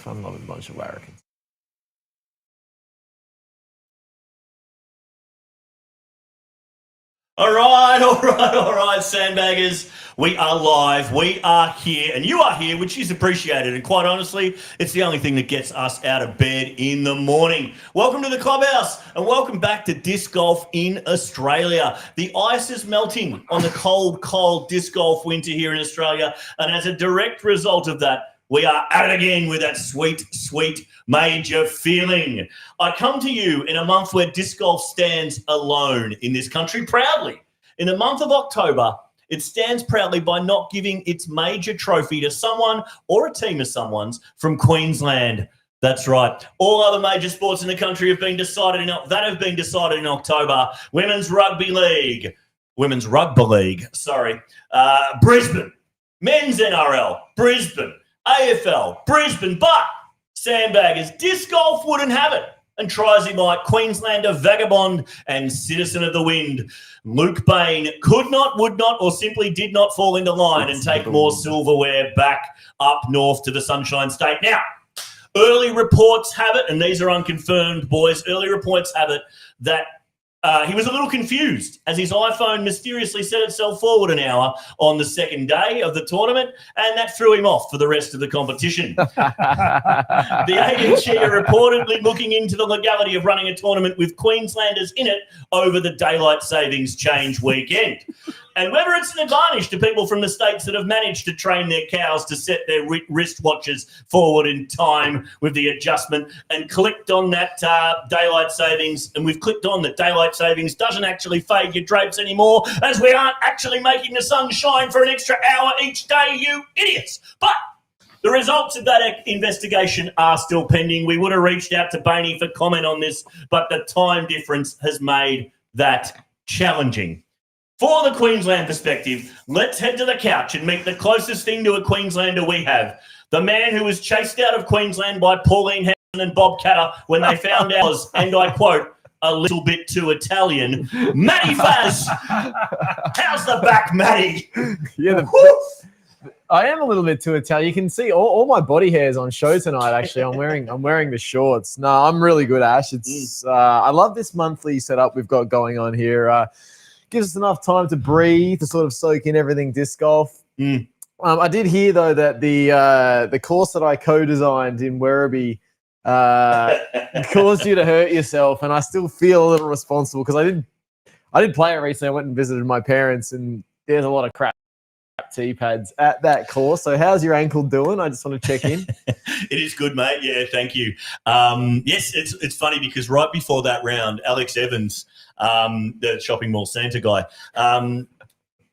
I'm not a bunch of larrikins. All right, sandbaggers. We are live. We are here, and you are here, which is appreciated. And quite honestly, it's the only thing that gets us out of bed in the morning. Welcome to the Clubhouse, and welcome back to disc golf in Australia. The ice is melting on the cold disc golf winter here in Australia, and as a direct result of that, we are at it again with that sweet major feeling. I come to you in a month where disc golf stands alone in this country proudly. In the month of October, it stands proudly by not giving its major trophy to someone or a team of someone's from Queensland. That's right. All other major sports in the country have been decided in October. Women's rugby league, Brisbane. Men's NRL, Brisbane. AFL, Brisbane, but sandbaggers, disc golf wouldn't have it. And tries he might, Queenslander, vagabond and citizen of the wind, Luke Bain could not, would not, or simply did not fall into line and take more silverware back up north to the Sunshine State. Now, early reports have it, and these are unconfirmed, boys, early reports have it that he was a little confused as his iPhone mysteriously set itself forward an hour on the second day of the tournament, and that threw him off for the rest of the competition. The ANG are reportedly looking into the legality of running a tournament with Queenslanders in it over the daylight savings change weekend. And whether it's an advantage to people from the states that have managed to train their cows to set their wristwatches forward in time with the adjustment and clicked on that daylight savings, and we've clicked on that daylight savings doesn't actually fade your drapes anymore, as we aren't actually making the sun shine for an extra hour each day, you idiots. But the results of that investigation are still pending. We would have reached out to Bainey for comment on this, but the time difference has made that challenging. For the Queensland perspective, let's head to the couch and meet the closest thing to a Queenslander we have. The man who was chased out of Queensland by Pauline Hanson and Bob Catter when they found out was, and I quote, a little bit too Italian, Matty Faz. How's the back, Matty? Yeah, I am a little bit too Italian. You can see all my body hairs on show tonight. Actually, I'm wearing the shorts. No, I'm really good, Ash. It's I love this monthly setup we've got going on here. Gives us enough time to breathe, to sort of soak in everything disc golf. I did hear though that the course that I co-designed in Werribee caused you to hurt yourself, and I still feel a little responsible because I did play it recently. I went and visited my parents, and there's a lot of crap tee pads at that course. So how's your ankle doing? I just want to check in. It is good, mate. Yeah, thank you. Yes, it's funny because right before that round, Alex Evans, the shopping mall Santa guy,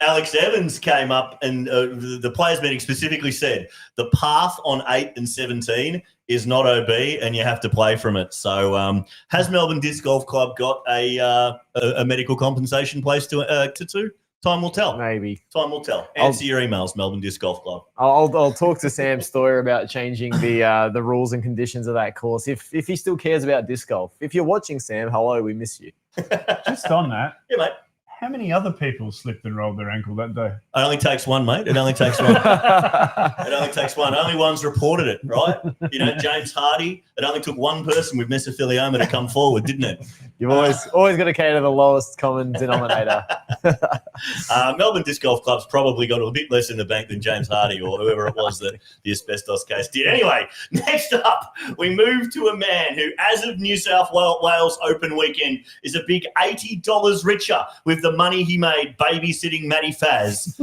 Alex Evans came up, and the players meeting specifically said the path on 8 and 17 is not OB, and you have to play from it. So has Melbourne Disc Golf Club got a medical compensation place to? Time will tell. Maybe. Time will tell. Answer your emails, Melbourne Disc Golf Club. I'll talk to Sam Stoyer about changing the rules and conditions of that course if he still cares about disc golf. If you're watching, Sam, hello, we miss you. Just on that. Yeah, mate. How many other people slipped and rolled their ankle that day? It only takes one, mate. It only takes one. It only takes one. Only one's reported it, right? You know, James Hardy. It only took one person with mesothelioma to come forward, didn't it? You've always got to cater to the lowest common denominator. Melbourne Disc Golf Club's probably got a bit less in the bank than James Hardy or whoever it was that the asbestos case did. Anyway, next up, we move to a man who, as of New South Wales Open weekend, is a big $80 richer with the money he made babysitting Matty Faz.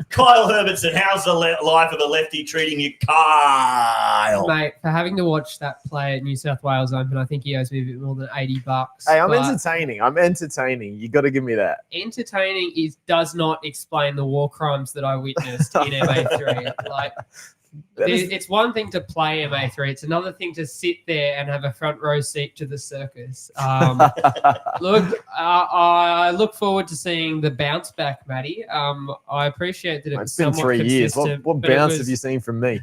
Kyle Herbertson, how's the life of a lefty treating you, Kyle? Mate, for having to watch that play at New South Wales Open, I think he owes me a bit more than $80. Hey, I'm but entertaining. I'm entertaining. You got to give me that. entertaining does not explain the war crimes that I witnessed in MA3. Like, it's one thing to play MA3. It's another thing to sit there and have a front row seat to the circus. Look, I look forward to seeing the bounce back, Matty. I appreciate that It's been 3 years. What bounce have you seen from me?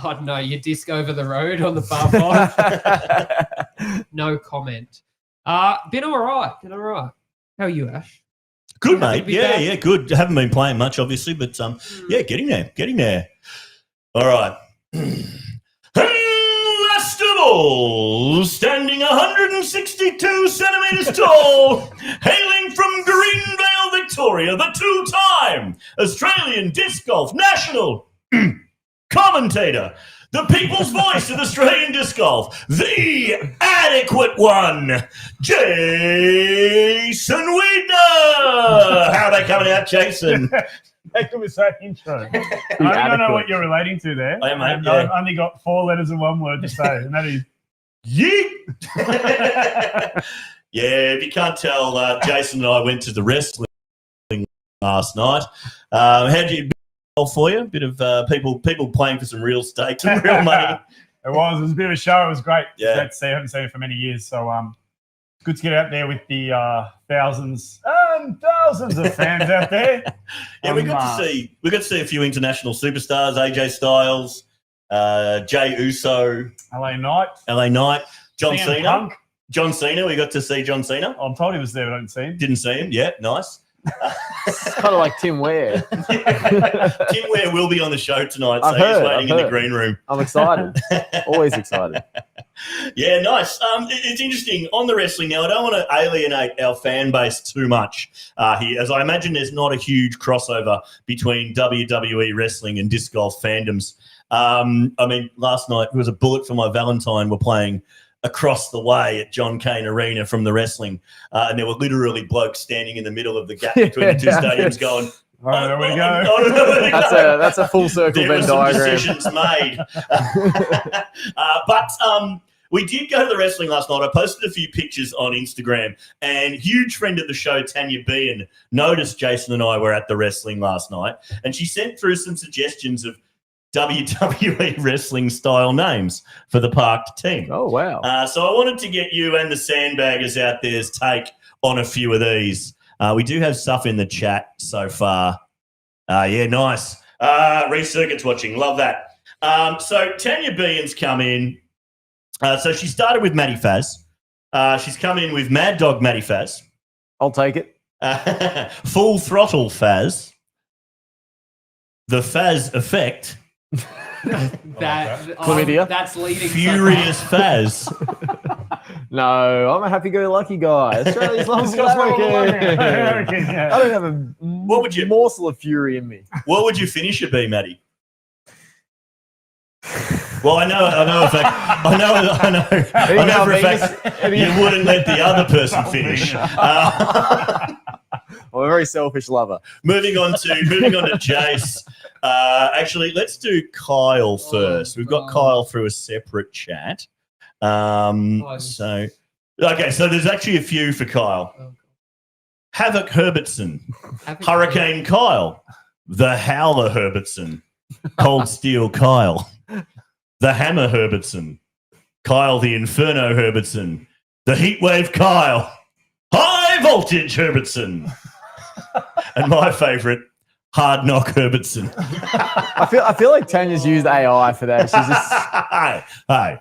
I don't know, your disc over the road on the par five. No comment. Been all right. How are you, Ash? Good, mate. Yeah, good. Haven't been playing much, obviously, but getting there. All right. Last of all, standing 162 centimetres tall, hailing from Greenvale, Victoria, the two-time Australian Disc Golf National commentator, the people's voice of Australian disc golf, the adequate one, Jason Wiedner. How are they coming out, Jason? Thank you for that intro. I don't know what you're relating to there. I am, mate, I've only got 4 letters and 1 word to say, and that is yeet. Yeah, if you can't tell, Jason and I went to the wrestling last night. How did you for you? A bit of people playing for some real stakes and real money. It was a bit of a show. It was great. Yeah. Great to see. I haven't seen it for many years. So good to get out there with the thousands and thousands of fans out there. Yeah, we got to see a few international superstars, AJ Styles, Jay Uso, LA Knight, John CM Cena. Punk. John Cena, we got to see John Cena. I'm told he was there, but I didn't see him. Didn't see him. Yeah, nice. It's kind of like Tim Ware. Tim Ware will be on the show tonight, so he's waiting in the green room. I'm excited. Always excited. Yeah, nice. It's interesting on the wrestling now. I don't want to alienate our fan base too much here, as I imagine there's not a huge crossover between WWE wrestling and disc golf fandoms. I mean, last night it was a bullet for my Valentine. We're playing across the way at John Cain Arena from the wrestling, and there were literally blokes standing in the middle of the gap between the two stadiums going, I don't know where to go. That's a full circle Venn diagram. Decisions made. But we did go to the wrestling last night. I posted a few pictures on Instagram, and huge friend of the show, Tanya Bean, noticed Jason and I were at the wrestling last night, and she sent through some suggestions of WWE wrestling style names for the parked team. Oh, wow. So I wanted to get you and the sandbaggers out there's take on a few of these. We do have stuff in the chat so far. Yeah, nice. Reece Circuit's watching. Love that. So Tanya Bean's come in. So she started with Matty Faz. She's come in with Mad Dog Matty Faz. I'll take it. Full Throttle Faz. The Faz Effect. Chlamydia. That's leading. Furious Faz. No, I'm a happy-go-lucky guy. Australia's loves American. I don't have a morsel of fury in me. What would your finisher be, Matty? Well, I know for a fact you wouldn't let the other person finish. I'm a very selfish lover. Moving on to Jace. Actually, let's do Kyle first. We've got Kyle through a separate chat. So there's actually a few for Kyle. Havoc Herbertson, Hurricane Kyle, the Howler Herbertson, Cold Steel Kyle, the Hammer Herbertson, Kyle the Inferno Herbertson, the Heatwave Kyle, High Voltage Herbertson, and my favourite, Hard Knock Herbertson. I feel like Tanya's used AI for that. She's just Hi.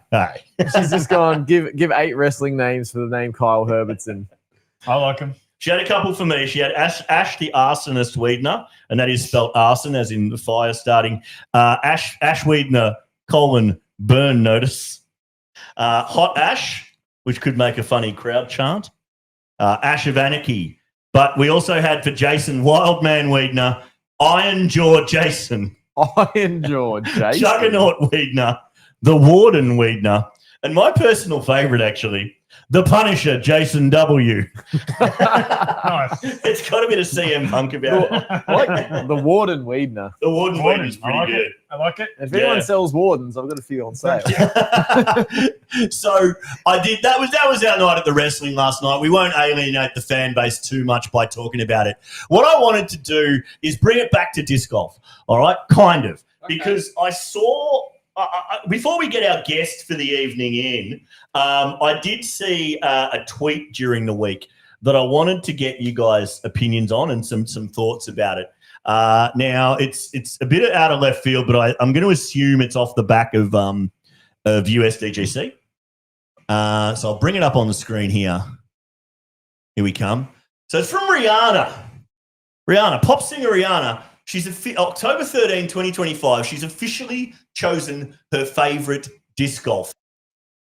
She's just gone give 8 wrestling names for the name Kyle Herbertson. I like him. She had a couple for me. She had Ash the Arsonist Wiedner, and that is spelled arson as in the fire starting. Ash Wiedner, burn notice. Hot Ash, which could make a funny crowd chant. Ash of Anarchy. But we also had for Jason, Wildman Wiedner, Iron Jaw Jason. Iron Jaw Jason. Juggernaut Wiedner, the Warden Wiedner, And my personal favourite, actually, the Punisher, Jason W. Nice. It's got a bit of CM Punk about it. I like the Warden Weedner. The Warden Weed is I pretty like good. it. I like it. If Yeah. anyone sells Wardens, I've got a few on sale. So I did. That was our night at the wrestling last night. We won't alienate the fan base too much by talking about it. What I wanted to do is bring it back to disc golf. All right, kind of, because I saw. Before we get our guest for the evening in, I did see a tweet during the week that I wanted to get you guys' opinions on and some thoughts about it. Now, it's a bit out of left field, but I'm going to assume it's off the back of USDGC. So I'll bring it up on the screen here. Here we come. So it's from Rihanna. Rihanna, pop singer Rihanna. She's October 13, 2025. She's officially chosen her favourite disc golf.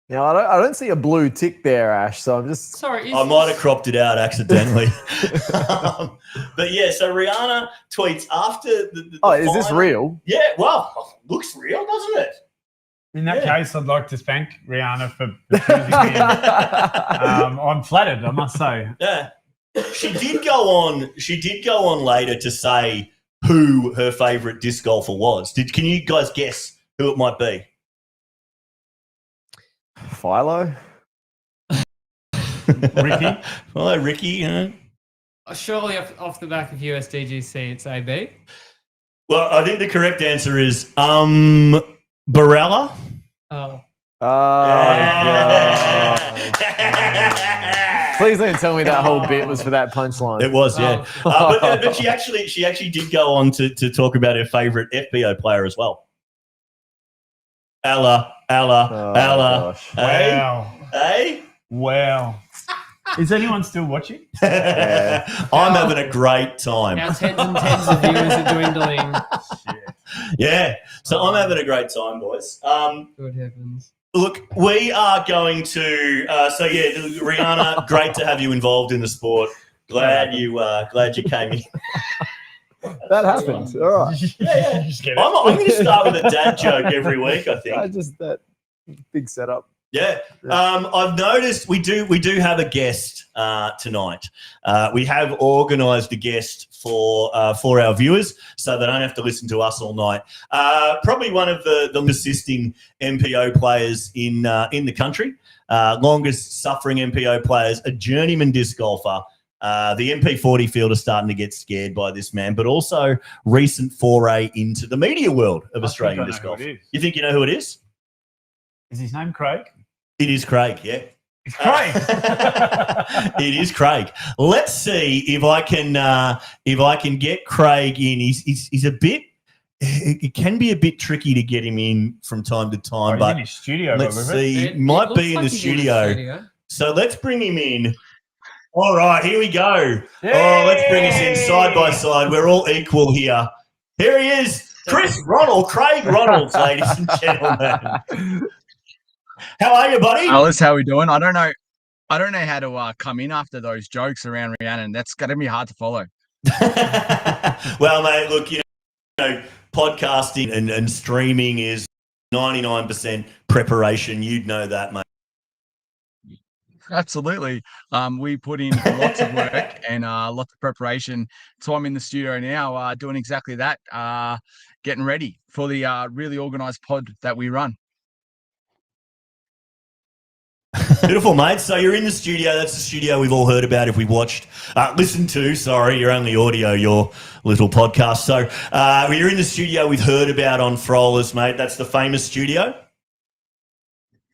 Now, I don't see a blue tick there, Ash, so I'm just... Sorry. I might have cropped it out accidentally. But yeah, so Rihanna tweets after the is this real? Yeah, well, looks real, doesn't it? In that case, I'd like to thank Rihanna for choosing me. I'm flattered, I must say. Yeah. She did go on later to say who her favourite disc golfer was. Can you guys guess who it might be? Philo? Ricky? Hello, Ricky. You know. Surely off the back of USDGC, it's AB. Well, I think the correct answer is Barella. Oh. Please don't tell me that whole bit was for that punchline. It was, yeah. But she actually did go on to talk about her favourite FBO player as well. Ella. Gosh. Hey? Wow. Hey? Wow. Is anyone still watching? Yeah. I'm having a great time. Our tens and tens of viewers are dwindling. Shit. Yeah. So I'm having a great time, boys. Good heavens. Look, we are going to Rihanna, great to have you involved in the sport. Glad you came in. That happened. All right. Yeah. Just get it. I'm going to start with a dad joke every week, I think. Just that big setup. Yeah. I've noticed we do have a guest tonight. We have organised a guest for our viewers, so they don't have to listen to us all night. Probably one of the assisting MPO players in the country, longest suffering MPO players, a journeyman disc golfer. The MP40 field is starting to get scared by this man, but also recent foray into the media world of Australian disc golf. You think you know who it is? Is his name Craig? It is Craig, yeah. It's Craig. It is Craig. Let's see if I can get Craig in. He's a bit. It can be a bit tricky to get him in from time to time, He's but in his studio. let's see. It Might looks be in like the he's studio. So let's bring him in. All right, here we go. Yay! Oh, let's bring us in side by side. We're all equal here. Here he is, Craig Ronalds, ladies and gentlemen. How are you, buddy? Alice, how we doing? I don't know how to come in after those jokes around Rhiannon. That's going to be hard to follow. Well, mate, look, you know, podcasting and streaming is 99% preparation. You'd know that, mate. Absolutely. We put in lots of work and lots of preparation. So I'm in the studio now doing exactly that, getting ready for the really organised pod that we run. Beautiful, mate. So you're in the studio. That's the studio we've all heard about if we watched, listened to, sorry, you're only audio, your little podcast. So you're in the studio we've heard about on Throllers, mate. That's the famous studio.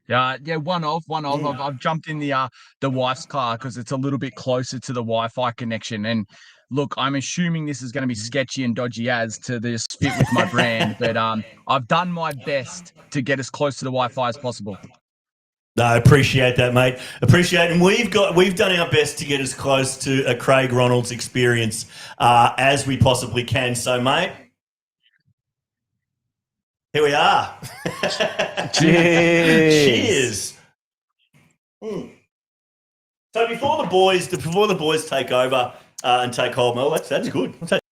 Yeah, one of. I've jumped in the wife's car because it's a little bit closer to the Wi-Fi connection. And look, I'm assuming this is going to be sketchy and dodgy as to this fit with my brand, but I've done my best to get as close to the Wi-Fi as possible. No, I appreciate that, mate. Appreciate it. And we've done our best to get as close to a Craig Ronalds experience as we possibly can. So, mate, here we are. Cheers. So before the boys take over and take hold, Mel, that's good. We'll take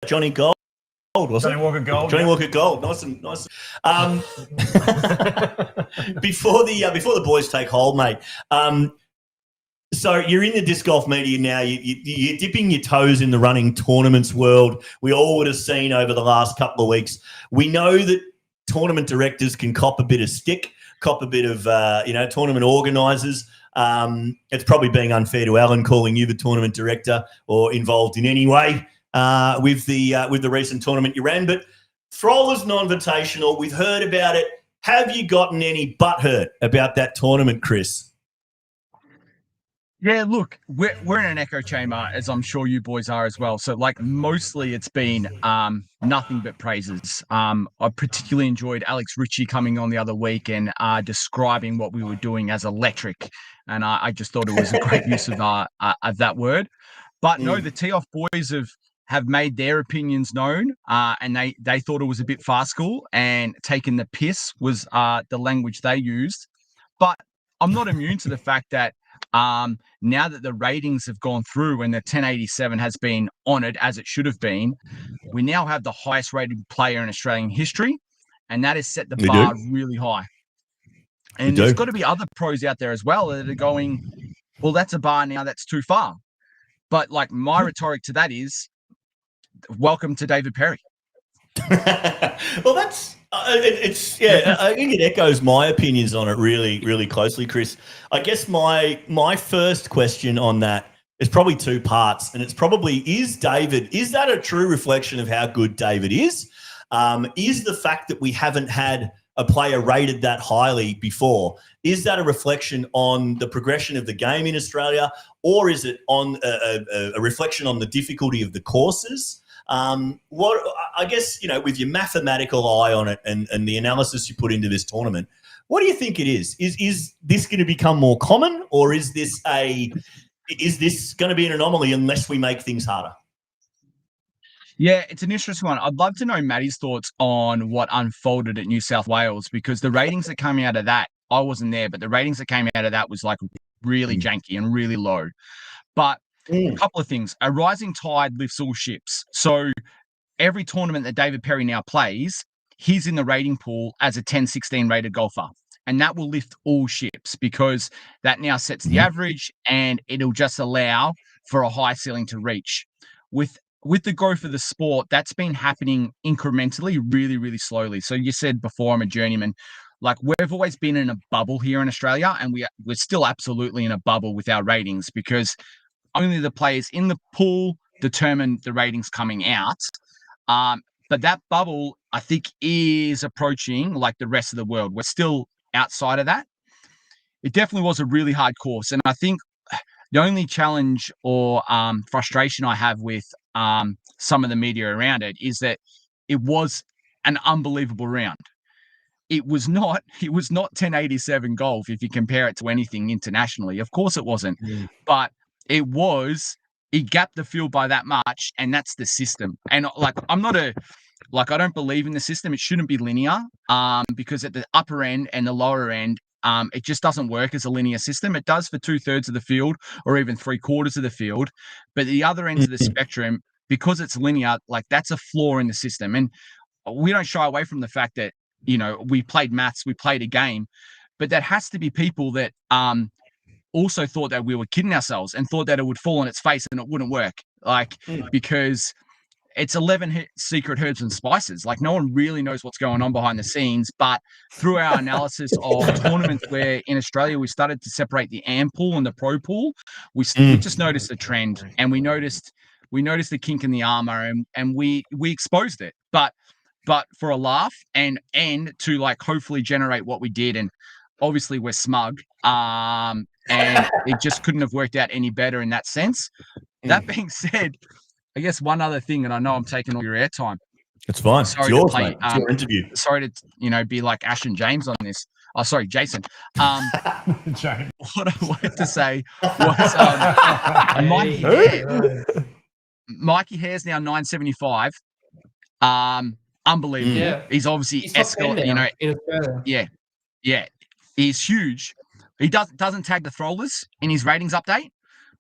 Johnny Gold. wasn't Johnny Walker Gold. Johnny yeah. Walker Gold, nice. Before the boys take hold, mate. So you're in the disc golf media now. You're dipping your toes in the running tournaments world. We all would have seen over the last couple of weeks. We know that tournament directors can cop a bit of stick, cop a bit of tournament organisers. It's probably being unfair to Alan calling you the tournament director or involved in any way with the recent tournament you ran. But Throllers non-invitational, we've heard about it. Have you gotten any butthurt about that tournament, Chris? Yeah, look, we're in an echo chamber, as I'm sure you boys are as well. So, like, mostly it's been nothing but praises. I particularly enjoyed Alex Ritchie coming on the other week and describing what we were doing as electric, and I just thought it was a great use of that word. But no, the tee-off boys have made their opinions known, and they thought it was a bit farcical, and taking the piss was the language they used. But I'm not immune to the fact that now that the ratings have gone through and the 1087 has been honoured as it should have been, we now have the highest rated player in Australian history, and that has set the bar really high. And there's got to be other pros out there as well that are going, well, that's a bar now, that's too far. But like my rhetoric to that is, welcome to David Perry. Well, that's I think it echoes my opinions on it really, really closely, Chris. I guess my first question on that is probably two parts, and it's probably, is that a true reflection of how good David is? Is the fact that we haven't had a player rated that highly before, is that a reflection on the progression of the game in Australia, or is it on a reflection on the difficulty of the courses? What I guess, with your mathematical eye on it and the analysis you put into this tournament, what do you think it is? Is this going to become more common, or is this going to be an anomaly unless we make things harder? Yeah, it's an interesting one. I'd love to know Matty's thoughts on what unfolded at New South Wales, because the ratings that came out of that, I wasn't there, but the ratings that came out of that was like really janky and really low. But a couple of things. A rising tide lifts all ships. So every tournament that David Perry now plays, he's in the rating pool as a 10-16 rated golfer. And that will lift all ships, because that now sets the average, and it'll just allow for a high ceiling to reach. With the growth of the sport, that's been happening incrementally, really, really slowly. So you said before, I'm a journeyman. Like, we've always been in a bubble here in Australia, and we're still absolutely in a bubble with our ratings, because only the players in the pool determine the ratings coming out. But that bubble, I think, is approaching like the rest of the world. We're still outside of that. It definitely was a really hard course. And I think the only challenge or frustration I have with some of the media around it is that it was an unbelievable round. It was not 1087 golf if you compare it to anything internationally. Of course it wasn't. But it gapped the field by that much, and that's the system. And like, I don't believe in the system. It shouldn't be linear, because at the upper end and the lower end, it just doesn't work as a linear system. It does for 2/3 of the field or even 3/4 of the field, but the other ends of the spectrum, because it's linear, like, that's a flaw in the system. And we don't shy away from the fact that, we played maths, we played a game, but that has to be people that also thought that we were kidding ourselves and thought that it would fall on its face and it wouldn't work. Like, because it's 11 secret herbs and spices. Like, no one really knows what's going on behind the scenes. But through our analysis of tournaments where in Australia we started to separate the AM pool and the pro pool, we just noticed a trend, and we noticed the kink in the armor, and we exposed it. But for a laugh and to like hopefully generate what we did. And obviously we're smug. And it just couldn't have worked out any better in that sense. That being said, I guess one other thing, and I know I'm taking all your airtime. It's fine. It's yours, mate. It's your interview. Sorry to, be like Ash and James on this. Oh, sorry, Jason. James. What I wanted to say was Mikey Hare's now 975. Unbelievable. Yeah. He's obviously escalated, in Australia. Yeah. He's huge. He doesn't tag the Throllers in his ratings update.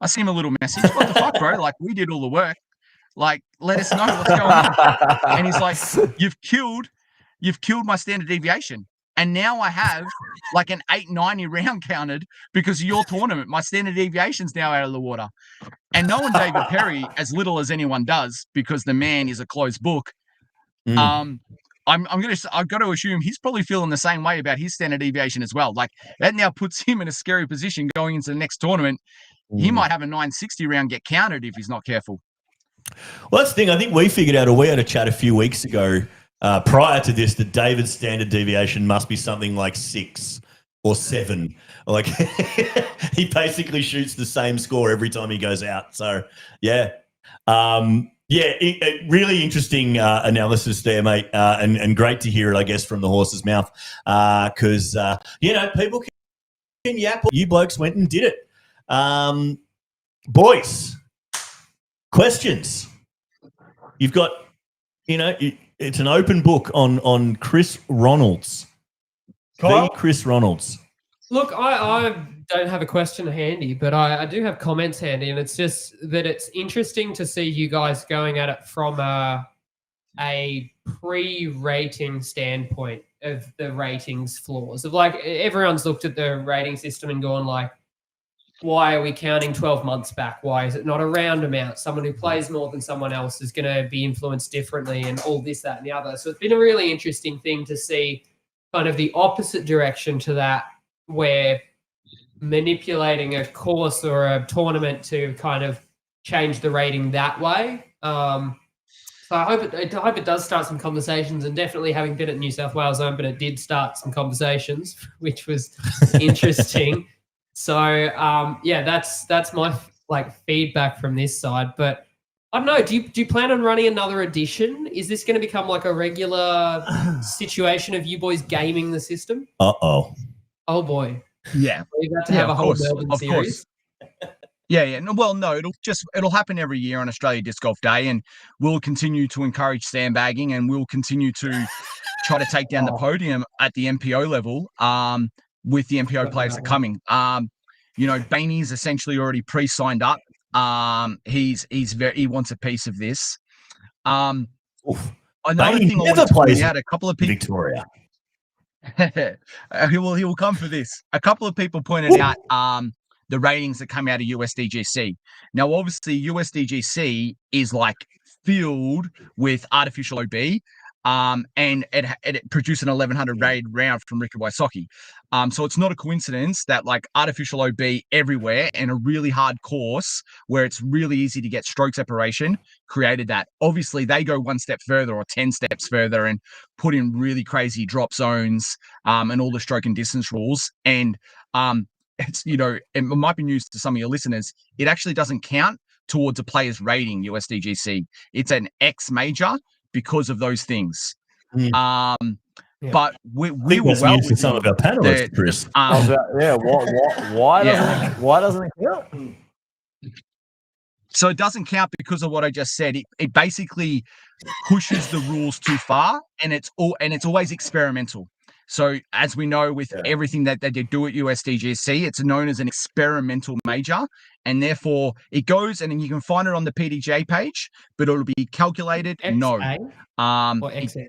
I sent him a little message. What the fuck, bro? Like, we did all the work. Like, let us know what's going on. And he's like, you've killed my standard deviation. And now I have like an 890 round counted because of your tournament. My standard deviation's now out of the water. And knowing David Perry as little as anyone does, because the man is a closed book, I've got to assume he's probably feeling the same way about his standard deviation as well. Like, that now puts him in a scary position going into the next tournament. He might have a 960 round get countered if he's not careful. Well, that's the thing. I think we figured out, or we had a chat a few weeks ago prior to this, that David's standard deviation must be something like 6 or 7. Like, he basically shoots the same score every time he goes out. So, yeah. Really interesting analysis there, mate, and great to hear it, I guess, from the horse's mouth, because, people can yap. You blokes went and did it. Boys, questions. You've got, it's an open book on Chris Ronalds. Kyle? The Chris Ronalds. Look, I don't have a question handy, but I do have comments handy, and it's just that it's interesting to see you guys going at it from a pre-rating standpoint of the ratings flaws. Of like, everyone's looked at the rating system and gone like, why are we counting 12 months back? Why is it not a round amount? Someone who plays more than someone else is going to be influenced differently, and all this, that, and the other. So it's been a really interesting thing to see kind of the opposite direction to that, where manipulating a course or a tournament to kind of change the rating that way. So I hope it does start some conversations, and definitely having been at New South Wales Open, it did start some conversations, which was interesting. So that's my feedback from this side. But I don't know. Do you plan on running another edition? Is this going to become like a regular situation of you boys gaming the system? Uh-oh. Oh boy. Yeah. We've got to have a whole Melbourne series. Yeah. No, it'll happen every year on Australia Disc Golf Day, and we'll continue to encourage sandbagging, and we'll continue to try to take down the podium at the MPO level. With the MPO players that are coming. Bainey's essentially already pre-signed up. He wants a piece of this. Another thing I wanted to point out, a couple of people, Victoria. he will come for this. A couple of people pointed out the ratings that come out of USDGC. Now, obviously, USDGC is like filled with artificial OB. And it produced an 1100 raid round from Ricky Wysocki. So it's not a coincidence that like artificial OB everywhere and a really hard course where it's really easy to get stroke separation created that. Obviously, they go one step further or 10 steps further and put in really crazy drop zones and all the stroke and distance rules. And it's, it might be news to some of your listeners. It actually doesn't count towards a player's rating, USDGC. It's an X major because of those things. But we were well with some of our panelists, Chris. Why doesn't it count? So it doesn't count because of what I just said. It basically pushes the rules too far, and it's always experimental. So as we know with everything that they do at USDGC, it's known as an experimental major, and therefore it goes, and then you can find it on the PDJ page, but it'll be calculated. XA? No, Or XM?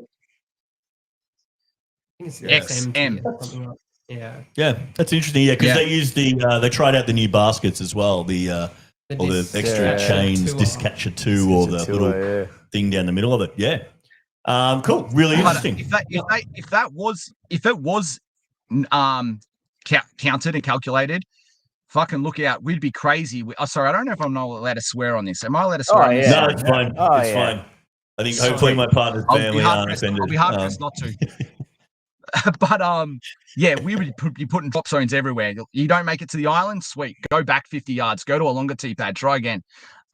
XM. Yeah, that's interesting. Yeah, because they use they tried out the new baskets as well. The extra chains, disc catcher 2, or the little thing down the middle of it. Yeah. Cool. Really interesting. If it was counted and calculated, fucking look out. We'd be crazy. Sorry, I don't know if I'm not allowed to swear on this. Am I allowed to swear on this? No, it's fine. It's fine. I think hopefully my partner's family aren't offended. I'll be hard pressed not to. But we would be putting drop zones everywhere. You don't make it to the island, sweet. Go back 50 yards. Go to a longer tee pad. Try again.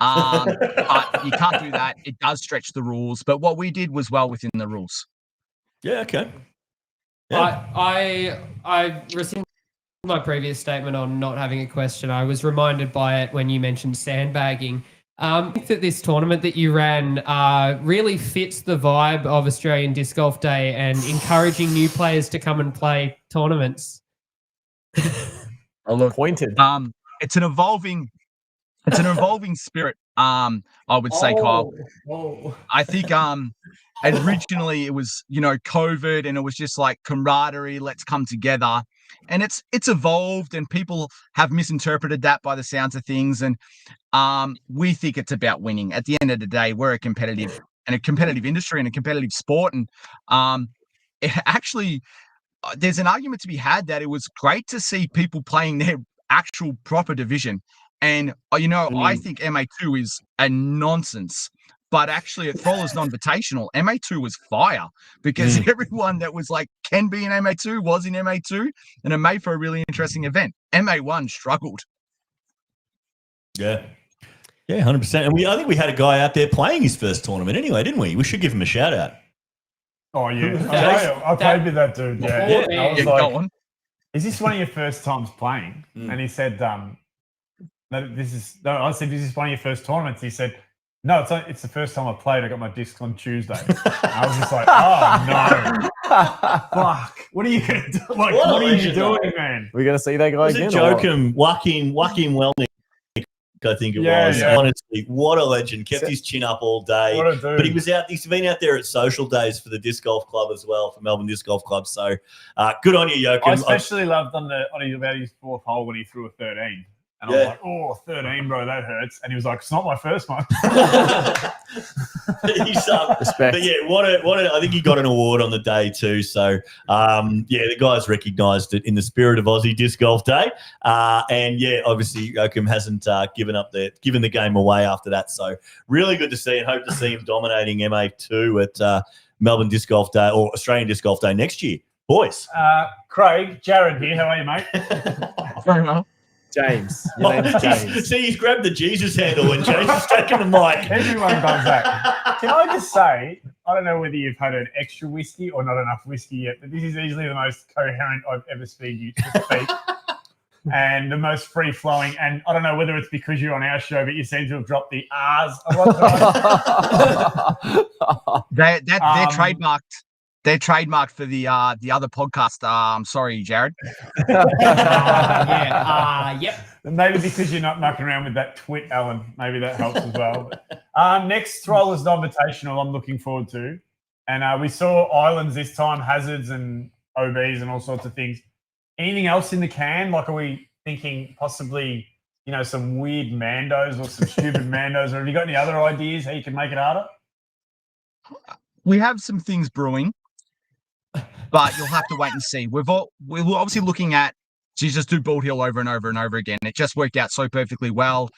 But you can't do that. It does stretch the rules. But what we did was well within the rules. Yeah. Okay. Yeah. I received my previous statement on not having a question. I was reminded by it when you mentioned sandbagging. I think that this tournament that you ran really fits the vibe of Australian Disc Golf Day and encouraging new players to come and play tournaments. Pointed. It's an evolving It's an evolving spirit. I would say, Kyle. I think originally it was, COVID, and it was just like camaraderie, let's come together. And it's evolved, and people have misinterpreted that by the sounds of things. And we think it's about winning. At the end of the day, we're a competitive industry and a competitive sport. And it actually, there's an argument to be had that it was great to see people playing their actual proper division. And, I think MA2 is a nonsense. But actually, at Throllers non-invitational, MA2 was fire because everyone that was like, can be in MA2 was in MA2, and it made for a really interesting event. MA1 struggled. Yeah. Yeah, 100%. And I think we had a guy out there playing his first tournament anyway, didn't we? We should give him a shout out. Oh, yeah. I played with that dude. Yeah. I was go on. Is this one of your first times playing? And he said, I said, is this one of your first tournaments? He said, no, it's the first time I played. I got my disc on Tuesday. I was just like, oh, no. Fuck. What are you going to do? Like, what are you doing, man? We're going to see that guy again? Joachim Welnick, I think it was. Yeah. Honestly, what a legend. Kept his chin up all day. What a dude. But he's been out there at social days for the Disc Golf Club as well, for Melbourne Disc Golf Club. So good on you, Joachim. I especially loved about his fourth hole when he threw a 13. And I was like, oh, 13, bro, that hurts. And he was like, it's not my first one. Respect. But yeah, what a, I think he got an award on the day too. So, the guys recognised it in the spirit of Aussie Disc Golf Day. And yeah, obviously, Joachim hasn't given the game away after that. So really good to see, and hope to see him dominating MA2 at Melbourne Disc Golf Day or Australian Disc Golf Day next year. Boys. Craig, Jared here. How are you, mate? Very well. James. Your name's James. See, he's grabbed the Jesus handle when James is taking the mic. Everyone does that. Can I just say, I don't know whether you've had an extra whiskey or not enough whiskey yet, but this is easily the most coherent I've ever seen you speak. And the most free-flowing. And I don't know whether it's because you're on our show, but you seem to have dropped the R's a lot of They're trademarked. They're trademarked for the other podcast. I'm sorry, Jared. Yep. Maybe because you're not mucking around with that twit, Alan. Maybe that helps as well. Next Throllers Invitational I'm looking forward to. And we saw islands this time, hazards and OBs and all sorts of things. Anything else in the can? Like, are we thinking possibly, some weird Mandos or some stupid Mandos? Or have you got any other ideas how you can make it harder? We have some things brewing, but you'll have to wait and see. We're obviously looking at just do Bald Hill over and over and over again. It just worked out so perfectly well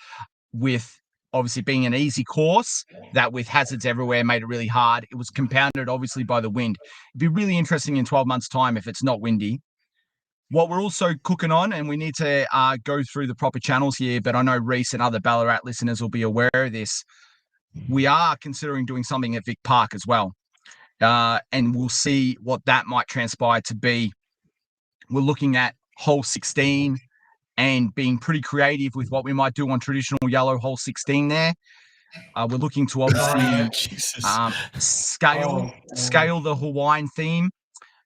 with obviously being an easy course that with hazards everywhere made it really hard. It was compounded obviously by the wind. It'd be really interesting in 12 months' time if it's not windy. What we're also cooking on, and we need to go through the proper channels here, but I know Reese and other Ballarat listeners will be aware of this. We are considering doing something at Vic Park as well. And we'll see what that might transpire to be. We're looking at hole 16 and being pretty creative with what we might do on traditional yellow hole 16 there. We're looking to obviously scale the Hawaiian theme.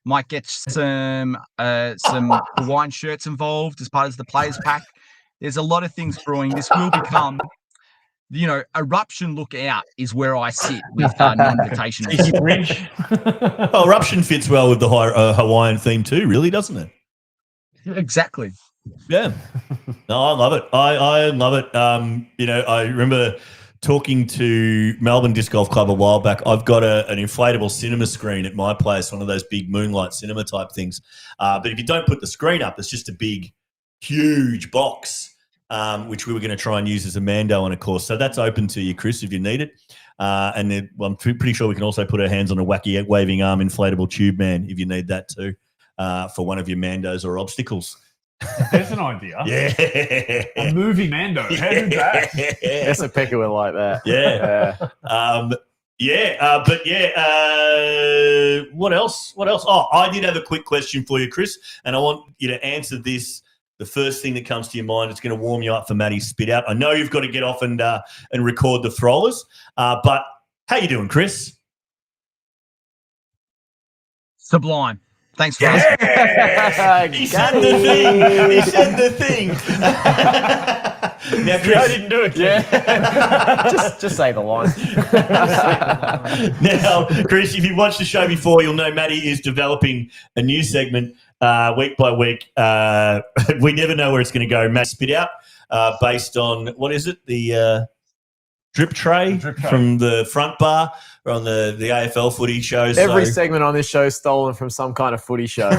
Might get some Hawaiian shirts involved as part of the players pack. There's a lot of things brewing. This will become, Eruption look out is where I sit with non-invitationals. Oh, Eruption fits well with the Hawaiian theme too, really, doesn't it? Exactly. Yeah. No, I love it. I love it. I remember talking to Melbourne Disc Golf Club a while back. I've got an inflatable cinema screen at my place, one of those big moonlight cinema type things. But if you don't put the screen up, it's just a big, huge box. Which we were going to try and use as a Mando on a course. So that's open to you, Chris, if you need it. And then, I'm pretty sure we can also put our hands on a wacky waving arm inflatable tube man if you need that too for one of your Mandos or obstacles. There's an idea. Yeah. A movie Mando. How did that? That's a picker will like that. Yeah. What else? Oh, I did have a quick question for you, Chris, and I want you to answer this. The first thing that comes to your mind, it's going to warm you up for Matty's spit out. I know you've got to get off and record the Throllers, but how you doing, Chris? Sublime. Thanks for asking. He said the thing. He said the thing. Now, Chris, I didn't do it. Yeah. just say the line. Now, Chris, if you've watched the show before, you'll know Matty is developing a new segment week by week. We never know where it's going to go. Matt spit out based on, what is it? The drip tray from the front bar on the AFL footy shows. Every segment on this show is stolen from some kind of footy show.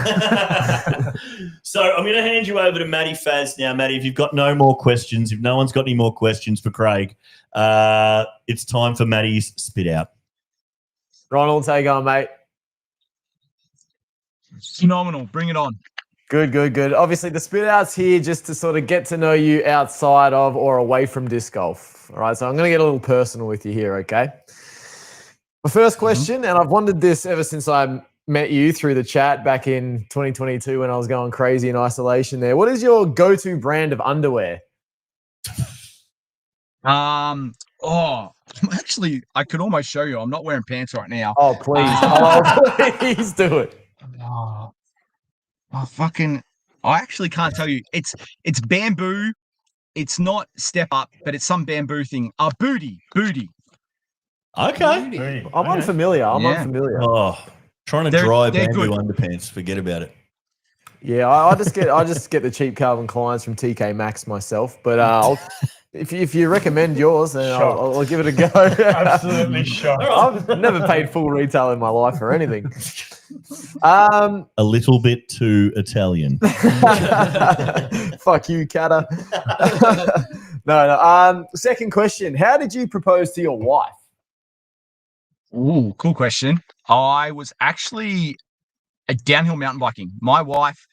So I'm going to hand you over to Matty Faz now. Matty, if you've got no more questions, if no one's got any more questions for Craig, it's time for Matty's spit out. Ronald, how you going, mate? Phenomenal. Bring it on. Good. Obviously, the spit out's here just to sort of get to know you outside of or away from disc golf. All right, so I'm going to get a little personal with you here, okay? My first question, and I've wondered this ever since I met you through the chat back in 2022 when I was going crazy in isolation there. What is your go-to brand of underwear? Actually, I could almost show you. I'm not wearing pants right now. Oh, please. Please do it. I actually can't tell you. It's bamboo. It's not step up, but it's some bamboo thing. Booty. Okay. I'm unfamiliar. Oh, trying to dry bamboo underpants. Forget about it. Yeah, I just get the cheap Calvin Kleins from TK Maxx myself. But if you recommend yours, then I'll give it a go. Absolutely shocked. I've never paid full retail in my life or anything. A little bit too Italian. Fuck you, Catter. No. Second question: how did you propose to your wife? Ooh, cool question. I was actually a downhill mountain biking. My wife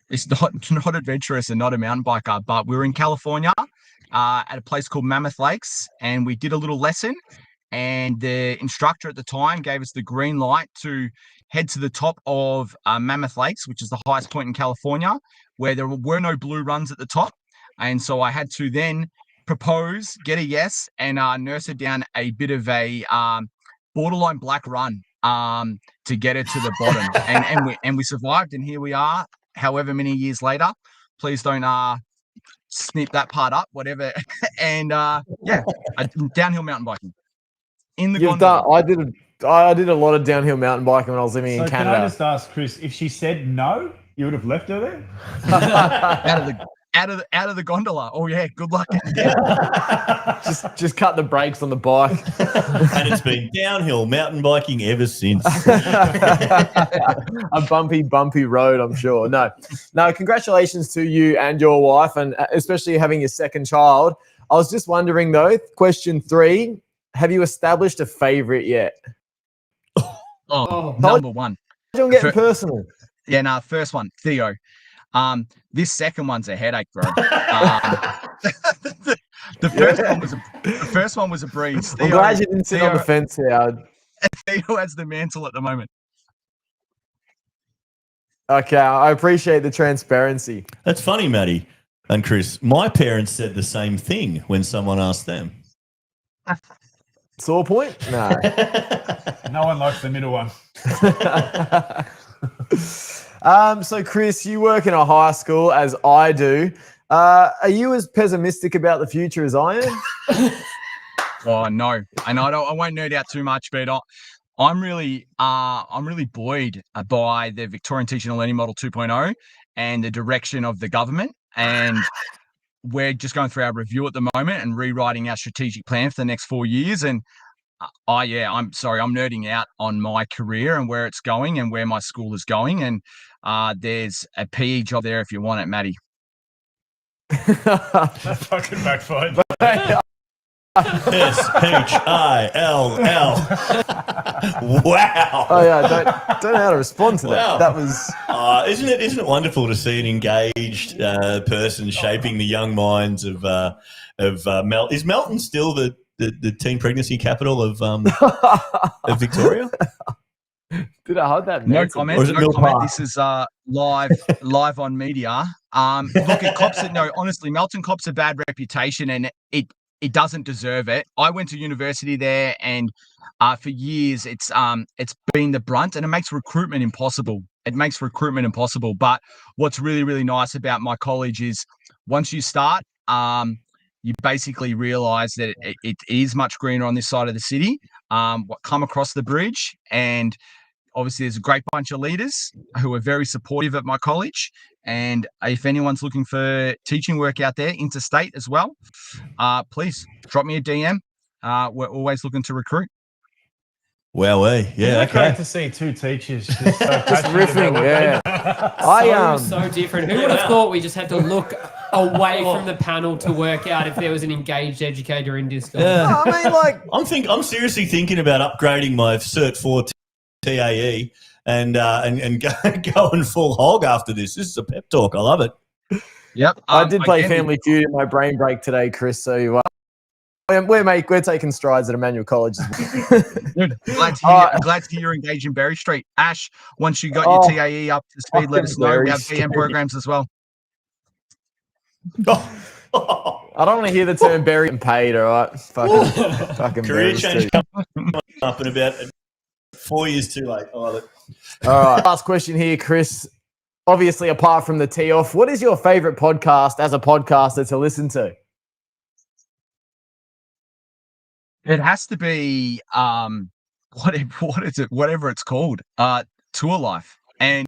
is not adventurous and not a mountain biker, but we were in California at a place called Mammoth Lakes, and we did a little lesson. And the instructor at the time gave us the green light to head to the top of Mammoth Lakes, which is the highest point in California, where there were no blue runs at the top. And so I had to then propose, get a yes, and nurse her down a bit of a borderline black run to get her to the bottom. and we survived, and here we are, however many years later. Please don't snip that part up, whatever. And downhill mountain biking. In the gondola. I did a lot of downhill mountain biking when I was living in Canada. Can I just ask, Chris, if she said no, you would have left her there? out of the gondola. Oh yeah, good luck. just cut the brakes on the bike. And it's been downhill mountain biking ever since. A bumpy road, I'm sure. No, congratulations to you and your wife, and especially having your second child. I was just wondering though, question 3, have you established a favorite yet? Number one. I'm getting personal. Yeah, no, first one, Theo. This second one's a headache, bro. The first one was a breeze. I'm glad you didn't sit on the fence here. Theo has the mantle at the moment. Okay, I appreciate the transparency. That's funny, Matty and Chris. My parents said the same thing when someone asked them. Sore point? No. No one likes the middle one. So, Chris, you work in a high school, as I do. Are you as pessimistic about the future as I am? Oh no, and I won't nerd out too much, but I'm really buoyed by the Victorian Teaching and Learning Model 2.0 and the direction of the government. And we're just going through our review at the moment and rewriting our strategic plan for the next 4 years. And I'm nerding out on my career and where it's going and where my school is going. And there's a PE job there if you want it, Matty. That fucking backfired. SHILL. Wow. Oh yeah, don't know how to respond to that. Wow. That was. Isn't it wonderful to see an engaged person shaping the young minds of Melton? Is Melton still the teen pregnancy capital of Victoria? Did I hold that? No comment. Or is it No Mill comment. Park? This is live on media. Look, at cops. No, honestly, Melton cops a bad reputation, and it doesn't deserve it. I went to university there, and for years it's been the brunt, and it makes recruitment impossible. But what's really, really nice about my college is once you start, you basically realize that it is much greener on this side of the city. Come across the bridge, and obviously there's a great bunch of leaders who are very supportive at my college. And if anyone's looking for teaching work out there, interstate as well, please drop me a DM. We're always looking to recruit. Well, yeah, Isn't it okay. great to see two teachers just so passionate riffing, about what yeah. they do? So different. Who would have thought we just had to look away from the panel to work out if there was an engaged educator in Discord? Yeah. I mean, like, I'm seriously thinking about upgrading my Cert 4 TAE and going full hog after this. This is a pep talk. I love it. Yep. I did play again, Family Feud in my brain break today, Chris. So we're taking strides at Emmanuel College. Dude, glad to hear you're engaged in Berry Street. Ash, once you got your TAE up to speed, let us know. Berry We have BM Street. programs as well. I don't want to hear the term "bury and paid." All right, fucking Career Berry change Street. up in about 4 years too late. I love it. All right, last question here, Chris. Obviously, apart from the tee off, what is your favorite podcast as a podcaster to listen to? It has to be whatever it's called, Tour Life. And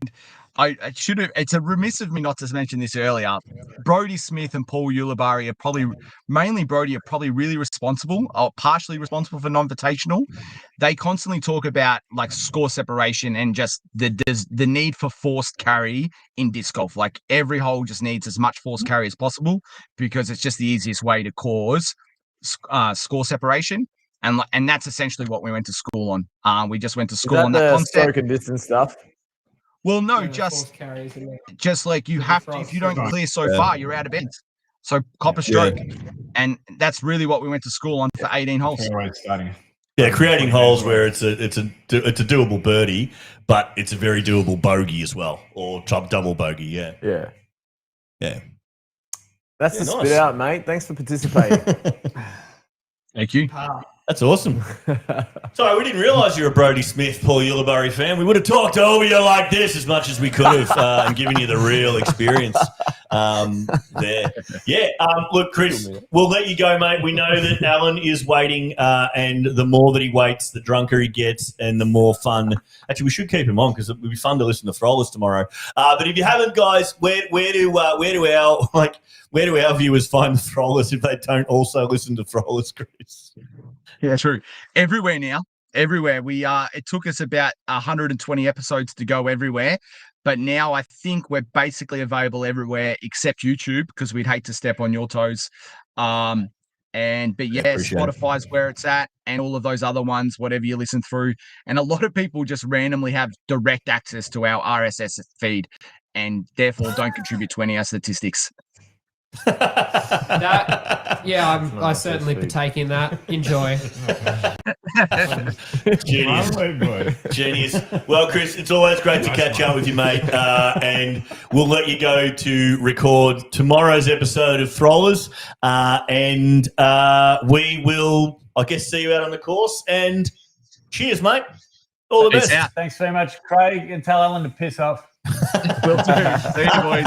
I should have. It's a remiss of me not to mention this earlier. Brodie Smith and Paul Ulibarri are probably, mainly Brodie, are probably really responsible, or partially responsible for non-invitational. They constantly talk about like score separation and just the need for forced carry in disc golf. Like every hole just needs as much forced carry as possible because it's just the easiest way to cause score separation. And that's essentially what we went to school on. We just went to school on that the concept. stroke and distance stuff? Well, no, Yeah, just force carries and like you have to, if you don't clear so far, you're out of bounds. So copper stroke. And that's really what we went to school on for 18 holes. Yeah, creating holes where it's a doable birdie, but it's a very doable bogey as well, or double bogey. Yeah. That's the nice. spit out, mate. Thanks for participating. Thank you. That's awesome. Sorry, we didn't realise you're a Brodie Smith, Paul Ulibarri fan. We would have talked over you like this as much as we could have and given you the real experience there. Yeah, look, Chris, we'll let you go, mate. We know that Alan is waiting, and the more that he waits, the drunker he gets and the more fun. Actually, we should keep him on because it would be fun to listen to Throllers tomorrow. But if you haven't, guys, where do our viewers find the Throllers if they don't also listen to Throllers, Chris? Yeah, true. Everywhere now. Everywhere. It took us about 120 episodes to go everywhere. But now I think we're basically available everywhere except YouTube because we'd hate to step on your toes. But Spotify's where it's at and all of those other ones, whatever you listen through. And a lot of people just randomly have direct access to our RSS feed and therefore don't contribute to any of our statistics. I certainly partake in that. Enjoy. Genius. Well, Chris, it's always great to catch up with you, mate. And we'll let you go to record tomorrow's episode of Throllers. And we will, I guess, see you out on the course. And cheers, mate. All the best. Thanks very much, Craig. And tell Alan to piss off. Will do. See you, boys.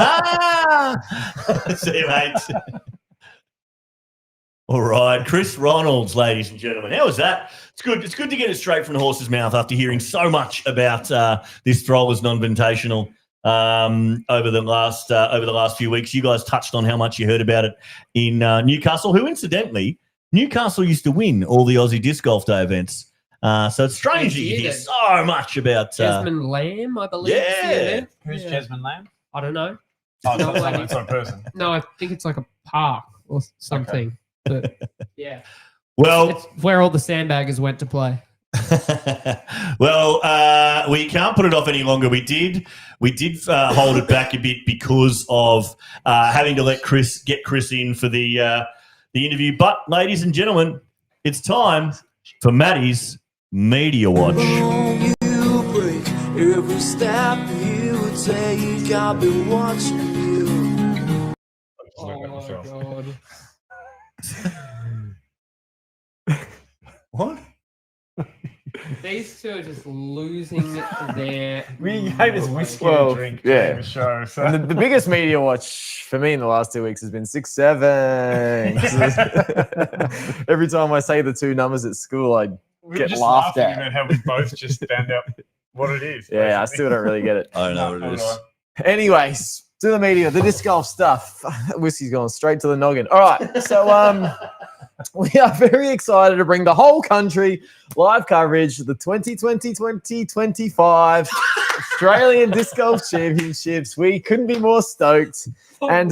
See you, mate. All right, Chris Ronalds, ladies and gentlemen. How was that? It's good. It's good to get it straight from the horse's mouth after hearing so much about this Throllers non-invitational over the last few weeks. You guys touched on how much you heard about it in Newcastle, who incidentally, Newcastle used to win all the Aussie Disc Golf Day events. So it's strange that you hear so much about Jasmine Lamb, I believe. Yeah. Who's Jasmine Lamb? I don't know. Oh, it's not a person. No, I think it's like a park or something. Okay. But yeah. Well, it's where all the sandbaggers went to play. Well, we can't put it off any longer. We did hold it back a bit because of having to get Chris in for the interview. But, ladies and gentlemen, it's time for Matty's Media Watch. You break every step you take. I've been watching you. Oh my God. These two are just losing their. We gave us whiskey Well, to drink yeah. during the show. So. And the biggest media watch for me in the last 2 weeks has been 6-7. Every time I say the two numbers at school, I we get just laughed laughing at. about how we both just found out what it is. Yeah, I basically. still don't really get it. I don't know what it is. Anyways, to the media, the disc golf stuff. Whiskey's gone straight to the noggin. All right, so we are very excited to bring the whole country live coverage of the 2020-2025 Australian Disc Golf Championships. We couldn't be more stoked. And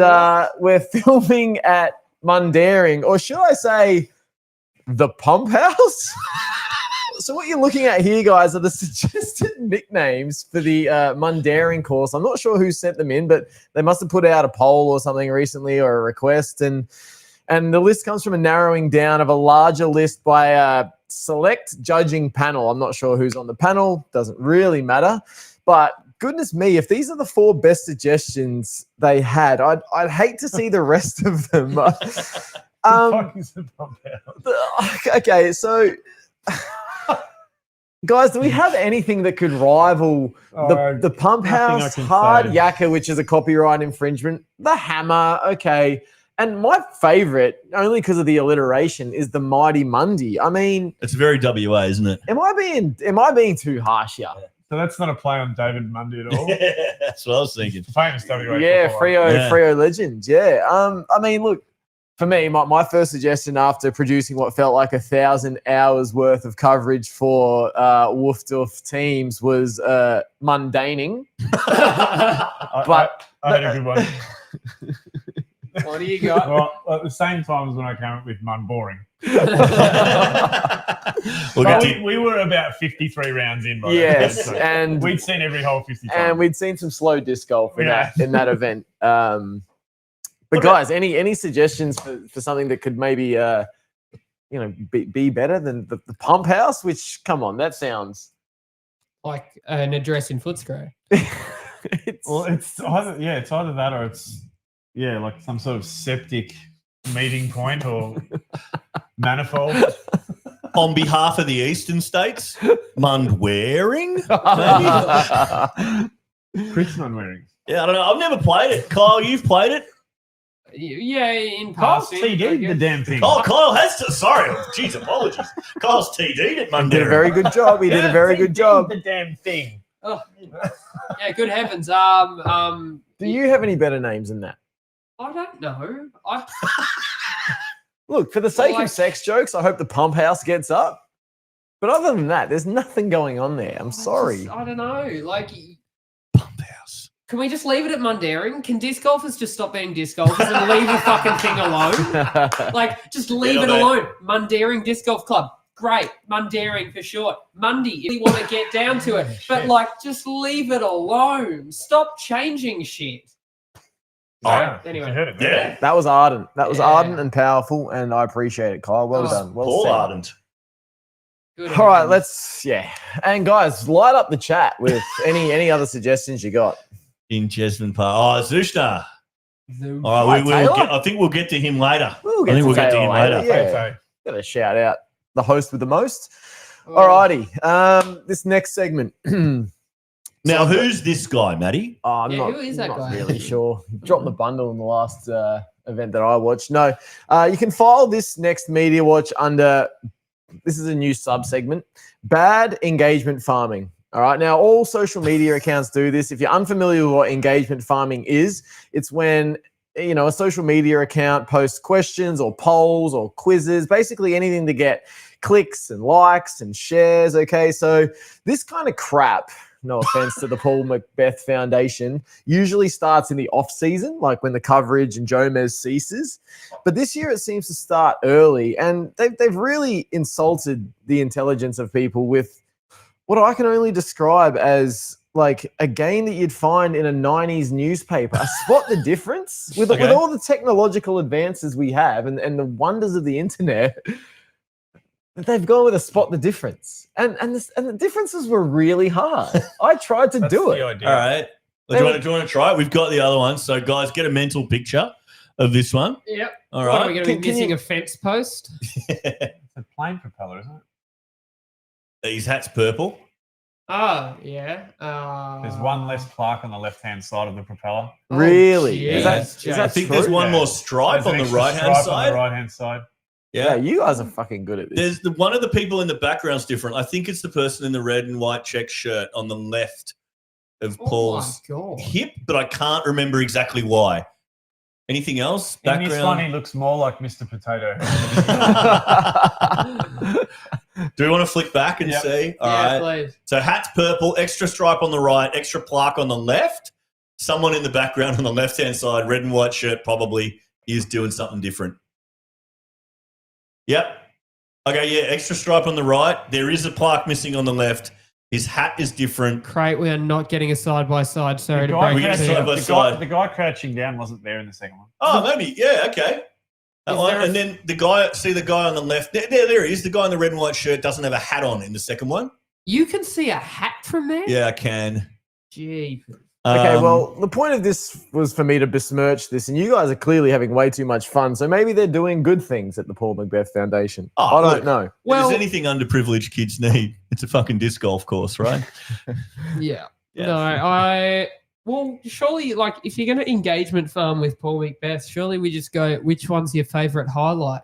we're filming at Mundaring, or should I say the Pump House? So what you're looking at here, guys, are the suggested nicknames for the Mundaring course. I'm not sure who sent them in, but they must have put out a poll or something recently or a request. And the list comes from a narrowing down of a larger list by a select judging panel. I'm not sure who's on the panel. Doesn't really matter. But goodness me, if these are the 4 best suggestions they had, I'd hate to see the rest of them. Okay, so... Guys, do we have anything that could rival the Pump House, Hard Yakka, which is a copyright infringement, the Hammer, okay, and my favourite, only because of the alliteration, is the Mighty Mundy. I mean, It's very WA, isn't it? am I being too harsh here? So that's not a play on David Mundy at all. That's what I was thinking. Famous WA. Yeah, footballer. Freo legend. Yeah. I mean, look. For me, my first suggestion after producing what felt like 1,000 hours worth of coverage for Woof Doof teams was mundaning. I had a good one. What do you got? Well, at the same time as when I came up with Mun Boring. We were about 53 rounds in by yes, that point, so and we'd seen every hole 50 times. and we'd seen some slow disc golf in Yeah. that event. But guys, any suggestions for something that could maybe be better than the Pump House? Which, come on, that sounds Like an address in Footscray. it's either that or it's like some sort of septic meeting point or manifold. On behalf of the Eastern States, Mundwearing? Chris Munwearing. Yeah, I don't know. I've never played it. Kyle, you've played it. Yeah, in Kyle's passing. I TD'd the guess. damn thing. Oh, Kyle has to. Sorry. Jeez, apologies. Kyle's TD'd at He Mundaring. did a very good job. He did a very good job. The damn thing. Oh, yeah, good heavens. Do you have any better names than that? I don't know. Look, for the sake Well, of sex jokes, I hope the Pump House gets up. But other than that, there's nothing going on there. I'm sorry. I don't know. Like, Pump House. can we just leave it at Mundaring? Can disc golfers just stop being disc golfers and leave the fucking thing alone? Like, just leave it alone. Mundaring Disc Golf Club. Great. Mundaring for short. Mundy, if you want to get down to it. But, like, just leave it alone. Stop changing shit. Yeah, Anyway. you heard it, Yeah. That was ardent. That was Yeah. ardent and powerful, and I appreciate it, Kyle. Well Oh, done. Well Paul said. Ardent. Good All right, heavens. and guys, light up the chat with any other suggestions you got. In Jesmond Park. Oh, Zushna. Zoom. All right, Taylor? I think we'll get to him later. We'll I think we'll get to him Taylor later. Yeah. Got to shout out the host with the most. Oh. All righty. This next segment. Now, who's this guy, Matty? Oh, I'm Yeah, not, who is that not guy? really sure. Dropped the bundle in the last event that I watched. No, you can file this next media watch under, this is a new sub-segment, bad engagement farming. All right. Now, all social media accounts do this. If you're unfamiliar with what engagement farming is, it's when, a social media account posts questions or polls or quizzes, basically anything to get clicks and likes and shares. Okay. So this kind of crap, no offense to the Paul Macbeth Foundation, usually starts in the off season, like when the coverage and Jomez ceases. But this year it seems to start early, and they've really insulted the intelligence of people with what I can only describe as like a game that you'd find in a 90s newspaper. Spot the difference with all the technological advances we have and the wonders of the internet. They've gone with a spot the difference, and the differences were really hard. I tried to do it. All right. Do you want to try it? We've got the other one. So, guys, get a mental picture of this one. Yep. All What, are we right. going to be missing a fence post? It's a plane propeller, isn't it? His hat's purple. Oh, yeah. There's one less plaque on the left-hand side of the propeller. Really? geez, Is that Jake. I think there's true? one Yeah. more stripe There's an on the extra right-hand stripe on side. the right-hand side. Yeah, you guys are fucking good at this. There's one of the people in the background's different. I think it's the person in the red and white check shirt on the left of Paul's God. hip, but I can't remember exactly why. Anything else? In this one, Background? he looks more like Mr. Potato. Do we want to flick back and Yep. see? All Yeah, right. please. So hat's purple, extra stripe on the right, extra plaque on the left. Someone in the background on the left-hand side, red and white shirt, probably is doing something different. Yep. Okay, yeah, extra stripe on the right. There is a plaque missing on the left. His hat is different. Great, we are not getting a side-by-side. Sorry The to guy, break We it get to side you. by the, side. guy, the guy crouching down wasn't there in the second one. Oh, maybe. Yeah, okay. That Is one. there a- And then the guy on the left. There he is. The guy in the red and white shirt doesn't have a hat on in the second one. You can see a hat from there? Yeah, I can. Gee. Okay, well, the point of this was for me to besmirch this, and you guys are clearly having way too much fun. So maybe they're doing good things at the Paul Macbeth Foundation. Oh, I don't look. know. If Well, there's anything underprivileged kids need, it's a fucking disc golf course, right? yeah. Yeah. Well, surely, like, if you're going to engagement farm with Paul Macbeth, surely we just go, which one's your favourite highlight?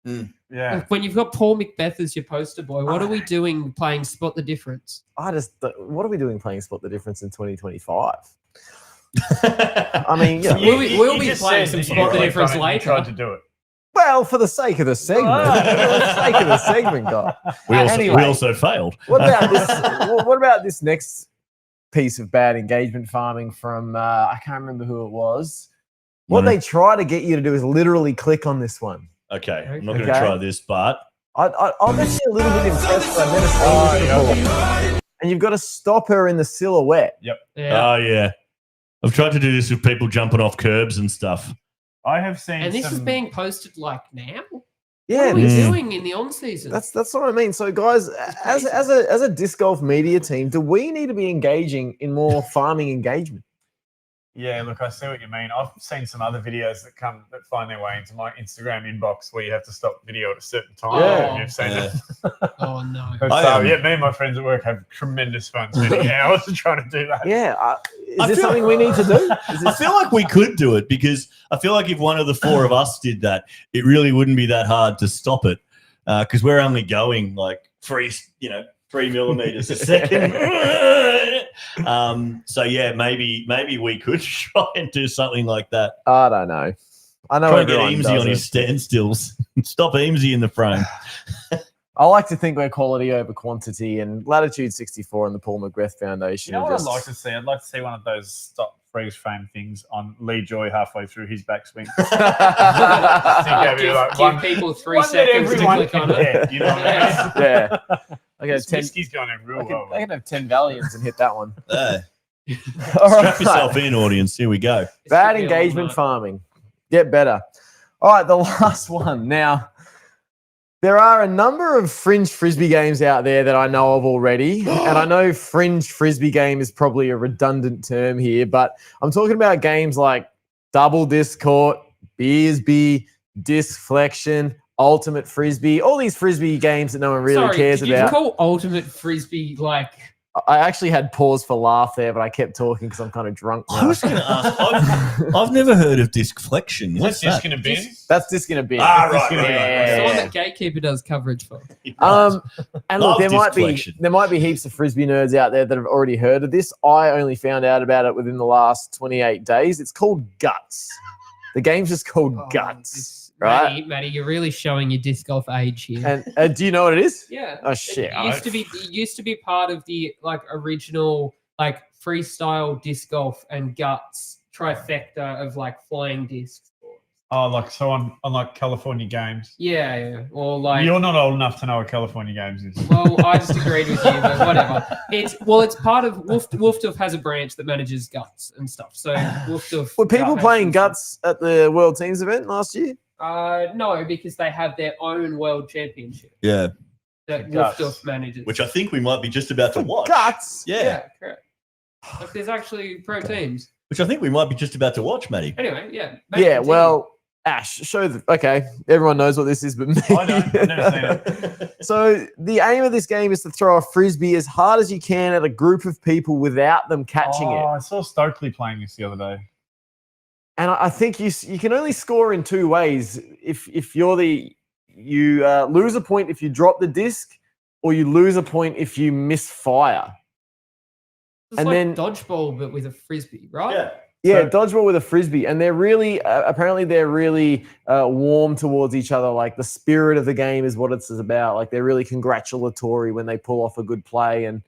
Yeah. Like, when you've got Paul Macbeth as your poster boy, what are we doing playing Spot the Difference? What are we doing playing Spot the Difference in 2025? I mean, you know, We'll be just playing said some that you Spot the clicked Difference on it and later. Tried to do it. well, for the sake of the segment. For the sake of the segment, guy. We Anyway. also failed. What about this? What about this next piece of bad engagement farming from I can't remember who it was. What Mhm. they try to get you to do is literally click on this one. Okay, I'm not going to Okay. try this, but I'm actually a little bit impressed. I've never seen this before. And you've got to stop her in the silhouette. Yeah. oh yeah, I've tried to do this with people jumping off curbs and stuff. I have seen And this is some- being posted like now? Yeah, What are we Mm. doing in the on-season? that's what I mean. So, guys, as a disc golf media team, do we need to be engaging in more farming engagement? Yeah, look, I see what you mean. I've seen some other videos that find their way into my Instagram inbox where you have to stop video at a certain time. Yeah. You've seen Yeah. it. Oh, no. So, yeah, me and my friends at work have tremendous fun spending hours trying to do that. Yeah. Is I this feel- something we need to do? Is I this, feel like we could do it because I feel like if one of the four of us did that, it really wouldn't be that hard to stop it because we're only going like 3 millimeters a second. So yeah, maybe we could try and do something like that. I don't know. I know Try and get everyone Eamesy does on it. his standstills. Stop Eamesy in the frame. I like to think we're quality over quantity, and Latitude 64 and the Paul Macbeth Foundation. You know are what just- I'd like to see? I'd like to see one of those stop freeze frame things on Lee Joy halfway through his backswing. Give people 3 one that seconds to everyone click on can it. get, you know what I mean? Yeah. I got This 10. whiskey's going in real I well. can have 10 Valiums and hit that one. Strap yourself in, audience. Here we go. This Bad should be a long engagement night. farming. Get better. All right, the last one. Now, there are a number of fringe frisbee games out there that I know of already. And I know fringe frisbee game is probably a redundant term here, but I'm talking about games like double disc court, Beersby, disc flexion, ultimate frisbee, all these frisbee games that no one really Sorry, cares did you about. call Ultimate Frisbee like... I actually had pause for laugh there, but I kept talking because I'm kind of drunk I now. was going to ask. I've never heard of disc flexion. What's What's this that? going to be? That's just going to be. Ah, This right, gonna right, be right, like- right. It's the one Yeah. that Gatekeeper does coverage for. And look, Love there disc might be flexion. heaps of frisbee nerds out there that have already heard of this. I only found out about it within the last 28 days. It's called Guts. The game's just called Guts, right? Matty, you're really showing your disc golf age here. And do you know what it is? Yeah. Oh shit! It used to be part of the like original like freestyle disc golf and guts trifecta of like flying discs. Oh, like so on like California Games. Yeah. Or like You're not old enough to know what California Games is. well, I just agreed with you, but whatever. It's part of Wolfduff has a branch that manages guts and stuff. So Wolfduff Were people Gut playing has- Guts at the World Teams event last year? No, because they have their own world championship Yeah, that Guts. Wolfduff manages. which I think we might be just about to watch. Guts. Yeah, correct. Like there's actually pro teams. which I think we might be just about to watch, Matty. Anyway, yeah. Yeah. continue. Well, Ash, show the. Okay, everyone knows what this is, but me. I don't. I've never seen it. So the aim of this game is to throw a frisbee as hard as you can at a group of people without them catching it. I saw Stokely playing this the other day. And I think you can only score in two ways. If you're you lose a point if you drop the disc, or you lose a point if you misfire. It's And like then- dodgeball, but with a frisbee, right? Yeah. Yeah, So- dodgeball with a frisbee, and they're really apparently they're really warm towards each other. Like the spirit of the game is what it's about. Like they're really congratulatory when they pull off a good play, and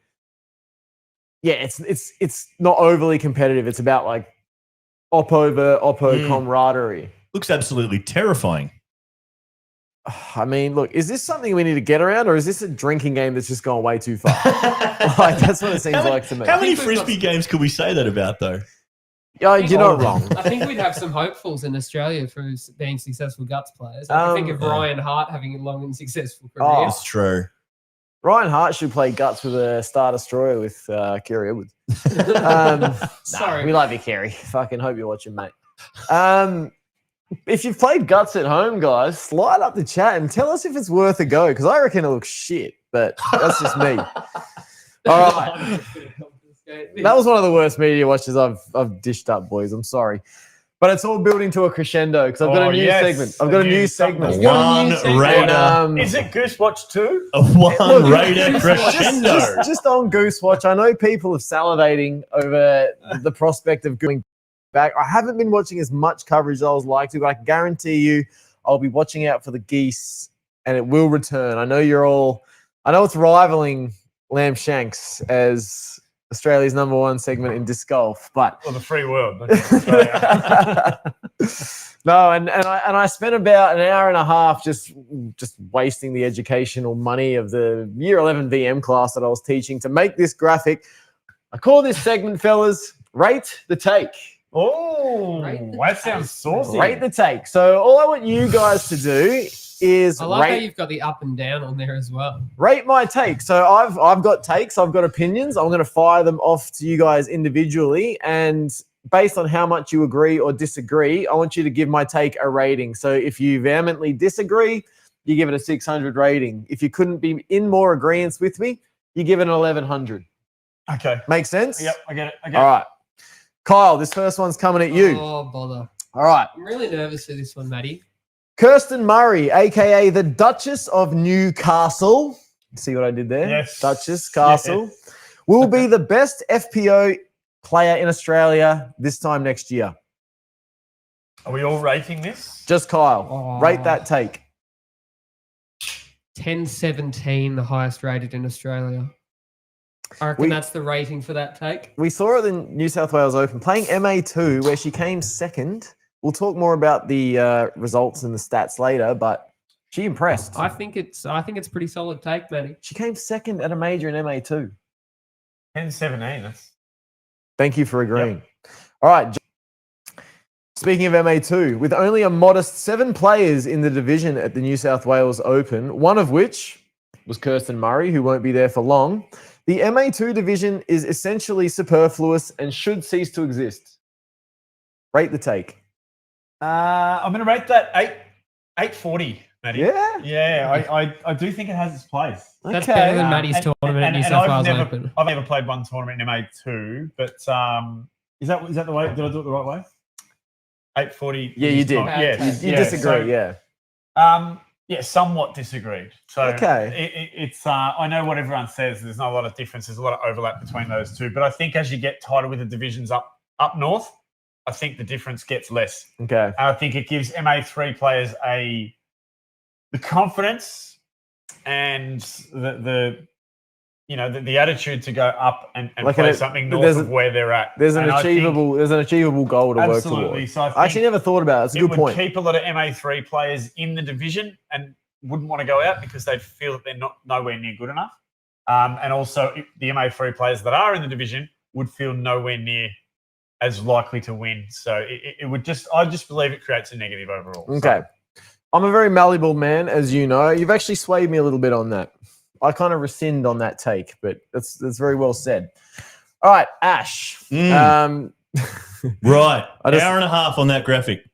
yeah, it's not overly competitive. It's about like oppo camaraderie. Looks absolutely terrifying. I mean, look, is this something we need to get around, or is this a drinking game that's just gone way too far? Like that's what it seems like to me. How many I think we've frisbee got- games could we say that about, though? Yeah, you're not wrong. I think we'd have some hopefuls in Australia for being successful guts players. I think of Ryan Hart having a long and successful career. Oh. That's true. Ryan Hart should play guts with a Star Destroyer with Kerry Edwards. Sorry. We love you, Kerry. Fucking hope you're watching, mate. If you've played guts at home, guys, slide up the chat and tell us if it's worth a go, because I reckon it looks shit, but that's just me. All right. That was one of the worst media watches I've dished up, boys. I'm sorry. But it's all building to a crescendo because I've got a new segment. I've got a new segment. One Raider. Is it Goose Watch 2? A one Look, Raider crescendo. Just on Goose Watch, I know people are salivating over the prospect of going back. I haven't been watching as much coverage as I was like to, but I can guarantee you I'll be watching out for the geese and it will return. I know it's rivaling Lamb Shanks as Australia's #1 segment in disc golf, but Or the free world. That's Australia. no, and I spent about an hour and a half just wasting the educational money of the year 11 VM class that I was teaching to make this graphic. I call this segment, fellas, Rate the Take. Oh, Right. that sounds saucy. Rate the Take. So all I want you guys to do is I like how rate you've got the up and down on there as well. rate my take. So I've got takes, I've got opinions. I'm going to fire them off to you guys individually, and based on how much you agree or disagree, I want you to give my take a rating. So if you vehemently disagree, you give it a 600 rating. If you couldn't be in more agreement with me, you give it an 1100. Okay. Make sense? Yep, I get it. All right. Kyle, this first one's coming at you. Oh, bother. All right. I'm really nervous for this one, Matty. Kirsten Murray, a.k.a. the Duchess of Newcastle. See what I did there? Yes. Duchess Castle. Will be the best FPO player in Australia this time next year. Are we all rating this? Just Kyle. Oh. Rate that take. 10-17, the highest rated in Australia. I reckon that's the rating for that take. We saw her at the New South Wales Open playing MA2, where she came second. We'll talk more about the results and the stats later, but she impressed. I think it's pretty solid take, Matty. She came second at a major in MA2. 10-17. That's Thank you for agreeing. All right. Speaking of MA2, with only a modest 7 players in the division at the New South Wales Open, one of which was Kirsten Murray, who won't be there for long, the MA2 division is essentially superfluous and should cease to exist. Rate the take. I'm going to rate that 840, Matty. Yeah? Yeah, I do think it has its place. That's Okay. better than Matty's tournament at New South Wales Open. I've never played one tournament in MA2, but is that the way? Did I do it the right way? 840. Yeah, you did. Yes. You disagree, yeah. Yeah, somewhat disagreed. So Okay. it's I know what everyone says. There's not a lot of difference. There's a lot of overlap between those two. But I think as you get tighter with the divisions up north, I think the difference gets less. Okay. And I think it gives MA3 players the confidence and the attitude to go up and Like play an- something there's north of where they're at. There's an And I think- achievable goal to work absolutely. towards. So I actually never thought about it. It's a it good would point. keep a lot of MA3 players in the division and wouldn't want to go out because they'd feel that they're not nowhere near good enough. And also the MA3 players that are in the division would feel nowhere near as likely to win. So it would I just believe it creates a negative overall. Okay. I'm a very malleable man, as you know. You've actually swayed me a little bit on that. I kind of rescind on that take, but that's very well said. All right, Ash. Right. I just- Hour and a half on that graphic.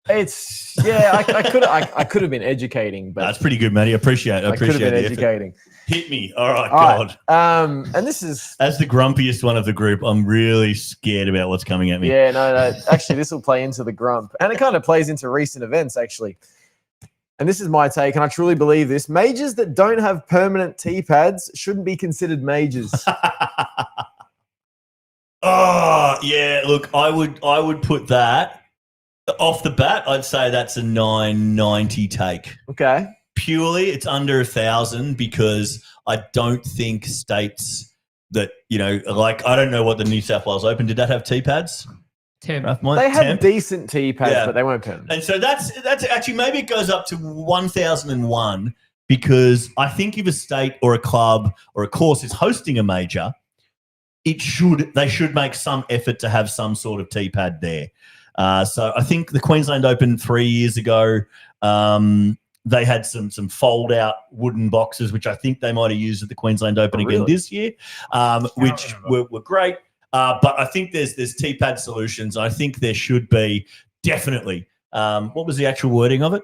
I could have been educating, but That's pretty good, Matty. Appreciate I could have been the effort. educating. Hit me. All right, All God. right. And this is As the grumpiest one of the group, I'm really scared about what's coming at me. yeah, no. Actually, this will play into the grump, and it kind of plays into recent events actually. And this is my take, and I truly believe this: majors that don't have permanent tee pads shouldn't be considered majors. Oh, yeah. Look, I would put that off the bat. I'd say that's a 990 take. Okay. Purely, it's under 1,000 because I don't think states that, like, I don't know what the New South Wales Open, did that have tee pads? 10. They had decent tee pads, but they weren't permanent. And so that's actually, maybe it goes up to 1,001 because I think if a state or a club or a course is hosting a major, they should make some effort to have some sort of tee pad there. So I think the Queensland Open 3 years ago, they had some fold out wooden boxes, which I think they might have used at the Queensland Open again this year, which were great. But I think there's tee pad solutions. I think there should be definitely. What was the actual wording of it?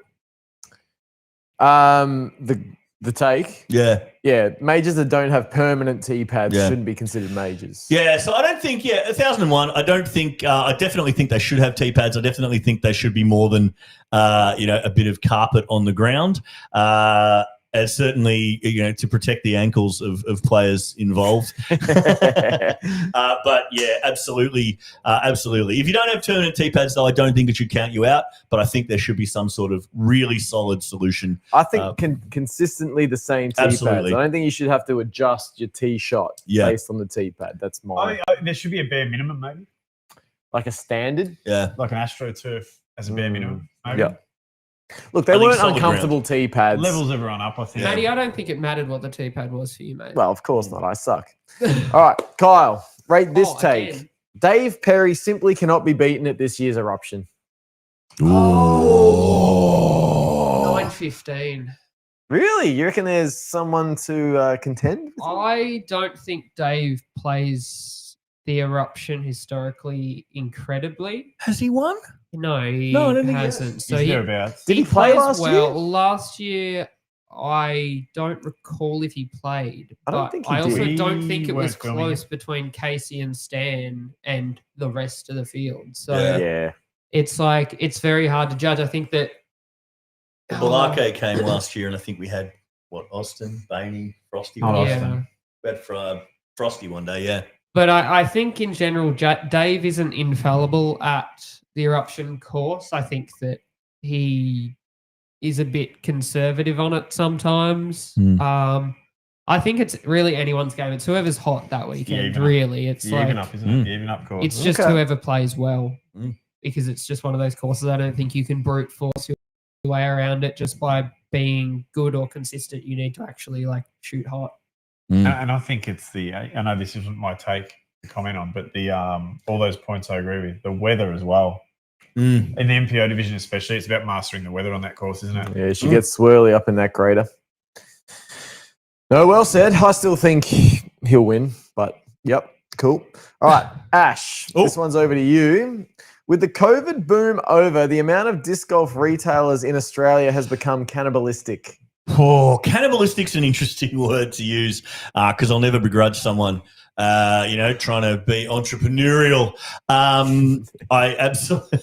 The take. Yeah. Majors that don't have permanent tee pads shouldn't be considered majors. Yeah, so I don't think 1,001. I don't think. I definitely think they should have tee pads. I definitely think they should be more than a bit of carpet on the ground. And certainly, to protect the ankles of players involved. But yeah, absolutely. If you don't have permanent tee pads, though, I don't think it should count you out. But I think there should be some sort of really solid solution. I think consistently the same tee pads. I don't think you should have to adjust your tee shot based on the tee pad. That's my. There should be a bare minimum, maybe. Like a standard? Yeah. Like an AstroTurf as a bare minimum, maybe. Yeah. Look, they weren't uncomfortable tee pads. Levels everyone up, I think. Matty, I don't think it mattered what the tee pad was for you, mate. Well, of course not. I suck. All right, Kyle, rate this take. Again. Dave Perry simply cannot be beaten at this year's eruption. 9.15. Really? You reckon there's someone to contend? I don't think Dave plays the eruption historically incredibly. Has he won? No, he No, I don't think he hasn't. He's So thereabouts. Did he play plays last year? well. Last year, I don't recall if he played. I don't but think he I also did. don't think it was Weren't filming close between Casey and Stan and the rest of the field. So Yeah. it's like it's very hard to judge. I think that Balake came last year, and I think we had Austin, Bainey, Frosty. Oh, one. Austin. We had Frosty one day, yeah. But I think in general, Dave isn't infallible at the eruption course. I think that he is a bit conservative on it sometimes. I think it's really anyone's game. It's whoever's hot that weekend, really. It's like, Even up, isn't it? Even up course. it's just whoever plays well because it's just one of those courses. I don't think you can brute force your way around it just by being good or consistent. You need to actually shoot hot. And I think it's I know this isn't my take to comment on, but the all those points I agree with. The weather as well. In the MPO division especially, it's about mastering the weather on that course, isn't it? Yeah, she gets swirly up in that grader. No, well said. I still think he'll win, but yep, cool. All right, Ash, this one's over to you. With the COVID boom over, the amount of disc golf retailers in Australia has become cannibalistic. Oh, cannibalistic's an interesting word to use because I'll never begrudge someone, trying to be entrepreneurial. I absolutely.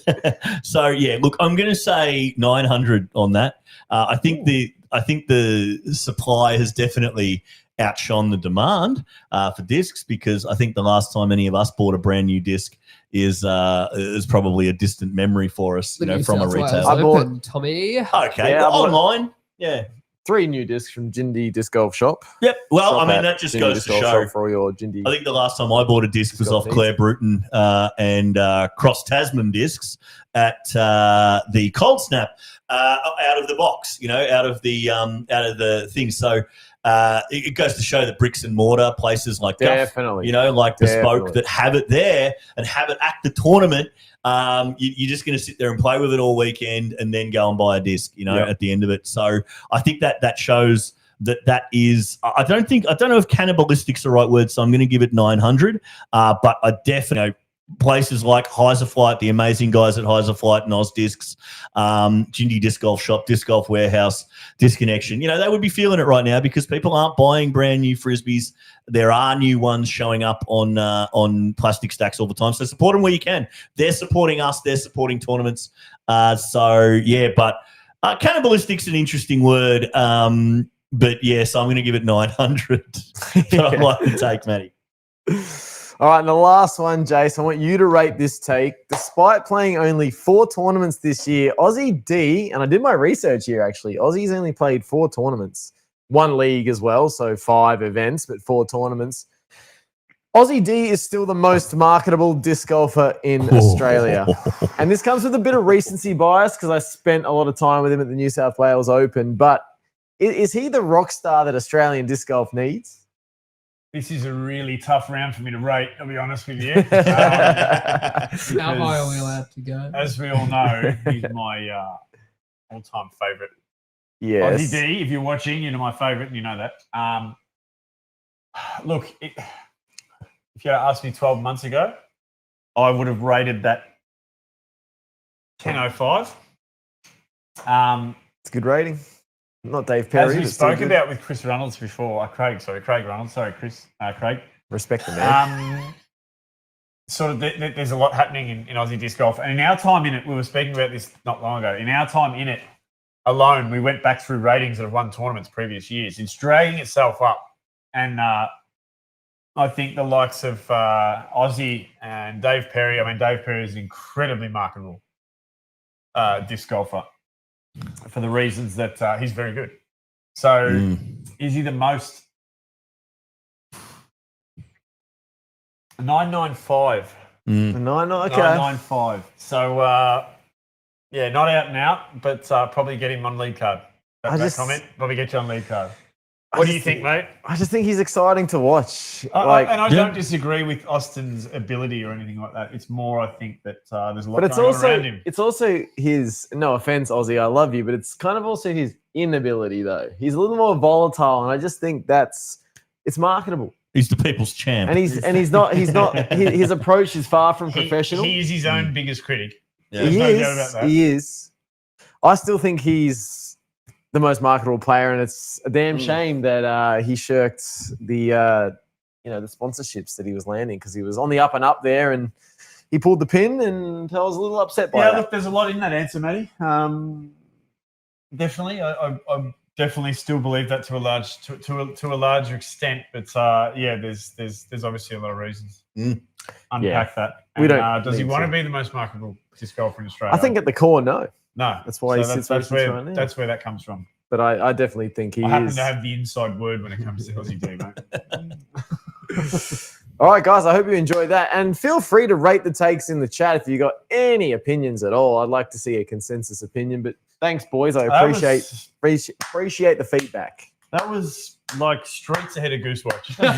So yeah, look, I'm going to say 900 on that. I think the supply has definitely outshone the demand for discs because I think the last time any of us bought a brand new disc is probably a distant memory for us, from a retailer. I bought Tommy. Okay, Yeah, online, yeah. 3 new discs from Jindy Disc Golf Shop. Yep. Well, Shop I mean, at that just Jindy goes Disc to Golf show. Shop for all your Jindy. I think the last time I bought a disc was off Claire Bruton and Cross Tasman discs at the Cold Snap out of the box, out of the thing. So it goes to show that bricks and mortar places like Definitely. like Bespoke that have it there and have it at the tournament. You're just going to sit there and play with it all weekend and then go and buy a disc, at the end of it. So I think that shows that is. I don't know if cannibalistic's the right word, so I'm going to give it 900. But I definitely, places like Heiser Flight, the amazing guys at Heiser Flight and Oz Discs, Gingy Disc Golf Shop, Disc Golf Warehouse, Disc Connection, they would be feeling it right now because people aren't buying brand new Frisbees. There are new ones showing up on plastic stacks all the time. So support them where you can. They're supporting us. They're supporting tournaments. But cannibalistic's an interesting word. But yes, I'm going to give it 900. But I like the take, Matty. All right, and the last one, Jace, I want you to rate this take. Despite playing only 4 tournaments this year, Aussie D, and I did my research here actually, Aussie's only played 4 tournaments. 1 league as well, so 5 events, but 4 tournaments. Aussie D is still the most marketable disc golfer in Australia. And this comes with a bit of recency bias because I spent a lot of time with him at the New South Wales Open. But is he the rock star that Australian disc golf needs? This is a really tough round for me to rate, I'll be honest with you. How high are we allowed to go? As we all know, he's my all-time favourite. Yes. Aussie D, if you're watching, you're my favourite, and you know that. Look, if you had asked me 12 months ago, I would have rated that 10.05. It's a good rating. Not Dave Perry. As we spoke about with Chris Ronalds before, Craig Ronalds. Sorry, Chris. Craig. Respect the man. There's a lot happening in Aussie disc golf. And in our time in it, we were speaking about this not long ago. In our time in it alone, we went back through ratings that have won tournaments previous years. It's dragging itself up. And I think the likes of Aussie and Dave Perry, Dave Perry is an incredibly marketable disc golfer for the reasons that he's very good. So is he the most? 995. Okay. 995. So, not out and out, but probably get him on lead card. That comment, probably get you on lead card. What do you think, mate? I just think he's exciting to watch. I don't disagree with Austin's ability or anything like that. It's more, I think, that there's a lot going on around him. It's also his, no offense, Aussie, I love you, but it's kind of also his inability, though. He's a little more volatile, and I just think it's marketable. He's the people's champ. And he's not his approach is far from professional. He is his own biggest critic. Yeah. He is. I still think he's the most marketable player, and it's a damn shame that he shirked the the sponsorships that he was landing because he was on the up and up there, and he pulled the pin, and I was a little upset by that. Look, there's a lot in that answer, Matty. Definitely, I definitely still believe that to a larger extent, but there's obviously a lot of reasons. Unpack that. And, does he want to be the most marketable disc golfer in Australia? I think at the core, no. No, that's why he sits that's where that comes from. But I definitely think he is. I happen to have the inside word when it comes to Aussie D, mate. All right, guys, I hope you enjoyed that. And feel free to rate the takes in the chat if you got any opinions at all. I'd like to see a consensus opinion. But thanks, boys. I appreciate the feedback. That was like streets ahead of Goosewatch. No.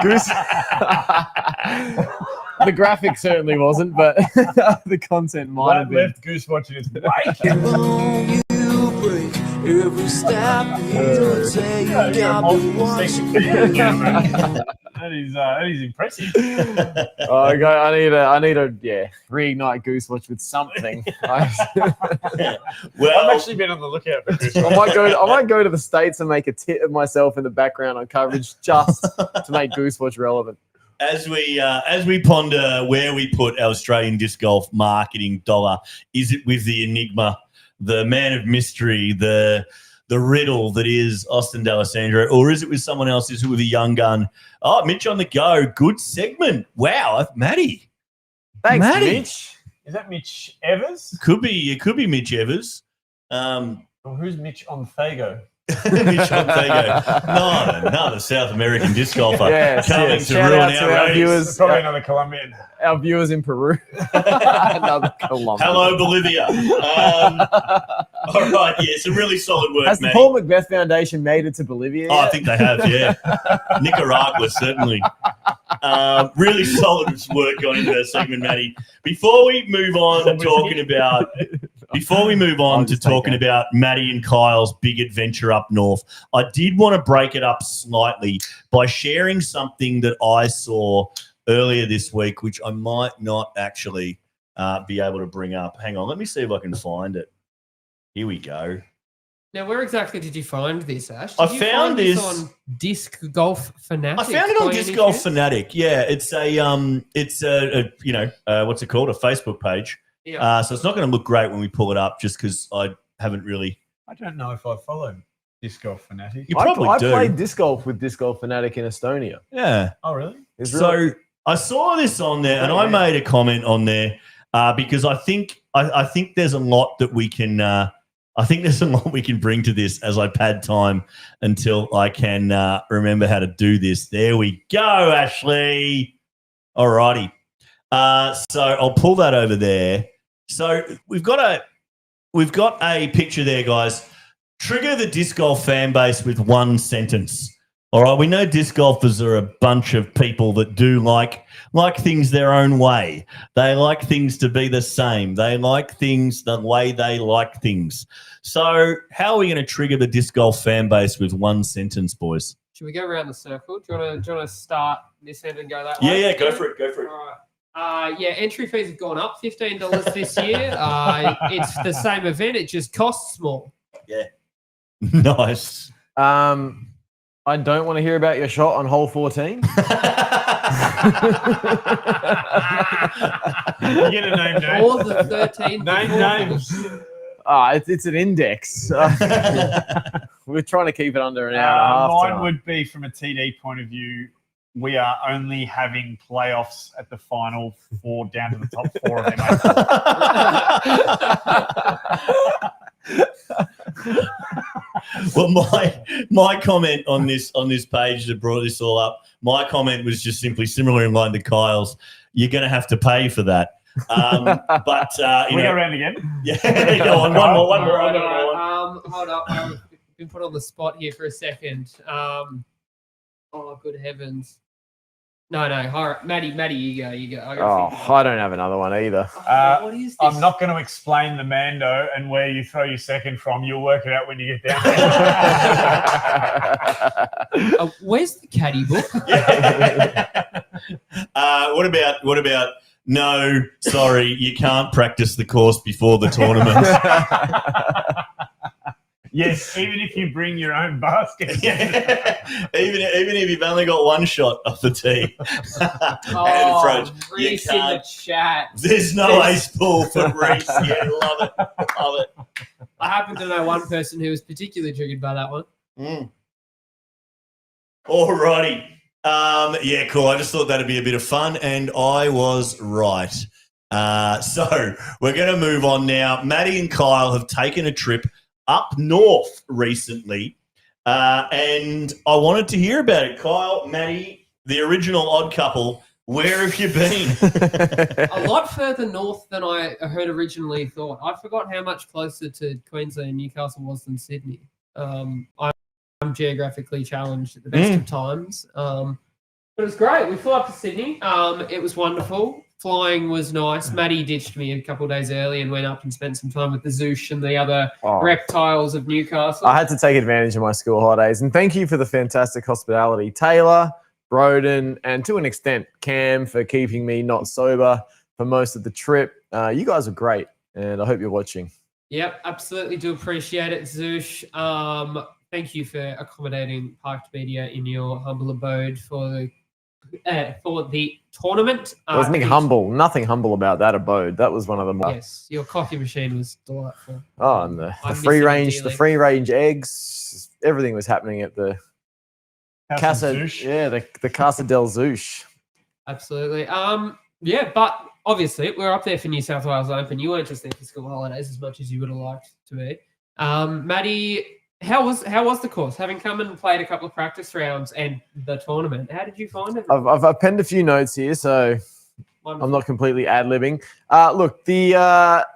Goose. The graphic certainly wasn't, but the content might have been. Left Goosewatch in its wake. Every step you take, That is impressive. I need to reignite Goosewatch with something. Well, I've actually been on the lookout for Goosewatch. I might go to the States and make a tit of myself in the background on coverage just to make Goosewatch relevant. As we ponder where we put our Australian disc golf marketing dollar, is it with the enigma, the man of mystery, the riddle that is Austin D'Alessandro, or is it with someone else? Is it with a young gun? Oh, Mitch on the go. Good segment. Wow, Matty. Thanks, Matty. Mitch. Is that Mitch Evers? It could be Mitch Evers. Well, who's Mitch on Fago? Mitch on Fago. No, another South American disc golfer coming to Shout ruin out to our viewers. Probably another Colombian. Our viewers in Peru. Another Colombian. Hello, Bolivia. All right, some really solid work, Has the Matty. Paul Macbeth Foundation made it to Bolivia yet? I think they have, yeah. Nicaragua, certainly. Really solid work going into that segment, Matty. Before we move on to talking about Matty and Kyle's big adventure up north, I did want to break it up slightly by sharing something that I saw earlier this week, which I might not actually be able to bring up. Hang on, let me see if I can find it. Here we go. Now, where exactly did you find this, Ash? I Did you found find this this on Disc Golf Fanatic. I found it on by Disc any Golf chance? Fanatic. Yeah, it's a what's it called? A Facebook page. Yeah. So it's not going to look great when we pull it up, just because I haven't really. I don't know if I followed Disc Golf Fanatic. You probably I do. played disc golf with Disc Golf Fanatic in Estonia. Yeah. Oh, really? It's So really- I saw this on there, and Oh, I yeah. made a comment on there because I think there's a lot that we can. I think there's a lot we can bring to this as I pad time until I can remember how to do this. There we go, Ashley. All righty. So I'll pull that over there. So we've got a picture there, guys. Trigger the disc golf fan base with one sentence. All right, we know disc golfers are a bunch of people that do like things their own way. They like things to be the same. They like things the way they like things. So how are we going to trigger the disc golf fan base with one sentence, boys? Should we go around the circle? Do you want to start this end and go that Yeah, way? yeah, go for it. Go for it. All right. Yeah, entry fees have gone up $15 this year. It's the same event. It just costs more. Yeah. Nice. I don't want to hear about your shot on hole 14. You get a name, Jay. Or the 13th. Name names. It's an index. We're trying to keep it under an hour and a half. Mine tonight. would be, from a TD point of view, we are only having playoffs at the final 4 down to the top 4 of MA4. Well, my comment on this page that brought this all up, my comment was just simply similar in line to Kyle's. You're going to have to pay for that. But We go around again. Yeah, go on. One more. All right. Hold up. I've been put on the spot here for a second. Oh, good heavens. No. All right. Maddie, you go. I don't have another one either. What is this? I'm not going to explain the Mando and where you throw your second from. You'll work it out when you get down there. Where's the caddy book? What about? No, sorry, you can't practice the course before the tournament. Yes, even if you bring your own basket. Yeah. Even if you've only got one shot off the tee. Oh, approach. You Reese in the can't. chat. There's no ace pull for Reese. Yeah, love it. I happen to know one person who was particularly triggered by that one. Alrighty. Yeah, cool. I just thought that'd be a bit of fun, and I was right. So we're going to move on now. Maddie and Kyle have taken a trip up north recently, and I wanted to hear about it. Kyle, Maddie, the original odd couple, where have you been? A lot further north than I had originally thought. I forgot how much closer to Queensland and Newcastle was than Sydney. I'm geographically challenged at the best of times. But it was great. We flew up to Sydney. It was wonderful. Flying was nice. Maddie ditched me a couple of days early and went up and spent some time with the Zoosh and the other reptiles of Newcastle. I had to take advantage of my school holidays, and thank you for the fantastic hospitality, Taylor, Broden, and to an extent, Cam, for keeping me not sober for most of the trip. You guys are great, and I hope you're watching. Yep, absolutely do appreciate it, Zoosh. Thank you for accommodating Parked Media in your humble abode for the tournament. There was nothing humble about that abode. That was one of the more. Yes, your coffee machine was delightful. Oh, and the I'm free missing range, it the dearly. free range eggs, everything was happening at the House Casa. of Zoosh. Yeah, the Casa del Zoosh. Absolutely. Yeah, but obviously we're up there for New South Wales Open. You weren't just there for school holidays as much as you would have liked to be. Maddie, how was the course? Having come and played a couple of practice rounds and the tournament, how did you find it? I've penned a few notes here, so I'm not completely ad-libbing. Look, the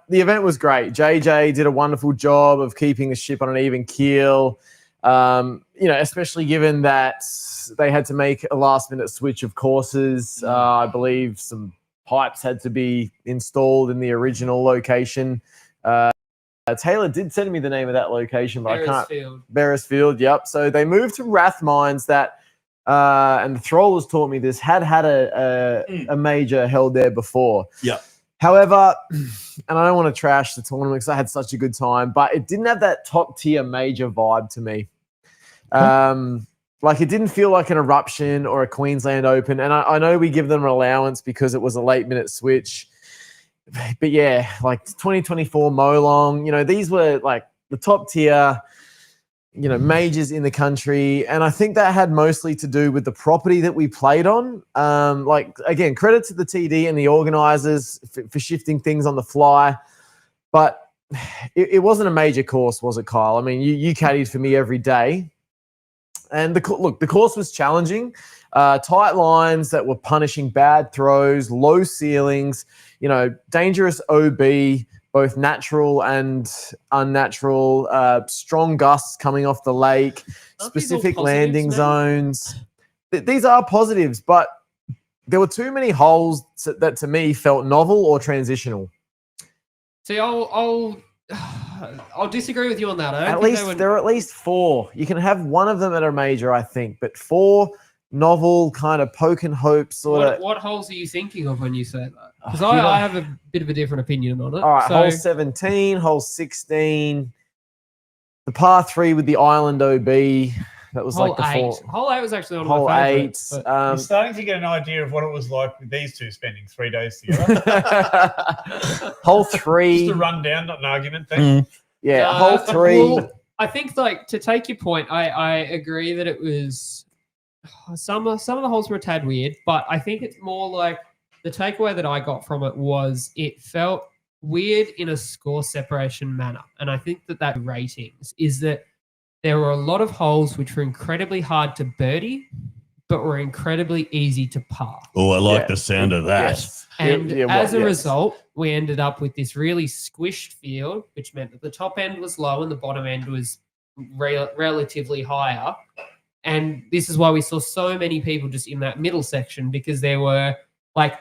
event was great. JJ did a wonderful job of keeping the ship on an even keel. Especially given that they had to make a last-minute switch of courses. I believe some pipes had to be installed in the original location. Taylor did send me the name of that location, but I can't. Beresfield. Beresfield, yep. So they moved to Rathmines, that and the Throllers taught me this, had a major held there before. Yeah. However, and I don't want to trash the tournament because I had such a good time, but it didn't have that top tier major vibe to me. Like it didn't feel like an Eruption or a Queensland Open. And I know we give them an allowance because it was a late minute switch. But yeah, like 2024 Molong, you know, these were like the top tier, you know, majors in the country. And I think that had mostly to do with the property that we played on. Like, again, credit to the TD and the organizers for shifting things on the fly. But it wasn't a major course, was it, Kyle? I mean, you caddied for me every day. And the course was challenging. Tight lines that were punishing bad throws, low ceilings, you know, dangerous OB, both natural and unnatural, strong gusts coming off the lake, specific landing zones. These are positives, but there were too many holes that to me felt novel or transitional. See, I'll disagree with you on that. There are at least 4. You can have one of them at a major, I think, but 4 novel kind of poke and hope sort of. What holes are you thinking of when you say that? Because I have a bit of a different opinion on it. All right, hole 17, hole 16, the par 3 with the island OB. That was like the 4. Hole 8 was actually one hole of my favorites. I'm starting to get an idea of what it was like with these two spending 3 days together. Hole 3. Just a rundown, not an argument. Thank you. Yeah, hole 3. Well, I think, like, to take your point, I agree that it was some of the holes were a tad weird, but I think it's more like the takeaway that I got from it was it felt weird in a score separation manner. And I think that ratings is that there were a lot of holes which were incredibly hard to birdie, but were incredibly easy to par. Oh, I like the sound of that. Yes. And as a result, we ended up with this really squished field, which meant that the top end was low and the bottom end was relatively higher. And this is why we saw so many people just in that middle section, because there were, like,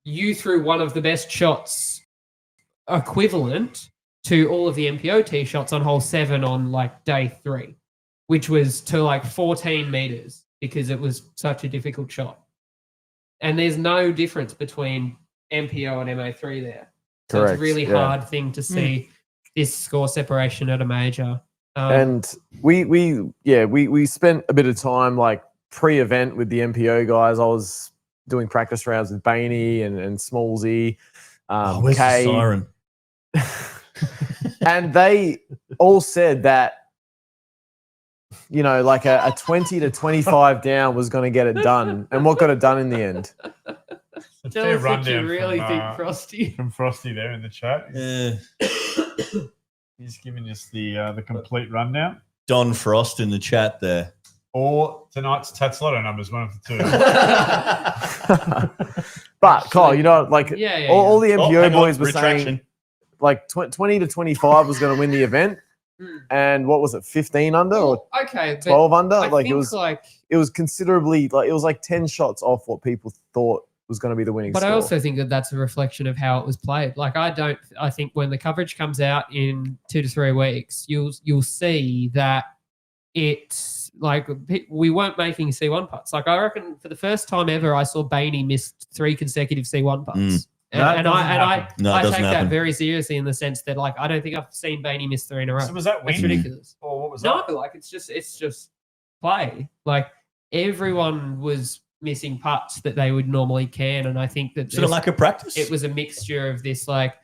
you threw one of the best shots equivalent to all of the MPO tee shots on hole 7 on, like, day 3, which was to, like, 14 meters because it was such a difficult shot. And there's no difference between MPO and MO3 there. So it's a really hard thing to see this score separation at a major. And we spent a bit of time, like, pre-event with the MPO guys. I was doing practice rounds with Bainey and Smallsy. Where's the siren? And they all said that, you know, like a 20 to 25 down was going to get it done. And what got it done in the end? Tell us what you really think, Frosty. From Frosty there in the chat. Yeah. He's giving us the complete rundown. Don Frost in the chat there. Or tonight's Tats Lotto numbers, one of the two. But, Kyle, you know, like, all the MPO boys were saying, like, 20 to 25 was going to win the event. And what was it, 15 under or 12 under? It was considerably, like, it was like 10 shots off what people thought was going to be the winning score. I also think that that's a reflection of how it was played. Like, I think when the coverage comes out in 2 to 3 weeks, you'll see that it's like we weren't making C1 putts. Like, I reckon for the first time ever, I saw Bainey miss 3 consecutive C1 putts. And I take that very seriously in the sense that, like, I don't think I've seen Bainey miss 3 in a row. So was that That's ridiculous. Or what was that? No, like, it's just play. Like, everyone was missing putts that they would normally can, and I think that sort of lack of practice. It was a mixture of this, like,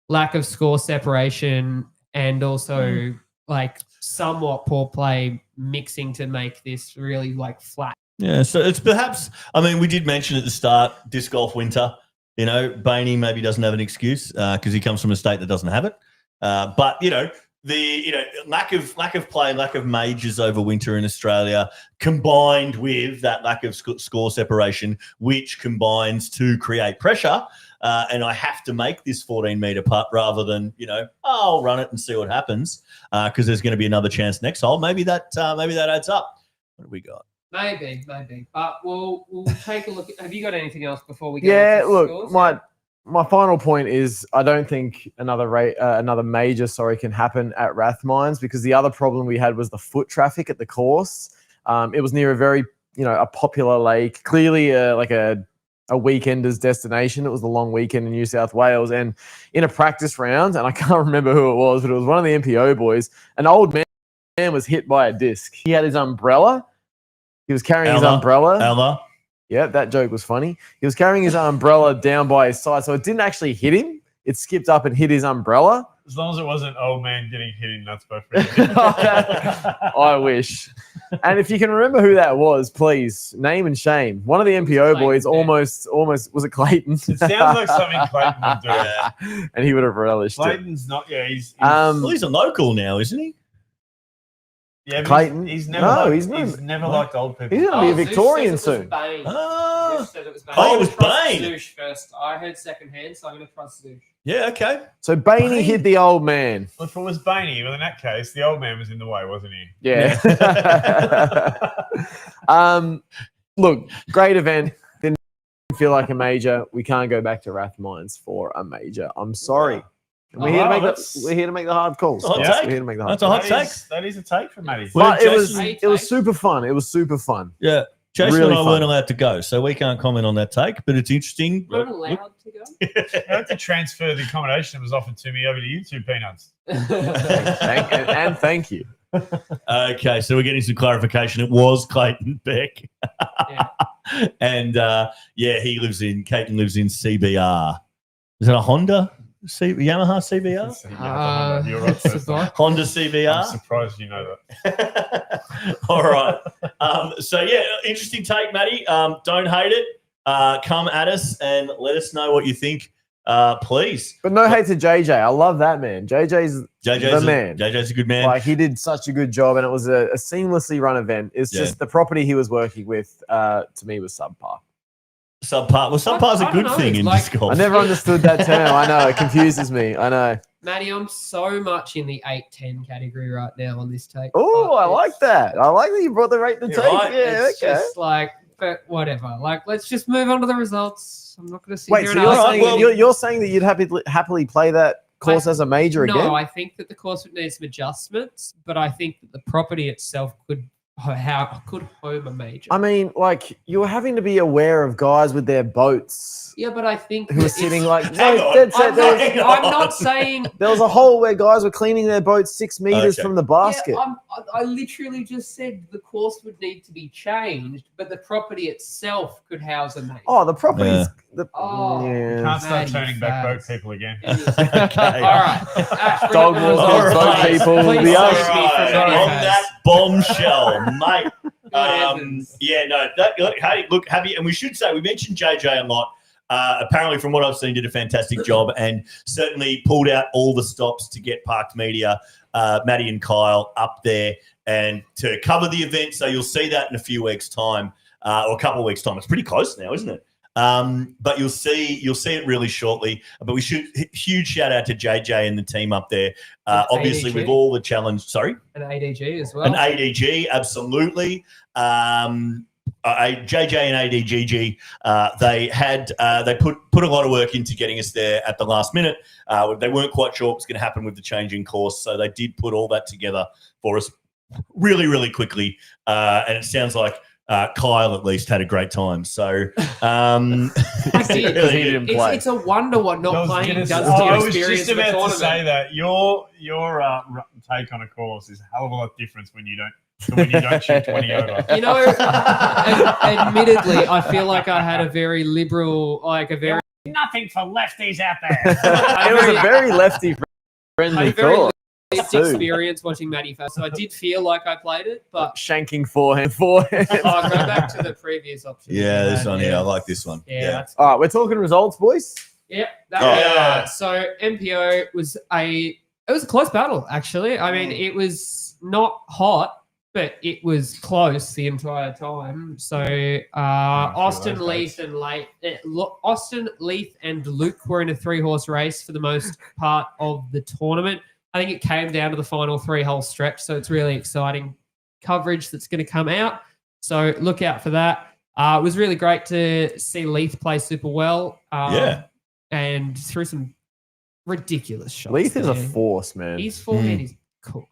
lack of score separation and also like somewhat poor play mixing to make this really, like, flat. Yeah, so it's perhaps, I mean, we did mention at the start, disc golf winter. You know, Bainey maybe doesn't have an excuse because he comes from a state that doesn't have it. But, you know, the lack of play, lack of majors over winter in Australia, combined with that lack of score separation, which combines to create pressure. And I have to make this 14-meter putt rather than, I'll run it and see what happens because there's going to be another chance next hole. Maybe that adds up. What have we got? Maybe. But we'll take a look. Have you got anything else before we go? Yeah, look, my final point is I don't think another major can happen at Rathmines because the other problem we had was the foot traffic at the course. It was near a very a popular lake, clearly like a weekender's destination. It was the long weekend in New South Wales, and in a practice round, and I can't remember who it was, but it was one of the MPO boys. An old man was hit by a disc. He had his umbrella. He was carrying his umbrella. Ella. Yeah, that joke was funny. He was carrying his umbrella down by his side, so it didn't actually hit him. It skipped up and hit his umbrella. As long as it wasn't old man getting hit in nuts by Freddy. I wish. And if you can remember who that was, please name and shame. One of the MPO boys, almost was it Clayton? It sounds like something Clayton would do. Yeah. And he would have relished Clayton's not. Yeah, he's Well, he's a local now, isn't he? yeah, but Clayton? He's never. No, liked, he's he's not. never liked old people. He's going to be a Victorian soon. Ah. Zeus said it was Bane. Oh, it was I'm gonna trust Bane. Zeus first. I heard secondhand, so I'm going to trust Zeus. Yeah, okay. So Bainey hit the old man. Well, if it was Bainey, well, in that case, the old man was in the way, wasn't he? Yeah. Look, great event. Didn't feel like a major. We can't go back to Rathmines for a major. I'm sorry. And we're here to make the hard calls. Hot Yes, take. we're here to make the hard That's a calls. hot take. That is a take from Matty. Well, But it was Jason- super fun. It was super fun. Yeah. Jason Really and I fun. weren't allowed to go, so we can't comment on that take, but it's interesting. Not allowed to go. I had to transfer the accommodation that was offered to me over to you two peanuts. Thank you. Okay, so we're getting some clarification. It was Clayton Beck. Yeah. And Clayton lives in CBR. Is it a Honda? Yamaha CBR? You're right. It's a bike. Honda I'm CBR? surprised you know that. All right. Interesting take, Matty. Don't hate it. Come at us and let us know what you think, please. But no hate to JJ. I love that man. JJ's the man. JJ's a good man. Like he did such a good job, and it was a seamlessly run event. It's just the property he was working with, to me, was subpar. Subpar. Well, subpar's a I good don't know, thing in like- disc golf. I never understood that term. I know it confuses me. I know. Matty, I'm so much in the 8-10 category right now on this take. Oh, but I like it's- that. I like that you brought the rate to You're take. right. Yeah, It's okay. just like, but whatever. Like, let's just move on to the results. I'm not going to sit Wait, here so and you're argue. saying, you're saying that you'd happily play that course as a major No, again? I think that the course would need some adjustments, but I think that the property itself could home a major. I mean, like you were having to be aware of guys with their boats yeah, but I think who were that sitting it's- like Hang no, on. dead set, I'm there, not, was, I'm not saying. there was a hole where guys were cleaning their boats 6 meters Okay. from the basket. Yeah, I literally just said the course would need to be changed, but the property itself could house a major. Oh, the property's Yeah. Oh. yeah. Can't start Matty turning back boat Faz. people again. Okay. All right. Ash, bring Dog up the walkers, results, boat please. people, Please the All other- save me from right. Matty On Faz. that bombshell, mate. Good heavens. Yeah, no. Hey, look, happy, and we should say we mentioned JJ a lot. Apparently, from what I've seen, did a fantastic job and certainly pulled out all the stops to get Parked Media, Matty and Kyle up there and to cover the event. So you'll see that in a few weeks' time or a couple of weeks' time. It's pretty close now, isn't it? But you'll see it really shortly. But we should huge shout out to JJ and the team up there. Obviously, ADG. with all the challenge. Sorry. An ADG as well. An ADG, absolutely. JJ and ADGG, they put a lot of work into getting us there at the last minute. They weren't quite sure what was going to happen with the change in course, so they did put all that together for us really, really quickly. And it sounds like Kyle at least had a great time. So I did. Because he didn't play. It's a wonder what not playing does to I your was experience just of the about to tournament. say that your take on a course is a hell of a lot different when you don't shoot 20 over. You know, admittedly, I feel like I had a very liberal, like a very, Nothing for lefties out there. It was a very lefty friendly a very course. lived too. experience watching Matty Faz. So I did feel like I played it, but Shanking forehand. I'll go back to the previous option. yeah, this one here, I like this one. Yeah, that's All right, we're talking results, boys. Yep. Oh. So MPO was a close battle, actually. I mean, it was not hot, but it was close the entire time. So Austin Leith and Luke were in a 3-horse race for the most part of the tournament. I think it came down to the final 3-hole stretch, so it's really exciting coverage that's going to come out. So look out for that. It was really great to see Leith play super well. And threw some ridiculous shots. Leith is a there. force, man. His forehand is cooked.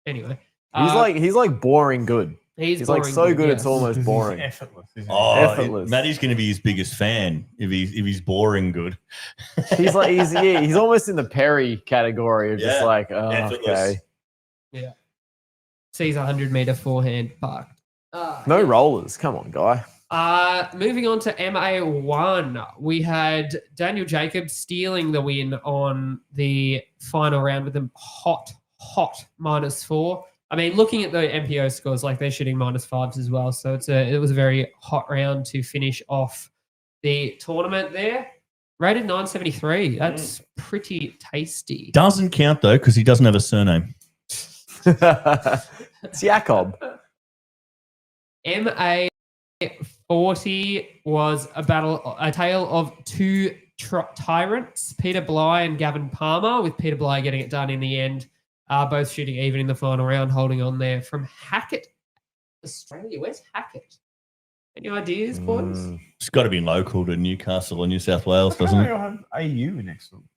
Anyway. He's like boring good. He's like boring so good, yes. it's almost He's boring. effortless, isn't he? Oh, Effortless. Matty's going to be his biggest fan if he's boring good. He's almost in the Perry category of just Yeah, like, oh, effortless. okay. Sees 100-meter forehand parked. No rollers. Come on, guy. Moving on to MA1, we had Daniel Jacobs stealing the win on the final round with a hot -4. I mean, looking at the MPO scores, like they're shooting -5s as well. So it was a very hot round to finish off the tournament there. Rated 973. That's pretty tasty. Doesn't count though because he doesn't have a surname. It's Jakob. MA40 was a tale of two tyrants, Peter Bly and Gavin Palmer, with Peter Bly getting it done in the end. Both shooting even in the final round, holding on there from Hackett, Australia. Where's Hackett? Any ideas, boys? It's got to be local to Newcastle or New South Wales, doesn't They it? all have AU next to them.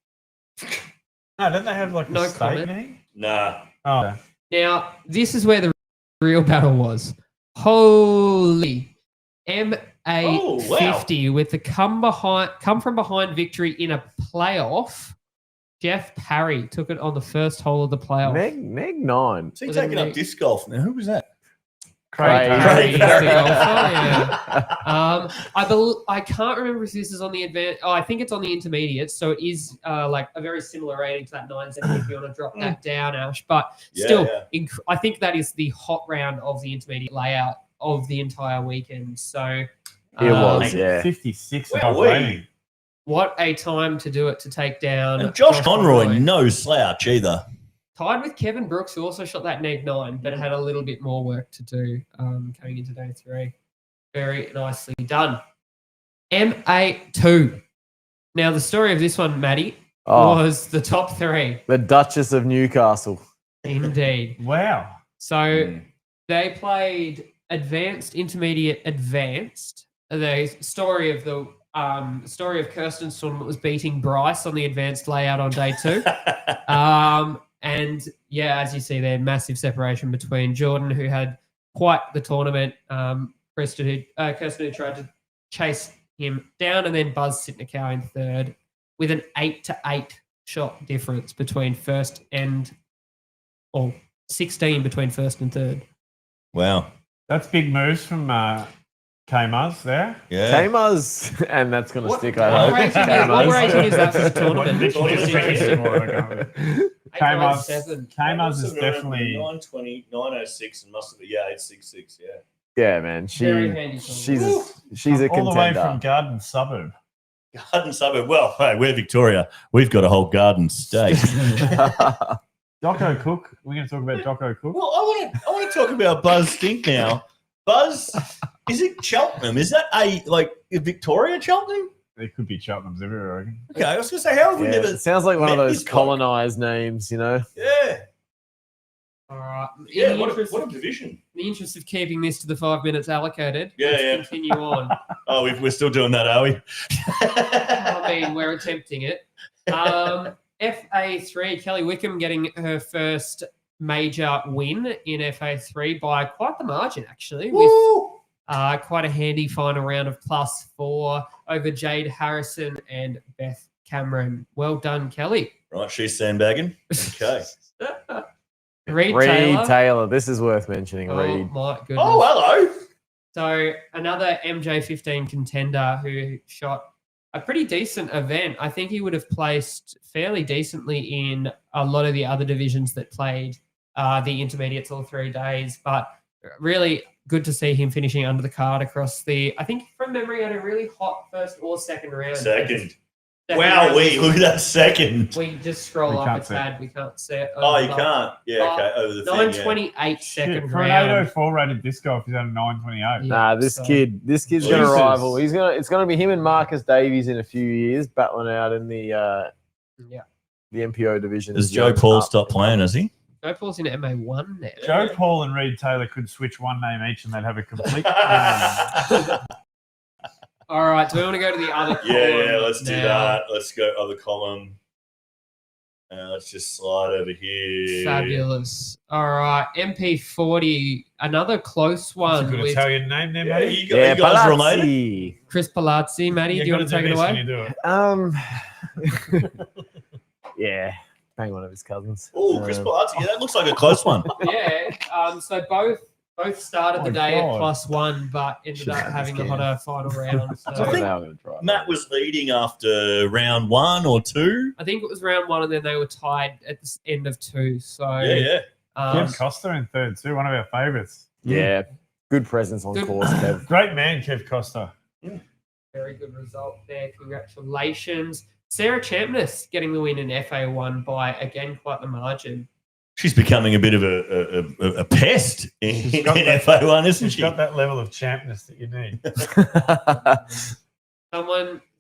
No, don't they have like No a state comment. name? Nah. Oh, Now, this is where the real battle was. Holy MA50 with the come from behind victory in a playoff. Jeff Parry took it on the first hole of the playoff. Meg 9. Is he Was it taking up Nick? disc golf now? Who was that? Craig. Parry, Craig. the golfer, yeah. I can't remember if this is on the advanced. Oh, I think it's on the intermediate, so it is like a very similar rating to that 970 if you want to drop that down, Ash. But still, I think that is the hot round of the intermediate layout of the entire weekend. So It was, yeah. 56 Where above are we? rating. what a time to do it, to take down And Josh Conroy, no slouch either. Tied with Kevin Brooks, who also shot that neg 9, but had a little bit more work to do going into day 3. Very nicely done. MA2. Now, the story of this one, Maddie, was the top 3. The Duchess of Newcastle. Indeed. Wow. So they played advanced, intermediate, advanced. The story of Kirsten's tournament was beating Bryce on the advanced layout on day 2. And yeah, as you see there, massive separation between Jordan, who had quite the tournament, Kirsten, who tried to chase him down, and then Buzz Sitnikau in third, with an 8-8 shot difference between first and 16 between first and third. Wow. That's big moves from K-Muzz there. Yeah. Tamers, and that's going to stick, What I hope. rating is that for the tournament? Literally Just interesting. K-Muzz 8.7. is definitely 920, 906, and must have been 866. Yeah. Yeah, man. Very handy tournament. She's a all the way from contender. Garden Suburb. Garden suburb. Well, hey, we're Victoria. We've got a whole garden state. Doco Cook. We're going to talk about Doco Cook. Well, I want to talk about Buzz Stink now. Buzz, is it Cheltenham? Is that Victoria Cheltenham? There could be Cheltenhams everywhere, I reckon. Okay, I was going to say, how have we Yeah, never? it sounds like one of met those this bloke? colonized names, you know? Yeah, All right. yeah. In What the a division. in the interest of keeping this to the 5 minutes allocated, Yeah, let's yeah. continue on. Oh, we're still doing that, are we? I mean, we're attempting it. FA3, Kelly Wickham getting her first major win in FA3 by quite the margin, actually, with quite a handy final round of +4 over Jade Harrison and Beth Cameron. Well done, Kelly. Right, she's sandbagging. Okay. Reed Reed Taylor. Taylor. This is worth mentioning. Oh, Reed. my goodness. Oh, hello. So another MJ15 contender who shot a pretty decent event. I think he would have placed fairly decently in a lot of the other divisions that played the intermediates all 3 days, but really good to see him finishing under the card across I think from memory, had a really hot first or second round. Second. Second Wow, round. look at that second. We just scroll We up can't a see tad. We can't see it. Oh, you can't. Yeah, okay. Over the thing. 928 Shit, second for an round. 804 rated disc golf, he's at a 928. Yeah. Nah, this so- kid's Jesus. gonna rival. It's gonna be him and Marcus Davies in a few years, battling out in the Yeah. the MPO division. Has Joe Paul stopped playing? Has he? Joe Paul's in MA1 now. Joe Paul and Reed Taylor could switch one name each and they'd have a complete All right, do we want to go to the other column? Yeah, let's do now? that. Let's go other column. Let's just slide over here. Fabulous. All right, MP40, another close That's a one good with Italian name there, Yeah, Matty. you guys are related. Palazzi. Chris Palazzi. Matty, You do you want to take it away? Yeah, bang one of his cousins. Oh, Chris Palazzi. Yeah, that looks like a close one. Yeah. So both started the Oh, day God. at +1, but ended Should've up had having this a game. hotter final round. So I think Matt was leading after round 1 or 2. I think it was round 1, and then they were tied at the end of 2. So Yeah. Kev Costa in third too, one of our favourites. Yeah, good presence on Good. course, Kev. Great man, Kev Costa. very good result there. Congratulations. Sarah Champness getting the win in FA1 by, again, quite the margin. She's becoming a bit of a pest in She's got that- FA1, isn't She's she? got that level of champness that you need.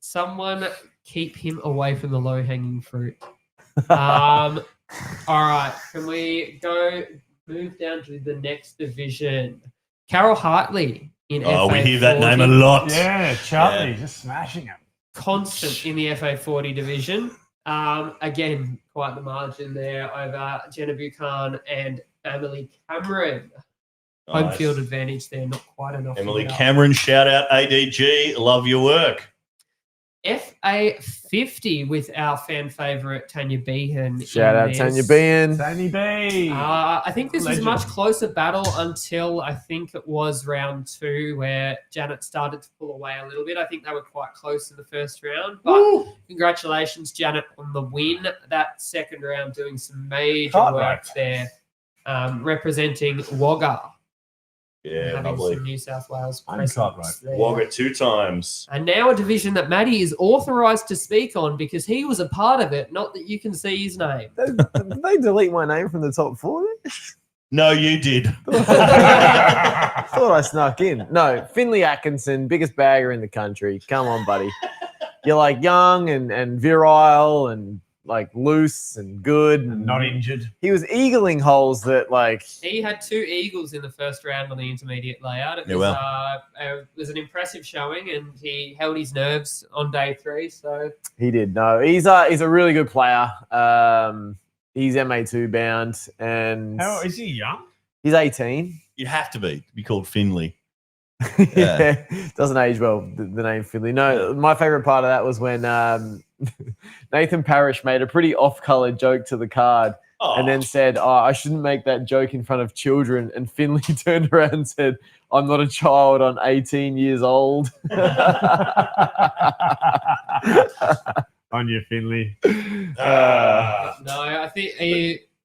Someone keep him away from the low-hanging fruit. All right, can we move down to the next division? Carol Hartley in FA40. Oh, we hear that name a lot. Yeah, Charlie, just smashing him. Constant in the FA40 division. Again, quite the margin there over Jenna Buchan and Emily Cameron. Home Nice. field advantage there, not quite enough. to Emily get up. Cameron, shout out ADG. Love your work. FA50 with our fan favourite Tanya Behan. Shout in out this. Tanya Bean. Tony B. I think this was a Legend. much closer battle until I think it was round 2 where Janet started to pull away a little bit. I think they were quite close in the first round. But congratulations, Janet, on the win. That second round doing some major Can't work wait. there, representing Wagga. Yeah, having lovely. some New South Wales I'm presence can't there. Wagga 2 times. And now a division that Matty is authorised to speak on because he was a part of it, not that you can see his name. Did they delete my name from the top 4? No, you did. Thought I snuck in. No, Finley Atkinson, biggest bagger in the country. Come on, buddy. You're like young and virile and like loose and good. And Not injured. he was eagling holes that like He had 2 eagles in the first round on the intermediate layout. It Yeah, was an impressive showing, and he held his nerves on day 3. So he did. No, he's a really good player. He's MA2 bound and How is he young? he's 18. You'd have to be called Finley. Yeah, doesn't age well, the name Finley. No, my favorite part of that was when Nathan Parrish made a pretty off-color joke to the card Oh, and then said, I shouldn't make that joke in front of children. And Finley turned around and said, I'm not a child, I'm 18 years old. On you, Finley. no, I think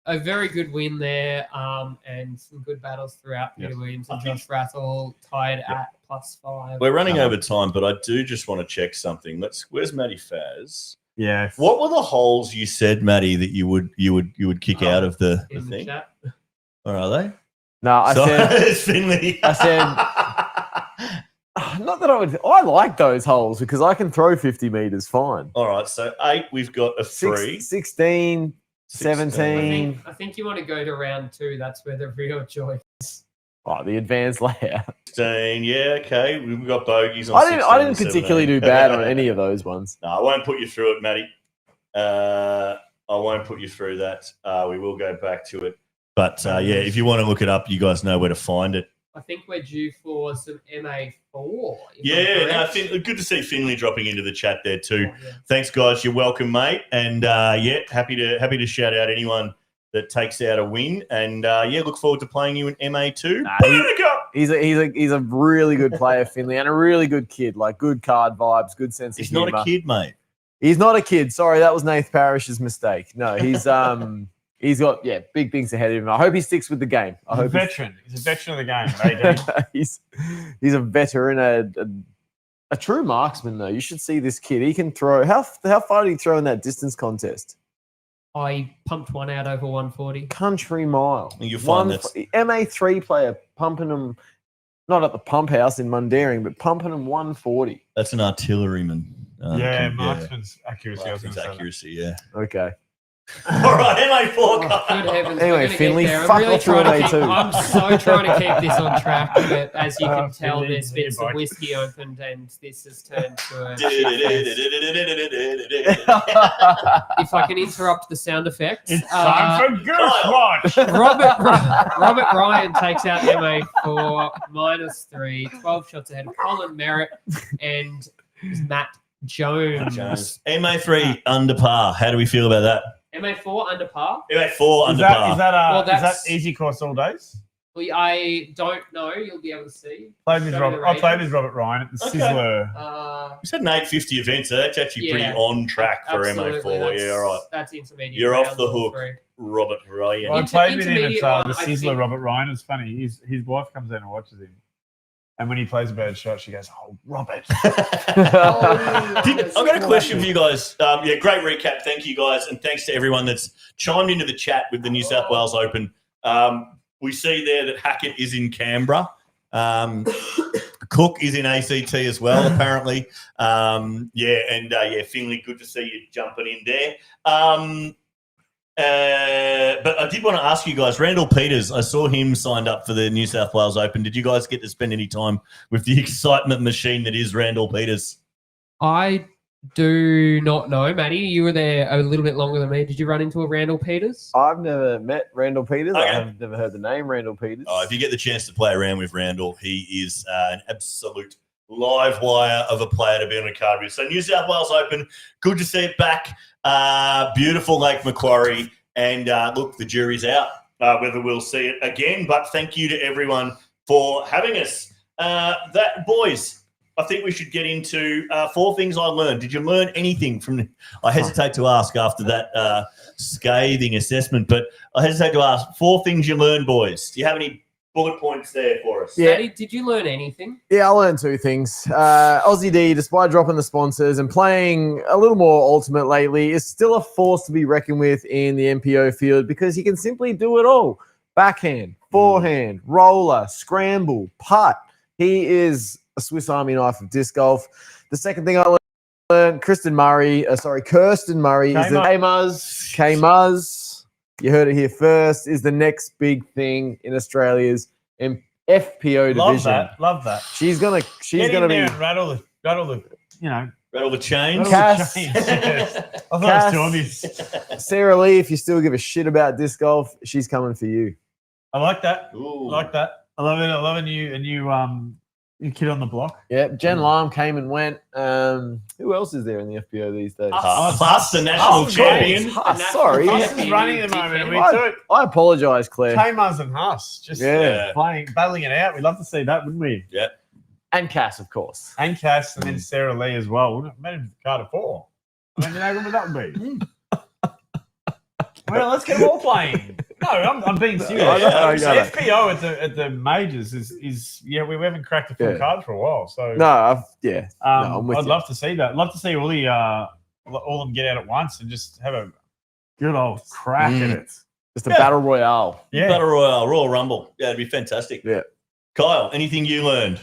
a very good win there, and some good battles throughout. Peter Williams and Josh Rathel tied at +5. we're running over time, but I do just want to check something. Where's Matty Faz? Yeah. What were the holes you said, Matty, that you would kick out of the in the thing? chat. Or are they? No, I said, it's Finley. I not that I like those holes because I can throw 50 meters fine. All right, so 8, we've got a 3. 16, 17. I think you want to go to round 2. That's where the real joy is. Oh, the advanced layout. 16, yeah, okay. We've got bogeys on I 16 didn't and particularly 17. do bad on any of those ones. No, I won't put you through it, Matty. I won't put you through that. We will go back to it. But, yeah, if you want to look it up, you guys know where to find it. I think we're due for some MA4. Yeah, no, good to see Finley dropping into the chat there too. Oh, yeah. Thanks, guys. You're welcome, mate. And, yeah, happy to shout out anyone that takes out a win. And, yeah, look forward to playing you in MA2. He's a really good player, Finley, and a really good kid. Like good card vibes, good sense of He's not humor. a kid, mate. He's not a kid. Sorry, that was Nath Parrish's mistake. No, he's he's got big things ahead of him. I hope he sticks with the game. I He's a hope veteran. He's a veteran of the game, he's a veteran, a true marksman though. You should see this kid. He can throw. How far did he throw in that distance contest? I pumped one out over 140. Country mile. You'll find MA3 player pumping him, not at the pump house in Mundaring, but pumping him 140. That's an artilleryman. Yeah, marksman's accuracy. I was Marksman's gonna say that. accuracy, yeah. Okay. All right, MA4. Oh, good heavens. Anyway, we're gonna Finley, get there. fuck I'm really off your trying to keep, MA2. I'm so trying to keep this on track, but as you can tell, Finley, there's been yeah, some bike. whiskey opened and this has turned to a if I can interrupt the sound effects. It's time for Goose Watch. Robert Ryan takes out MA4 -3, 12 shots ahead of Colin Merritt and Matt Jones. MA3 under par. How do we feel about that? MA4 under par? MA4 Is under that, par. is, that, Well, is that that's- easy course all days? I don't know. You'll be able to see. Played with Show Robert. the I played ratings. with Robert Ryan at the Okay. Sizzler. We said an 850 event, so that's actually pretty Yeah, on track for absolutely, MA4. Yeah, all right. That's intermediate. You're off round the all hook. three. Robert Ryan. I played with him at intermediate the one, I Sizzler. think- Robert Ryan. It's funny. His wife comes in and watches him, and when he plays a bad shot, she goes, "Oh, Robert." I've got a question for you guys. Yeah, great recap. Thank you guys, and thanks to everyone that's chimed into the chat with the New South Wales Open. We see there that Hackett is in Canberra. Cook is in ACT as well, apparently. Finley, good to see you jumping in there. But I did want to ask you guys, Randall Peters, I saw him signed up for the New South Wales Open. Did you guys get to spend any time with the excitement machine that is Randall Peters? I do not know, Matty. You were there a little bit longer than me. Did you run into a Randall Peters? I've never met Randall Peters. Okay. I've never heard the name Randall Peters. If you get the chance to play around with Randall, he is an absolute live wire of a player to be on a card with. So New South Wales Open, good to see it back. Beautiful Lake Macquarie. And look, the jury's out whether we'll see it again. But thank you to everyone for having us. Boys, I think we should get into 4 things I learned. Did you learn anything from – I hesitate to ask after that scathing assessment, but I hesitate to ask 4 things you learned, boys. Do you have any bullet points there for us? Yeah. Matty, did you learn anything? Yeah, I learned 2 things. Aussie D, despite dropping the sponsors and playing a little more ultimate lately, is still a force to be reckoned with in the MPO field because he can simply do it all. Backhand, forehand, roller, scramble, putt. He is a Swiss Army knife of disc golf. The second thing I learned, Kirsten Murray is the K-Muzz. You heard it here first, is the next big thing in Australia's FPO division. Love that. She's gonna be and rattle the Rattle the chains. Cass. I thought Cass. it was 2 of you. Sarah Lee. If you still give a shit about disc golf, she's coming for you. I like that. Ooh. I like that. I love it. I love a new kid on the block. Yeah, Jen Lam came and went. Who else is there in the FPO these days? Huss, the national champion. Huss, sorry. Huss is running at the moment, and we I, took I apologise, Claire. K-Muzz and Huss just battling it out. We'd love to see that, wouldn't we? Yeah. And Cass, of course. And Cass, and then Sarah Lee as well. Wouldn't it? Imagine Carter 4. I mean, how good would that be? Well, let's get them all playing. No, I'm being serious. I know. FPO at the majors is we haven't cracked a full card for a while. So No, I'd I'm with you. love to see that. Love to see all of them get out at once and just have a good old crack at it. Just a battle royale. Yeah. Battle Royale, Royal Rumble. Yeah, it'd be fantastic. Yeah. Kyle, anything you learned?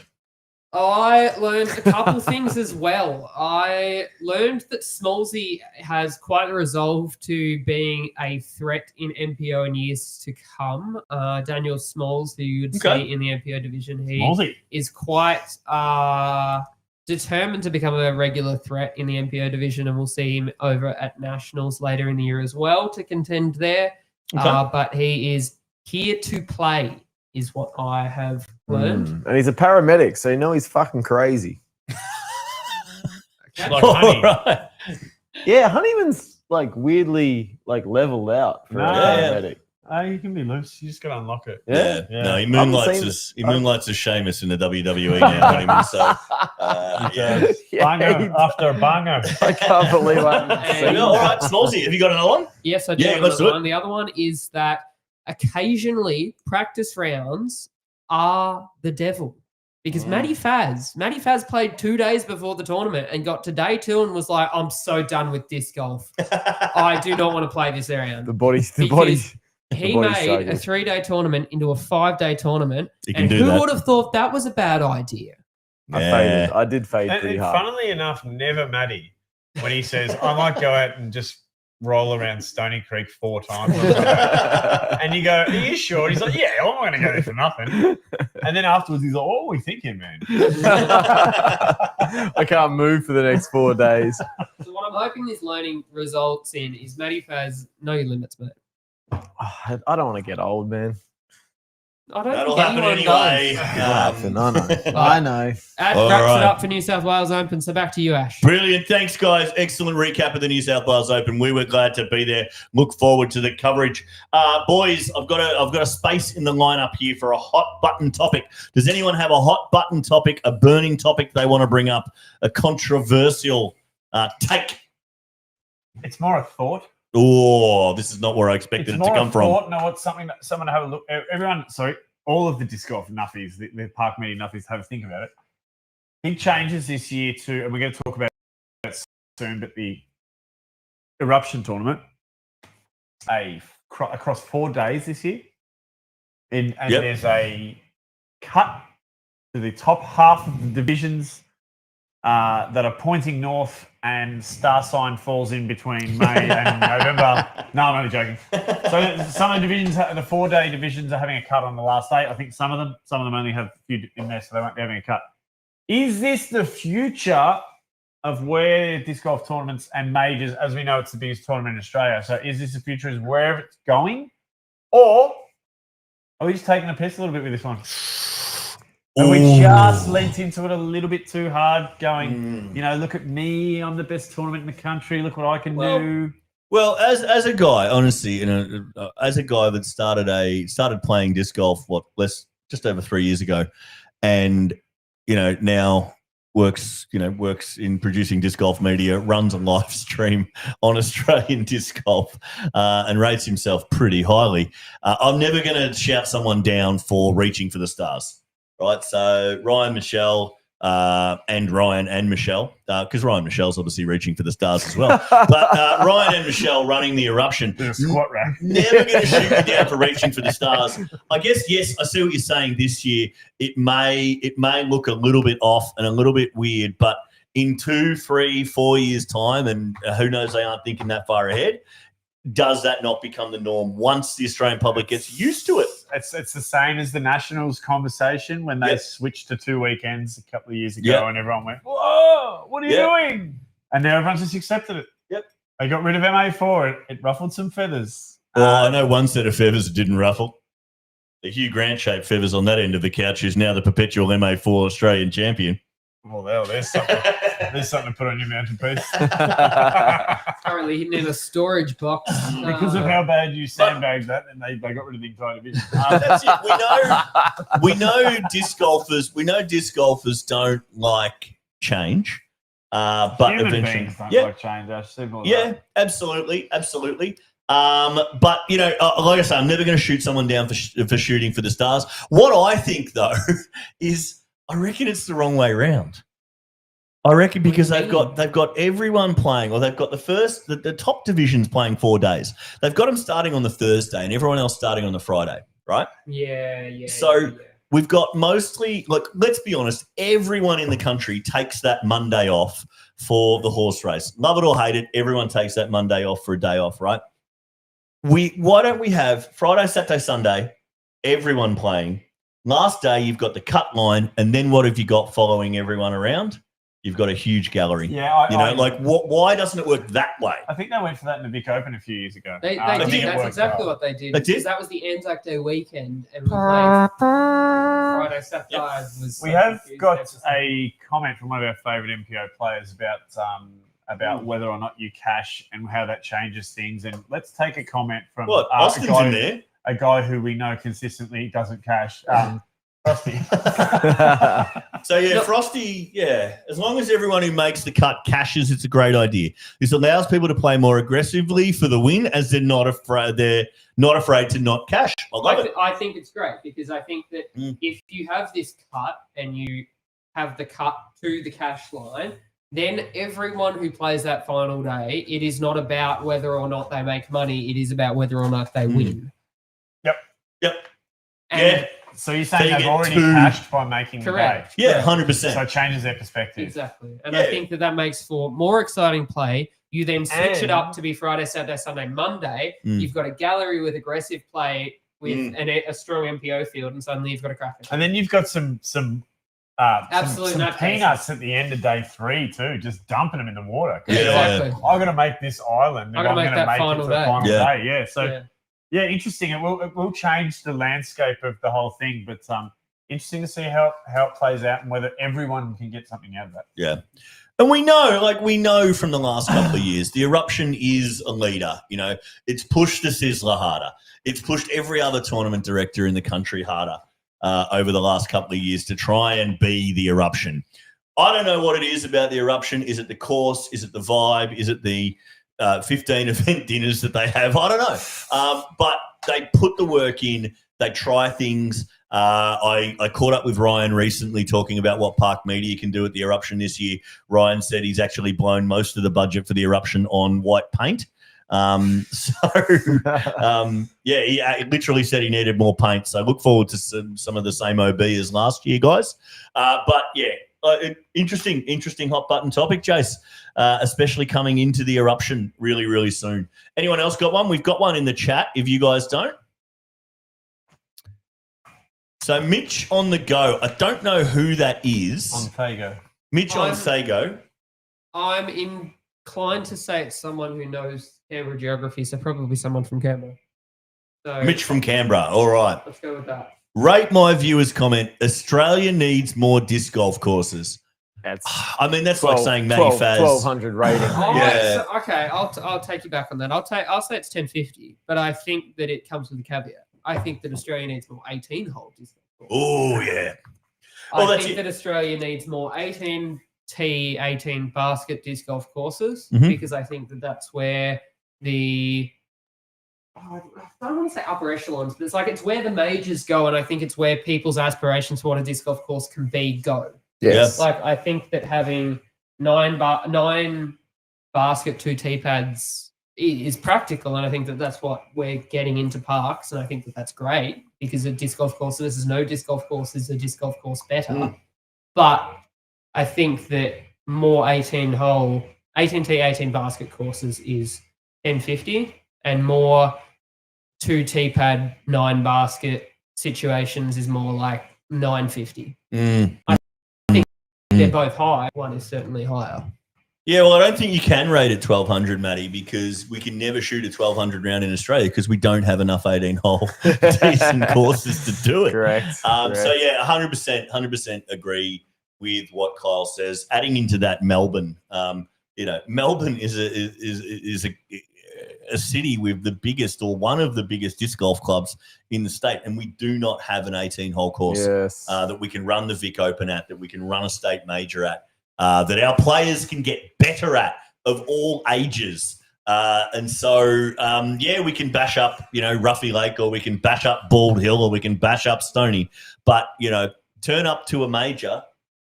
I learned a couple things as well. I learned that Smallsy has quite a resolve to being a threat in MPO in years to come. Daniel Smalls, who you'd see in the MPO division, he is quite determined to become a regular threat in the MPO division, and we'll see him over at Nationals later in the year as well to contend there. But he is here to play, is what I have learned. And he's a paramedic, so you know he's fucking crazy. Like Honey. Right. Yeah, Honeyman's like weirdly like leveled out for a paramedic. You can be loose. You just got to unlock it. Yeah. Yeah. No, he moonlights as Sheamus in the WWE now. Honeyman, so Banger after banger. I can't believe I haven't seen all right, Smallsy, have you got another one? Yes, I do. Yeah, have let's do another it. one. The other one is that occasionally practice rounds are the devil. Because Matty Faz played 2 days before the tournament and got to day 2 and was like, I'm so done with disc golf. I do not want to play this round. The body. He made a 3-day tournament into a 5-day tournament. And who would have thought that was a bad idea? I did fade pretty And hard. funnily enough, never Matty when he says, I might go out and just roll around Stony Creek 4 times. And you go, are you sure? And he's like, yeah, I'm not going to go there for nothing. And then afterwards, he's like, what were we thinking, man? I can't move for the next 4 days. So what I'm hoping this learning results in is Matty Faz, know your limits, mate. I don't want to get old, man. I don't That'll think happen anyone anyway. does. I know. I know. Ash All wraps right. it up for New South Wales Open. So back to you, Ash. Brilliant. Thanks, guys. Excellent recap of the New South Wales Open. We were glad to be there. Look forward to the coverage. Boys, I've got a space in the lineup here for a hot button topic. Does anyone have a hot button topic, a burning topic they want to bring up, a controversial take? It's more a thought. Oh, this is not where I expected It's it to more come a from. thought. No, it's something that someone to have a look. Everyone, sorry, all of the disc golf nuffies, the park media nuffies, have a think about it. Big changes this year too, and we're going to talk about that soon. But the eruption tournament, across 4 days this year, and there's a cut to the top half of the divisions that are pointing north, and star sign falls in between May and November. No, I'm only joking. So some of the divisions, the 4-day divisions, are having a cut on the last day. I think some of them only have a few in there, so they won't be having a cut. Is this the future of where disc golf tournaments and majors, as we know, it's the biggest tournament in Australia? So is this the future? Is where it's going, or are we just taking a piss a little bit with this one? And we just leant into it a little bit too hard, going, look at me, I'm the best tournament in the country. Look what I can do. Well, as a guy, honestly, as a guy that started playing disc golf, just over 3 years ago, and now works in producing disc golf media, runs a live stream on Australian disc golf, and rates himself pretty highly. I'm never going to shout someone down for reaching for the stars. Right, so Ryan, Michelle, and Ryan and Michelle, because Ryan Michelle's obviously reaching for the stars as well. But Ryan and Michelle running the eruption, squat rack. Never going to shoot you down for reaching for the stars. I guess yes, I see what you're saying. This year, it may look a little bit off and a little bit weird, but in 2, 3, 4 years' time, and who knows, they aren't thinking that far ahead. Does that not become the norm once the Australian public gets used to it? It's the same as the Nationals conversation when they switched to 2 weekends a couple of years ago, and everyone went, "Whoa, what are you doing?" And now everyone's just accepted it. Yep. They got rid of MA4. It ruffled some feathers. Well, I know one set of feathers that didn't ruffle. The Hugh Grant-shaped feathers on that end of the couch is now the perpetual MA4 Australian champion. Well, there's something. There's something to put on your mantelpiece. Currently hidden in a storage box. Because of how bad you sandbagged that, and they got rid of the entire division. That's it. We know disc golfers. We know disc golfers don't like change, but Human eventually, beings don't like change. Ash. Simple as that. absolutely. But like I say, I'm never going to shoot someone down for shooting for the stars. What I think though is, I reckon it's the wrong way around. I reckon because they've got everyone playing, or they've got the top divisions playing 4 days. They've got them starting on the Thursday and everyone else starting on the Friday, right? Yeah. So we've got mostly, let's be honest, everyone in the country takes that Monday off for the horse race. Love it or hate it, everyone takes that Monday off for a day off, right? Why don't we have Friday, Saturday, Sunday, everyone playing? Last day, you've got the cut line, and then what have you got following everyone around? You've got a huge gallery. Yeah, why doesn't it work that way? I think they went for that in the Vic Open a few years ago. They I did. think it That's worked exactly well. what they did. They did? Because that was the Anzac Day weekend, and we played Friday, Saturday. We have got a comment from one of our favourite MPO players about whether or not you cash and how that changes things. And let's take a comment from Austin's in there. A guy who we know consistently doesn't cash. Frosty. So Frosty, as long as everyone who makes the cut cashes, it's a great idea. This allows people to play more aggressively for the win, as they're not afraid to not cash. I love it. I think it's great because I think that if you have this cut and you have the cut to the cash line, then everyone who plays that final day, it is not about whether or not they make money. It is about whether or not they win. Yep. And So you're saying So you they've get already 2 cashed by making Correct. the day? Yeah, 100%. So it changes their perspective. Exactly. And I think that makes for more exciting play, You then switch it And- up to be Friday, Saturday, Sunday, Monday. You've got a gallery with aggressive play with a strong MPO field, and suddenly you've got a cracker. And then you've got some Absolute some nutcases. peanuts at the end of day 3 too, just dumping them in the water. 'Cause Yeah. you're like, Exactly. I'm going to make this island. I'm If I'm gonna going make to that make it final to the day. final Yeah. day. Yeah. So yeah, interesting. It will change the landscape of the whole thing, but interesting to see how it plays out and whether everyone can get something out of that. Yeah. And we know from the last couple of years, the eruption is a leader. You know, it's pushed the Sizzler harder. It's pushed every other tournament director in the country harder over the last couple of years to try and be the eruption. I don't know what it is about the eruption. Is it the course? Is it the vibe? Is it the 15 event dinners that they have? I don't know. But they put the work in. They try things. I caught up with Ryan recently talking about what Park Media can do at the eruption this year. Ryan said he's actually blown most of the budget for the eruption on white paint. He literally said he needed more paint. So look forward to some of the same OB as last year, guys. Interesting hot button topic, Jace, especially coming into the eruption really, really soon. Anyone else got one? We've got one in the chat if you guys don't. So Mitch on the go. I don't know who that is. On Fago. Mitch on Fago. I'm inclined to say it's someone who knows Canberra geography, so probably someone from Canberra. So Mitch from Canberra. All right. let's go with that. Rate my viewer's comment. Australia needs more disc golf courses. That's That's like saying Matty Faz. 1,200 rating. Oh, Yeah. so- okay, I'll take you back on that. I'll say it's 1050, but I think that it comes with a caveat. I think that Australia needs more 18-hole disc golf. Oh, yeah. Well, I that's think it. that Australia needs more 18T, 18 basket disc golf courses Mhm. because I think that that's where I don't want to say upper echelons, but it's where the majors go, and I think it's where people's aspirations for what a disc golf course can be go. Yes. Like I think that having nine basket 2T pads is practical, and I think that that's what we're getting into parks, and I think that that's great because a disc golf course versus no disc golf course is a disc golf course better. But I think that more 18-hole, 18T, 18 basket courses is 1050, and more 2T pad 9 basket situations is more like 950. They're both high. One is certainly higher. Yeah, well, I don't think you can rate it 1,200, Matty, because we can never shoot a 1,200 round in Australia because we don't have enough 18-hole decent courses to do it. Correct. So, yeah, 100% agree with what Kyle says. Adding into that Melbourne, Melbourne is a city with the biggest or one of the biggest disc golf clubs in the state, and we do not have an 18-hole course Yes. that we can run the Vic Open at, that we can run a state major at. That our players can get better at of all ages. We can bash up, Ruffy Lake, or we can bash up Bald Hill, or we can bash up Stony. But, turn up to a major,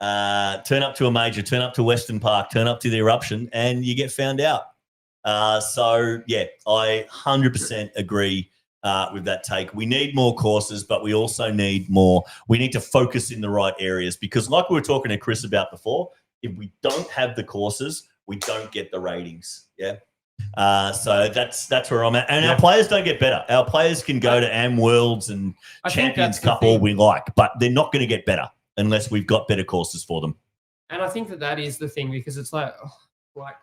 turn up to Western Park, turn up to the eruption, and you get found out. I 100% agree with that take. We need more courses, but we also need to focus in the right areas because like we were talking to Chris about before, if we don't have the courses, we don't get the ratings. Yeah. So that's where I'm at. And our players don't get better. Our players can go to Am Worlds and Champions Cup all we like, but they're not going to get better unless we've got better courses for them. And I think that is the thing because it's like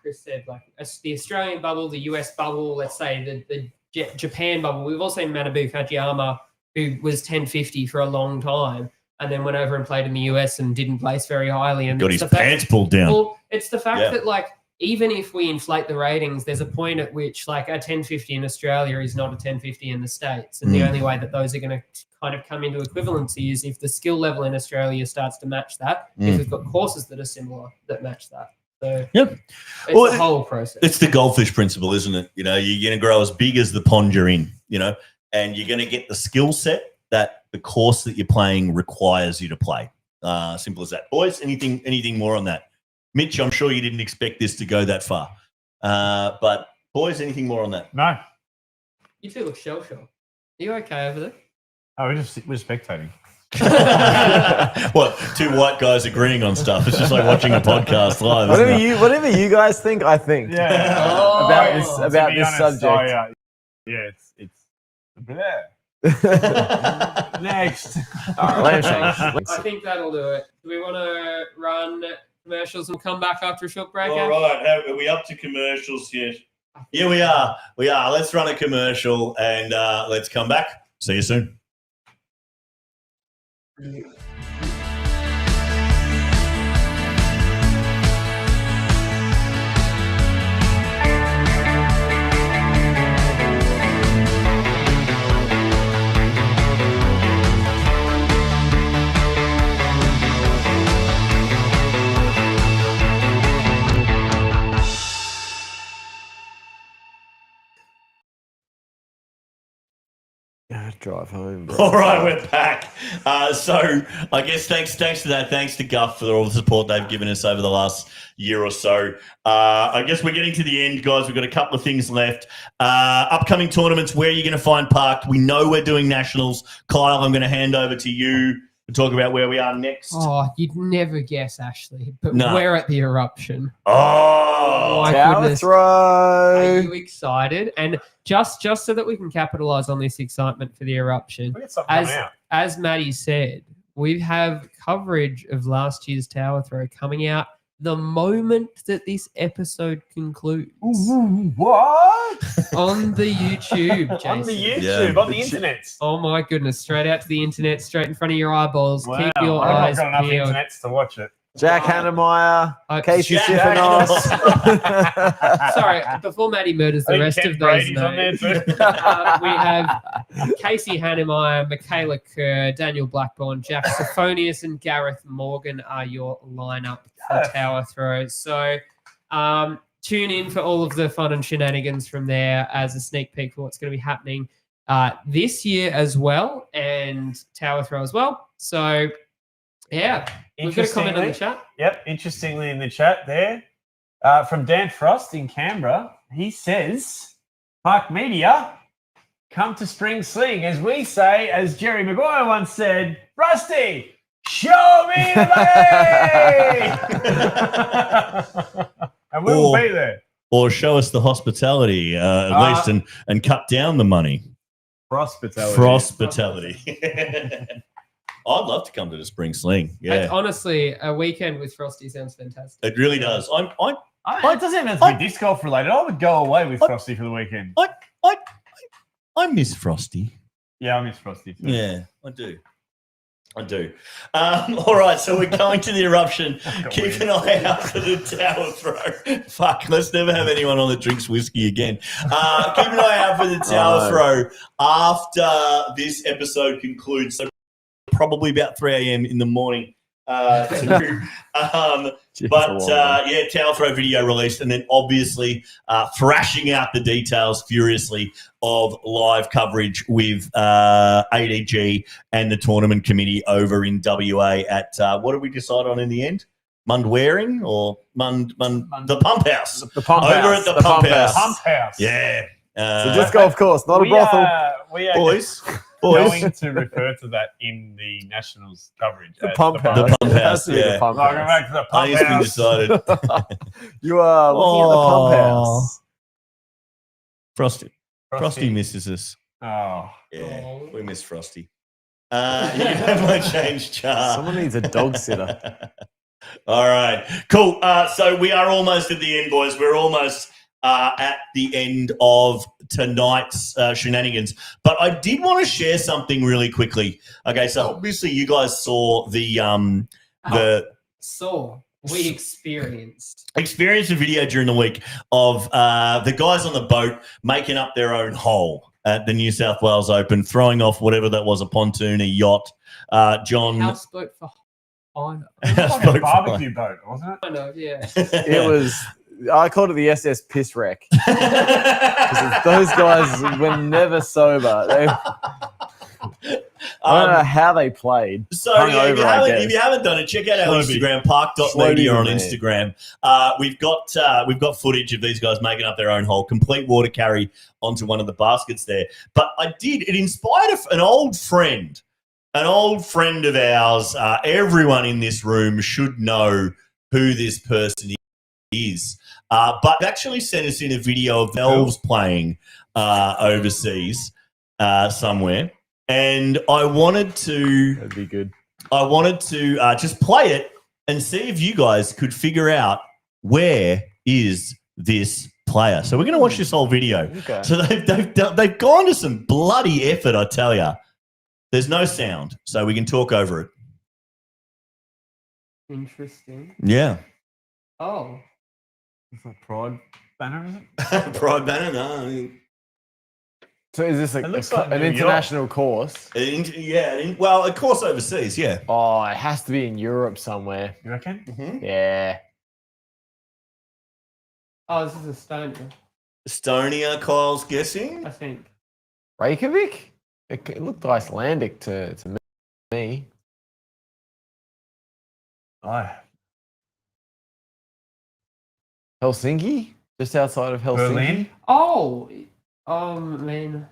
Chris said, like the Australian bubble, the US bubble, let's say the Japan bubble. We've all seen Manabu Kajiyama, who was 1050 for a long time, and then went over and played in the US and didn't place very highly. And got his pants pulled down. Well, it's the fact that even if we inflate the ratings, there's a point at which a 1050 in Australia is not a 1050 in the States. And the only way that those are going to kind of come into equivalency is if the skill level in Australia starts to match that, if we've got courses that are similar that match that. So it's a whole process. It's the goldfish principle, isn't it? You're going to grow as big as the pond you're in, and you're going to get the skill set that the course that you're playing requires you to play. Simple as that. Boys, anything more on that? Mitch, I'm sure you didn't expect this to go that far. But boys, anything more on that? No. You two look shell-shocked. Are you okay over there? Oh, we're spectating. What? Two white guys agreeing on stuff. It's just like watching a podcast live. Isn't it? Whatever you guys think, I think. Yeah. About To be this honest, subject. yeah, it's bleh. Next. All right, Lamb I think that'll do it. Do we want to run commercials and come back after a short break? All Ash? right. Are we up to commercials yet? Yeah, we are. We are. Let's run a commercial and let's come back. See you soon. Drive home. Bro. All right, we're back. So I guess thanks to that. Thanks to Guff for all the support they've given us over the last year or so. I guess we're getting to the end, guys. We've got a couple of things left. Upcoming tournaments, where you're going to find Parked. We know we're doing nationals. Kyle, I'm going to hand over to you to talk about where we are next. Oh, you'd never guess, Ashley, but No. we're at the Eruption. Oh, my Tower goodness. throw. Are you excited? And just so that we can capitalize on this excitement for the Eruption, We got something coming out. as Maddie said, we have coverage of last year's Tower Throw coming out the moment that this episode concludes What? on the YouTube, Jason. On the YouTube, Yeah. on the internet. Oh my goodness! Straight out to the internet, straight in front of your eyeballs. Wow. Keep your I've eyes not got enough peeled. internets to watch it. Jack Hannemeyer, Casey Jack Sifanos. Sorry, before Maddie murders the I think rest Ken of those Brady's on there names, too. we have Casey Hannemeyer, Michaela Kerr, Daniel Blackburn, Jack Sophonius, and Gareth Morgan are your lineup for Tower Throws. So tune in for all of the fun and shenanigans from there as a sneak peek for what's going to be happening this year as well, and Tower Throw as well. So, yeah, we've got a comment on the chat. Yep, interestingly in the chat there, from Dan Frost in Canberra, he says, Park Media, come to Spring Sling. As we say, as Jerry Maguire once said, Rusty, show me the money! And we will be there. Or show us the hospitality at least and cut down the money. Frostpitality. I'd love to come to the Spring Sling. Yeah, And honestly, a weekend with Frosty sounds fantastic. it really does. It doesn't even have to be disc golf related. I would go away with Frosty for the weekend. I miss Frosty. Yeah, I miss Frosty too. Yeah, I do. All right, so we're going to the Eruption. Keep an eye out for the Tower Throw. Fuck, let's never have anyone on that drinks whiskey again. Keep an eye out for the Tower Throw after this episode concludes. So probably about 3 a.m. in the morning. Tower Throw video released, and then obviously thrashing out the details furiously of live coverage with ADG and the tournament committee over in WA at what did we decide on in the end? Mundwaring or the Pump House? The Pump House. Over at the Pump House. Pump House. Yeah. It's a disc golf course, not a brothel. We are Boys. going to refer to that in the Nationals coverage. The as Pump House. The Pump It has House, to be yeah. the Pump Welcome House. back to the I Pump think it's been House. decided. You are looking at the Pump House. Frosty misses us. Oh. Yeah, we miss Frosty. You can have my change jar. Someone needs a dog sitter. All right, cool. So we are almost at the end, boys. We're almost at the end of tonight's shenanigans. But I did want to share something really quickly. Okay, so obviously you guys saw We experienced. experienced a video during the week of the guys on the boat making up their own hole at the New South Wales Open, throwing off whatever that was, a pontoon, a yacht. John. Houseboat for Hina. It was like a barbecue boat, wasn't it? I know, yeah. It was. I called it the SS Piss Wreck. 'Cause those guys were never sober. I don't know how they played. So Hungover, if you haven't done it, check out our Slowby. Instagram, park.media on Slowby, man. Instagram. We've got footage of these guys making up their own hole, complete water carry onto one of the baskets there. But it inspired an old friend an old friend of ours. Everyone in this room should know who this person is. But actually sent us in a video of elves playing overseas somewhere. And I wanted to... That'd be good. I wanted to just play it and see if you guys could figure out where is this player. So we're going to watch this whole video. Okay. So they've gone to some bloody effort, I tell you. There's no sound, so we can talk over it. Interesting. Yeah. Oh. It's like Pride banner, is it? Pride banner, no. So is this It looks like an New York. international course? Well, a course overseas, yeah. Oh, it has to be in Europe somewhere. You reckon? Mm-hmm. Yeah. Oh, this is Estonia, Estonia, Kyle's guessing. I think. Reykjavik? It looked Icelandic to me. Oh, Helsinki? Just outside of Helsinki? Berlin? Oh, man.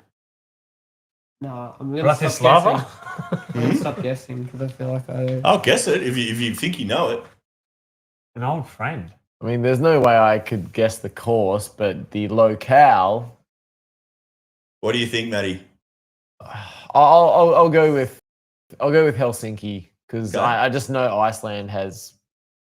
No, I'm gonna Bratislava? stop guessing. I'm gonna stop guessing because I feel like I. I'll guess it if you think you know it. An old friend. I mean, there's no way I could guess the course, but the locale. What do you think, Matty? I'll go with Helsinki because Okay. I just know Iceland has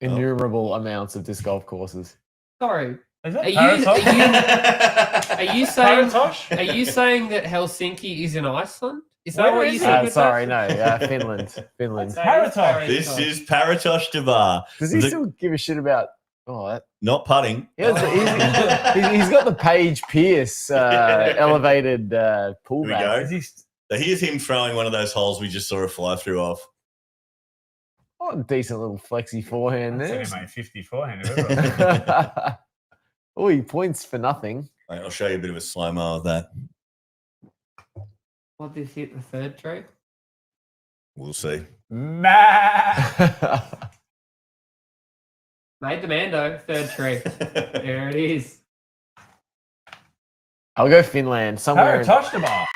innumerable amounts of disc golf courses. Sorry. Is that Are you- Paratosh? Are you saying? Paratosh? Are you saying that Helsinki is in Iceland? Is that Where what is you it? said? with Sorry, that? no, Finland. Finland. Paratosh. This is Paratosh Devar. Does he The- still give a shit about? Oh, that, Not putting. he's got the Paige Pierce elevated Here we pullback. go. Is he So here's him throwing one of those holes we just saw a fly through off. Oh, decent little flexy forehand there. That's made 54 hand. Oh, he points for nothing. Right, I'll show you a bit of a slow-mo of that. What did he hit the third tree? We'll see. Matt. Made the Mando, third tree. There it is. I'll go Finland somewhere. in- Paratosh Devar.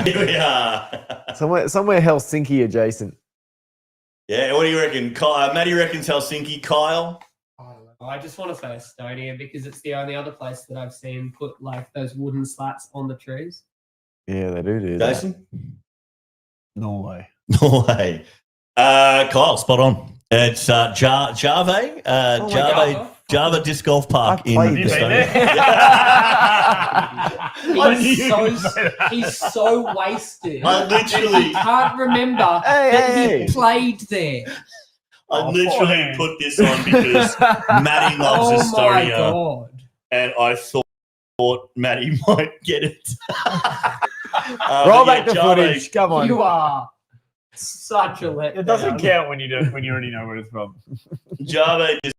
Here we are. somewhere Helsinki adjacent. Yeah, what do you reckon? Matty reckons Helsinki. Kyle? I just want to say Estonia because it's the only other place that I've seen put like those wooden slats on the trees. Yeah, they do that. Jason? Norway. No way. Kyle, spot on. It's Java God. Disc Golf Park I in played You been Estonia. there? I knew He's you so, would say that. he's so wasted. I literally- He can't remember Hey, that hey. he played there. I Oh, literally forehand. put this on because Matty loves Oh my Estonia, god. and I thought Matty might get it. Roll But back the Java- footage. Come on. You are such a letdown. It doesn't count when you already know where it's from. Java Disc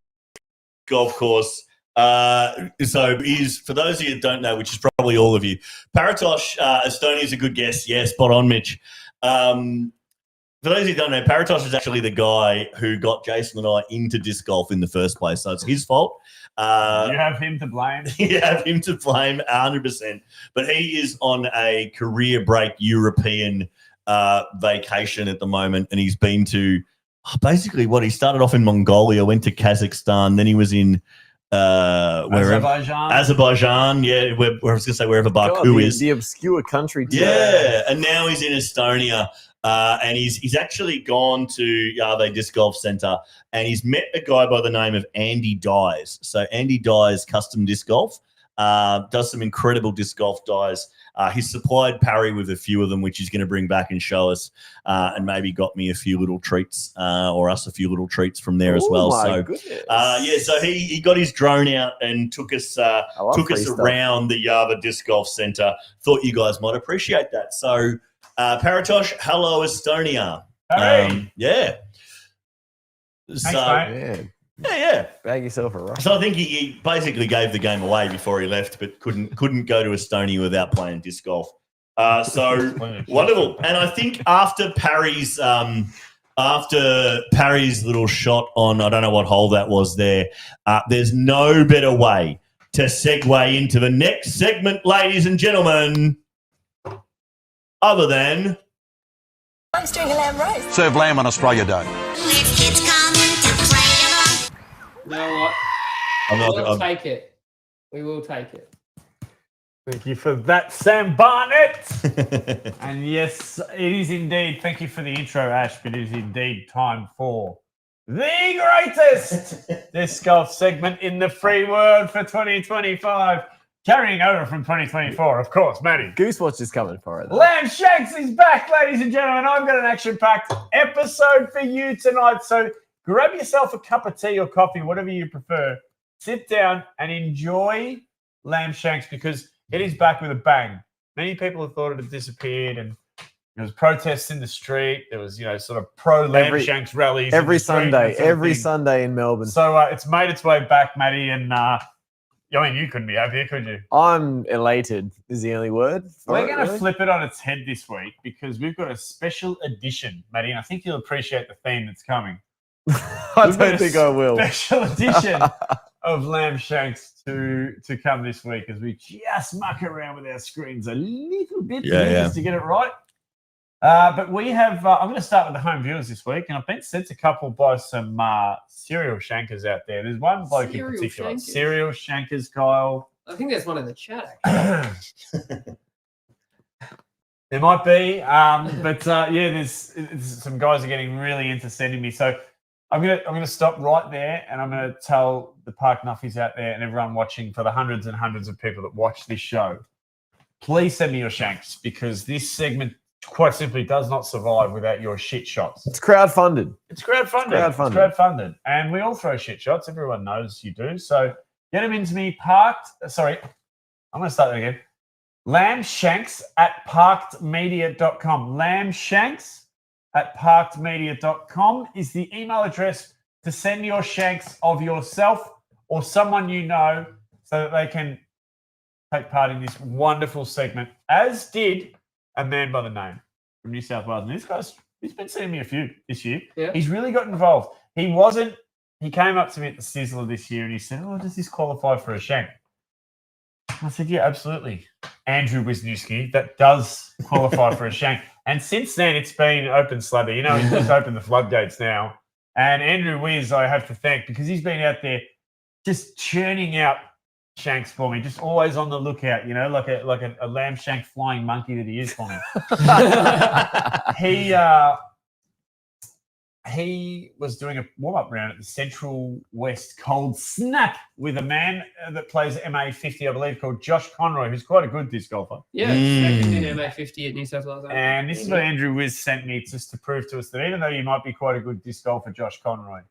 Golf Course. So is for those of you that don't know, which is probably all of you, Paratosh, Estonia is a good guess. Yeah, spot on, Mitch. For those of you who don't know, Paratosh is actually the guy who got Jason and I into disc golf in the first place. So it's his fault. You have him to blame. You have him to blame 100%. But he is on a career break European vacation at the moment, and he's been to basically he started off in Mongolia, went to Kazakhstan, then he was in wherever. Azerbaijan, yeah, where I was going to say wherever Baku God, is. the obscure country. Tour. Yeah, and now he's in Estonia, and he's actually gone to Yave Disc Golf Centre, and he's met a guy by the name of Andy Dyes. So Andy Dyes Custom Disc Golf does some incredible disc golf dies. He's supplied Parry with a few of them, which he's going to bring back and show us, and maybe got me a few little treats, or us a few little treats from there as well. Oh my So goodness. yeah, so he got his drone out and took us I love free stuff. around the Yava Disc Golf Centre. Thought you guys might appreciate that. So, Paratosh, hello, Estonia. Hooray! Yeah. Thanks, So, mate. yeah. Bag yourself a rush. So I think he basically gave the game away before he left, but couldn't go to Estonia without playing disc golf. So wonderful. And I think after Parry's little shot on, I don't know what hole that was there, there's no better way to segue into the next segment, ladies and gentlemen. other than... I'm doing a lamb roast. Serve lamb on Australia Day. You know what? We'll take it. We will take it. Thank you for that, Sam Barnett. And yes, it is indeed. Thank you for the intro, Ash, but it is indeed time for the greatest disc golf segment in the free world for 2025. Carrying over from 2024, of course, Matty. Goosewatch is coming for it. Though. Lamb Shanks is back, ladies and gentlemen. I've got an action-packed episode for you tonight. So grab yourself a cup of tea or coffee, whatever you prefer. Sit down and enjoy Lamb Shanks because it is back with a bang. Many people have thought it had disappeared, and there was protests in the street. There was, sort of pro-Lamb Shanks rallies. Every Sunday in Melbourne. So it's made its way back, Matty, and you couldn't be happier, could you? I'm elated is the only word. We're going to flip it on its head this week because we've got a special edition, Matty, and I think you'll appreciate the theme that's coming. I don't think I will. Special edition of Lamb Shanks to come this week as we just muck around with our screens a little bit to get it right. But we have, I'm going to start with the home viewers this week, and I've been sent a couple by some serial shankers out there. There's one bloke in particular. Serial shankers, Kyle. I think there's one in the chat, actually. There might be, there's some guys are getting really into sending me. So I'm gonna stop right there, and I'm gonna tell the Park Nuffies out there and everyone watching, for the hundreds and hundreds of people that watch this show, please send me your shanks because this segment quite simply does not survive without your shit shots. It's crowdfunded. It's crowdfunded. And we all throw shit shots. Everyone knows you do. So get them into me. I'm going to start that again. lambshanks@parkedmedia.com. lambshanks@parkedmedia.com is the email address to send your shanks of yourself or someone you know so that they can take part in this wonderful segment, as did a man by the name from New South Wales. And he's been sending me a few this year. Yeah. He's really got involved. He came up to me at the Sizzler this year and he said, does this qualify for a shank? I said, yeah, absolutely. Andrew Wisniewski, that does qualify for a shank. And since then, it's been open slather. He's just opened the floodgates now. And Andrew Wiz, I have to thank because he's been out there just churning out shanks for me, just always on the lookout, like a lamb shank flying monkey that he is for me. He was doing a warm-up round at the Central West Cold Snap with a man that plays MA50, I believe, called Josh Conroy, who's quite a good disc golfer. Yeah, second in MA50 at New South Wales. And this is what Andrew Wiz sent me just to prove to us that even though you might be quite a good disc golfer, Josh Conroy,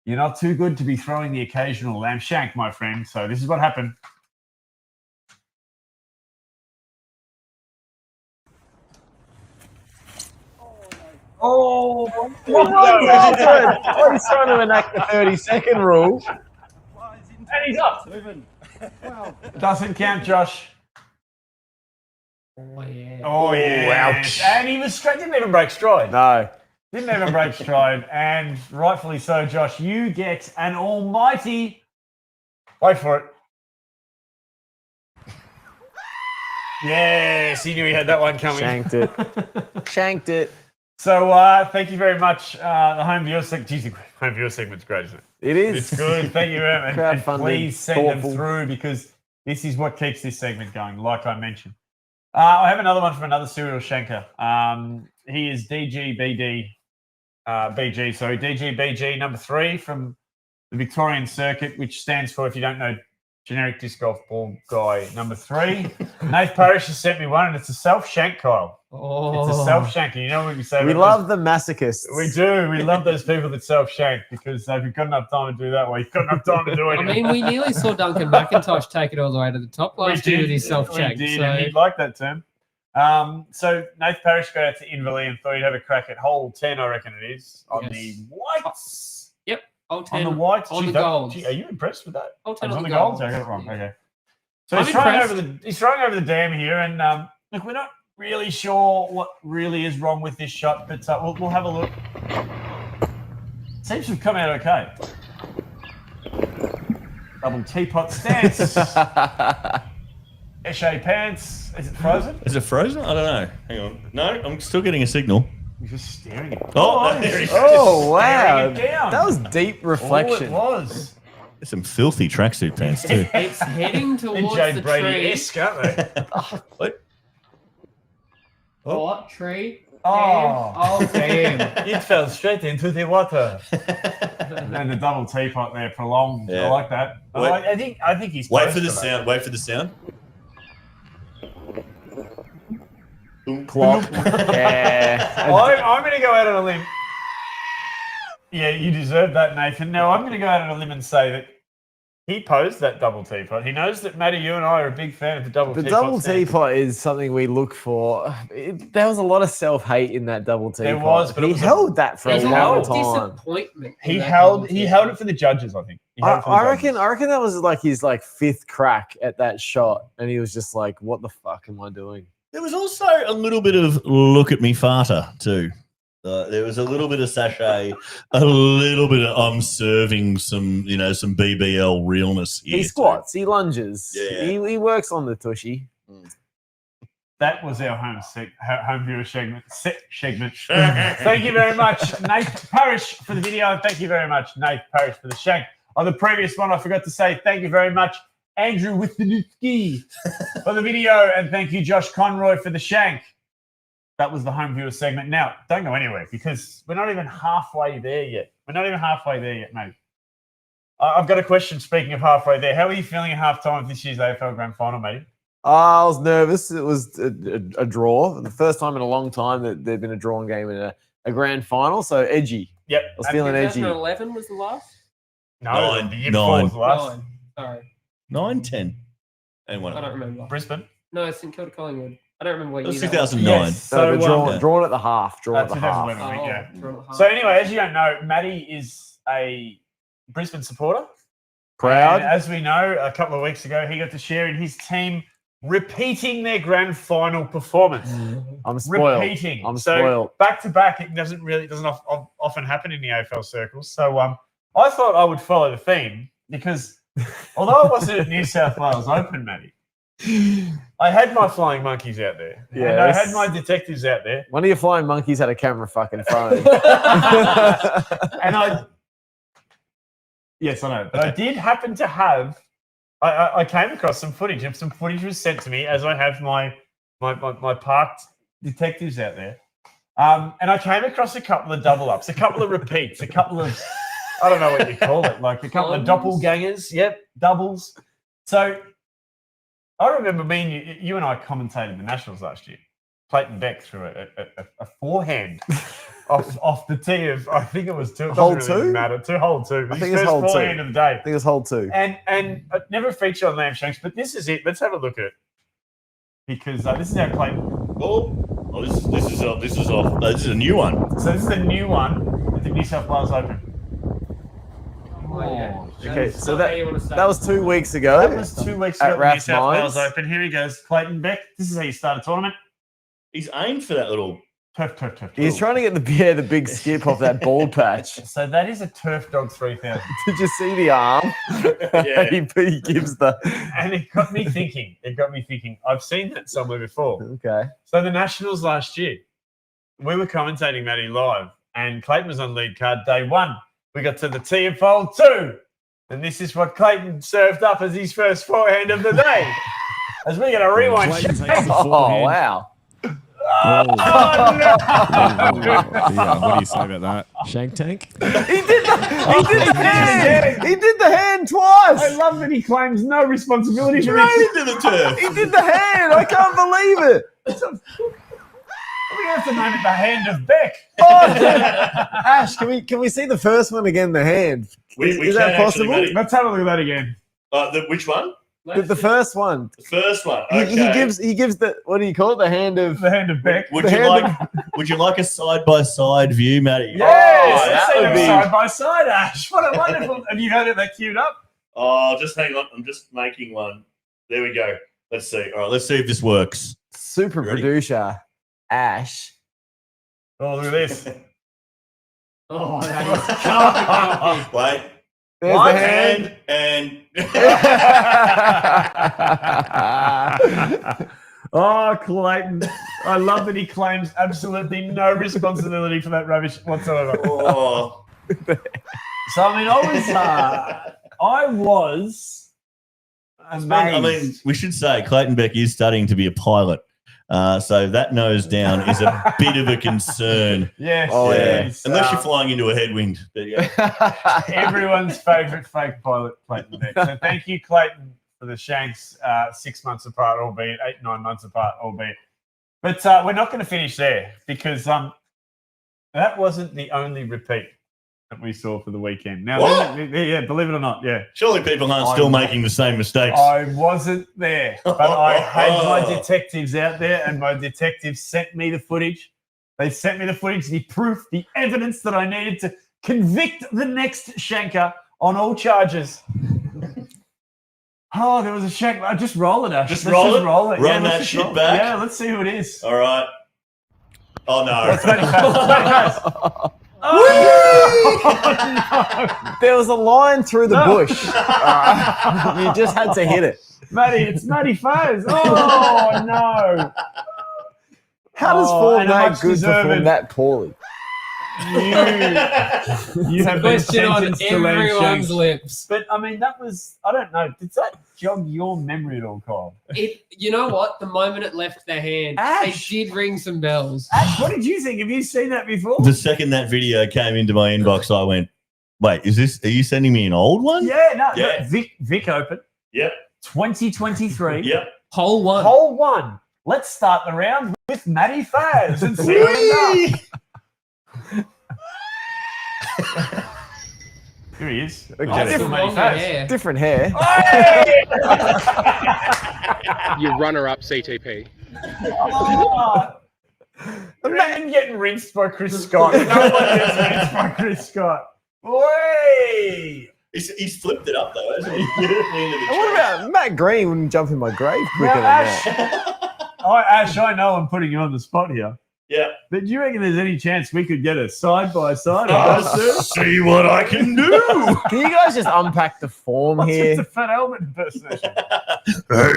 you're not too good to be throwing the occasional lamb shank, my friend. So this is what happened. Oh, he's trying to enact the 30-second rule. And he's up. Doesn't count, Josh. Oh, yeah. Oh, yeah. Ouch. And he was straight. Didn't even break stride. No. Didn't even break stride. And rightfully so, Josh. You get an almighty... Wait for it. Yes, he knew he had that one coming. Shanked it. So thank you very much. The home viewer segment. Geez, the home viewer segment's great, isn't it? It is. It's good. Thank you, and please send thoughtful. them through because this is what keeps this segment going, like I mentioned. I have another one from another serial shanker. He is DGBG, number 3 from the Victorian Circuit, which stands for, if you don't know, generic disc golf ball guy number 3. Nath Parish has sent me one, and it's a self-shank, Kyle. Oh. It's a self-shank. You know what we say? We love the masochists. We do. We love those people that self-shank because if you've got enough time to do that, well, you've got enough time to do it. I mean, we nearly saw Duncan McIntosh take it all the way to the top last year with his self-shank. We did, and he'd like that term. So Nath Parish got out to Inverleigh and thought he'd have a crack at hole 10, I reckon it is, on the whites. Yep, hole 10. On the whites. On the golds. Are you impressed with that? Hole 10 on on the the golds? golds. I got it wrong. Yeah. Okay. So I'm he's throwing over the dam here, and look, we're not really sure what really is wrong with this shot, but we'll have a look. Seems to have come out okay. Double teapot stance. Esche pants. Is it frozen? Is it frozen? I don't know. Hang on. No, I'm still getting a signal. He's just staring at it. Oh, there he goes. Oh wow, Staring it down. that was deep reflection. All it was. There's some filthy tracksuit pants too. It's heading towards Jay the Brady tree. esque, aren't they? What? What tree? Oh. Oh damn! It fell straight into the water. And the double teapot there prolonged. Yeah. I like that. Wait. I think he's Wait close for the to that. sound. Wait for the sound. Clock. Yeah. I'm going to go out on a limb. Yeah, you deserve that, Nathan. Now, I'm going to go out on a limb and say that he posed that double teapot. He knows that, Matty, you and I are a big fan of the double The teapot. double teapot is something we look for. There was a lot of self-hate in that double teapot. There was, but it he was held that for There's a a long lot of time. disappointment. in He that held double it for the judges, I think. He held it for the I judges. reckon that was like his fifth crack at that shot, and he was just like, "What the fuck am I doing?" There was also a little bit of look at me farter too. There was a little bit of sachet, a little bit of I'm serving some BBL realness here. He squats, he lunges, Yeah. he works on the tushy. That was our home viewer segment. Thank you very much, Nate Parrish, for the video. And thank you very much, Nate Parrish, for the shank. On the previous one, I forgot to say thank you very much, Andrew with the new ski, for the video. And thank you, Josh Conroy, for the shank. That was the home viewer segment. Now, don't go anywhere because we're not even halfway there yet. Mate. I've got a question, speaking of halfway there. How are you feeling at halftime of this year's AFL Grand Final, mate? I was nervous. It was a draw. The first time in a long time that there'd been a drawn game in a grand final. So edgy. Yep. I was feeling edgy. 2011 was the last. No, the year before was the last. 9. Sorry, 9, 10, and I don't 1. remember. Brisbane. No, it's St Kilda Collingwood. I don't remember what It was year that was. 2009. Yes. No, but So, drawn at the half. Drawn at the half. 2011, yeah. drawn at half. So anyway, as you don't know, Matty is a Brisbane supporter. Proud. And as we know, a couple of weeks ago, he got to share in his team repeating their grand final performance. I'm spoiled. Repeating. I'm So spoiled. back to back, it doesn't often happen in the AFL circles. So I thought I would follow the theme because although I wasn't at New South Wales Open, Matty, I had my flying monkeys out there. And I Yes. had my detectives out there. One of your flying monkeys had a camera fucking phone. And yes, I know. But I did happen to have, I came across some footage, and some footage was sent to me as I have my parked detectives out there. And I came across a couple of double ups, a couple of repeats, a couple of, I don't know what you call it, like a couple of doppelgangers. Yep, doubles. So I remember you and I commentated the Nationals last year. Clayton Beck threw a forehand off the tee of, I think it was two. It doesn't Hole really two? matter. Hole two. I think His it's first hole two. forehand of the day. I think it's hole 2. And it never featured on Lamb Shanks, but this is it. Let's have a look at it. Because this is how Clayton. This is a new one. So this is a new one at the New South Wales Open. Okay, so Not how you wanna say that was 2 weeks ago. That was 2 weeks At ago at the New Rath's South Wales Mines. Open. Here he goes. Clayton Beck. This is how you start a tournament. He's aimed for that little. Turf. He's trying to get the big skip off that bald patch. So that is a Turf Dog 3000. Did you see the arm? Yeah. he gives the. And it got me thinking. I've seen that somewhere before. Okay. So the Nationals last year, we were commentating Matty live, and Clayton was on lead card day 1. We got to the tee of hole 2, and this is what Clayton served up as his first forehand of the day. As we're going to rewind. Clayton takes the Oh forehand. wow! Oh, no! Yeah, what do you say about that? Shank tank? He did the hand. He did the hand twice. I love that he claims no responsibility for Right this. into the turf. He did the hand. I can't believe it. We have to name it the hand of Beck. Oh, Ash, can we see the first one again? The hand. We Is can that actually, possible? Matty. Let's have a look at that again. Which one? The first one. The first one. He Okay. gives the, what do you call it? The hand of. The hand of Beck. Would the you hand like a side by side view, Matty? Yes, that let's see would them be- side by side, Ash. What a wonderful. Have you heard it that queued up? Oh, just hang on. I'm just making one. There we go. Let's see. All right, let's see if this works. Super You ready? producer Ash. Oh, look at this. Oh, that is comfy. Wait. There's One the hand. and Oh, Clayton. I love that he claims absolutely no responsibility for that rubbish whatsoever. oh. So, I mean, I was amazed. I mean, we should say Clayton Beck is studying to be a pilot. So that nose down is a bit of a concern. Yes. Oh, Yeah. yes. Unless you're flying into a headwind. There you go. Everyone's favourite fake pilot, Clayton Beck. So thank you, Clayton, for the Shanks 6 months apart, albeit 8-9 months apart, albeit. But we're not going to finish there because that wasn't the only repeat that we saw for the weekend. Now, What? yeah, believe it or not, yeah. Surely people aren't still making the same mistakes. I wasn't there, but I had my detectives out there, and my detectives sent me the footage. They sent me the footage, the proof, the evidence that I needed to convict the next shanker on all charges. Oh, there was a shank. Just roll it, Ash. Just Let's roll just it? roll it. Run let's that just shit roll it. back? Yeah, let's see who it is. All right. Oh, no. Let's make it fast. Let's make it fast. Oh, no. There was a line through the bush. You just had to hit it. Matty, it's Matty Faz. Oh, no. How does Form and a 8 much good deserved- perform that poorly? You have been Question on sentenced to land everyone's Shanks. lips. But, I mean, that was, I don't know, did that jog your memory at all, Kyle? You know what? The moment it left their hand, Ash. it did ring some bells. Ash, what did you think? Have you seen that before? The second that video came into my inbox, I went, wait, are you sending me an old one? Yeah, no. Yeah. Vic Open, Yep. 2023. Yep. Hole one. Hole one. Let's start the round with Matty Faz and see what he does. Here he is. Okay. Oh, Some different Matty longer Faz. hair. Different hair. Your runner-up CTP. Oh. Imagine getting rinsed by Chris Scott. No one gets rinsed by Chris Scott. Boy! He's flipped it up, though, hasn't he? Beautifully into the And what chair. about Matt Green wouldn't jump in my grave quicker than Ash, that? Ash, I know I'm putting you on the spot here, Yeah. but do you reckon there's any chance we could get a side-by-side of those two? See what I can do. Can you guys just unpack the form It's here? a Fat Albert impersonation. Hey.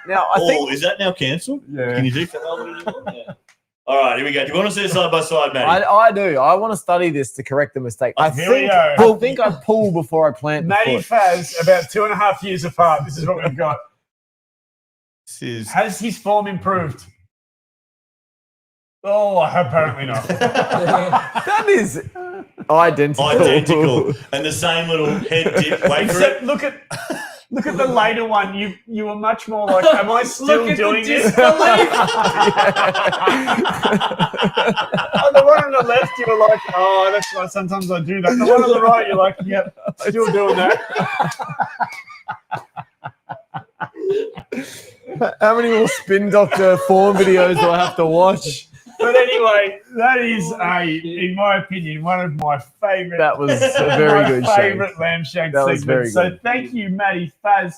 Now, I think Is that now cancelled? Yeah. Can you do Fat Albert anymore? Yeah. All right, here we go. Do you want to see it side by side, Matty? I do. I want to study this to correct the mistake. I Here we think go. I think I pull before I plant the Matty foot. Faz, about 2.5 years apart. This is what we've got. This is Has his form improved? Oh, apparently not. That is identical. identical. And the same little head dip. Wait for Except it. look at the later one. You were much more like, am I still Look at doing the this? disbelief. Oh, the one on the left, you were like, oh, that's why sometimes I do that. The one on the right, you're like, yep, still doing that. How many more Spin Doctor form videos do I have to watch? But anyway, that is in my opinion, one of my favourite. That was a very good show. Favourite lamb shank That was segment. very So good. thank you, Matty Faz,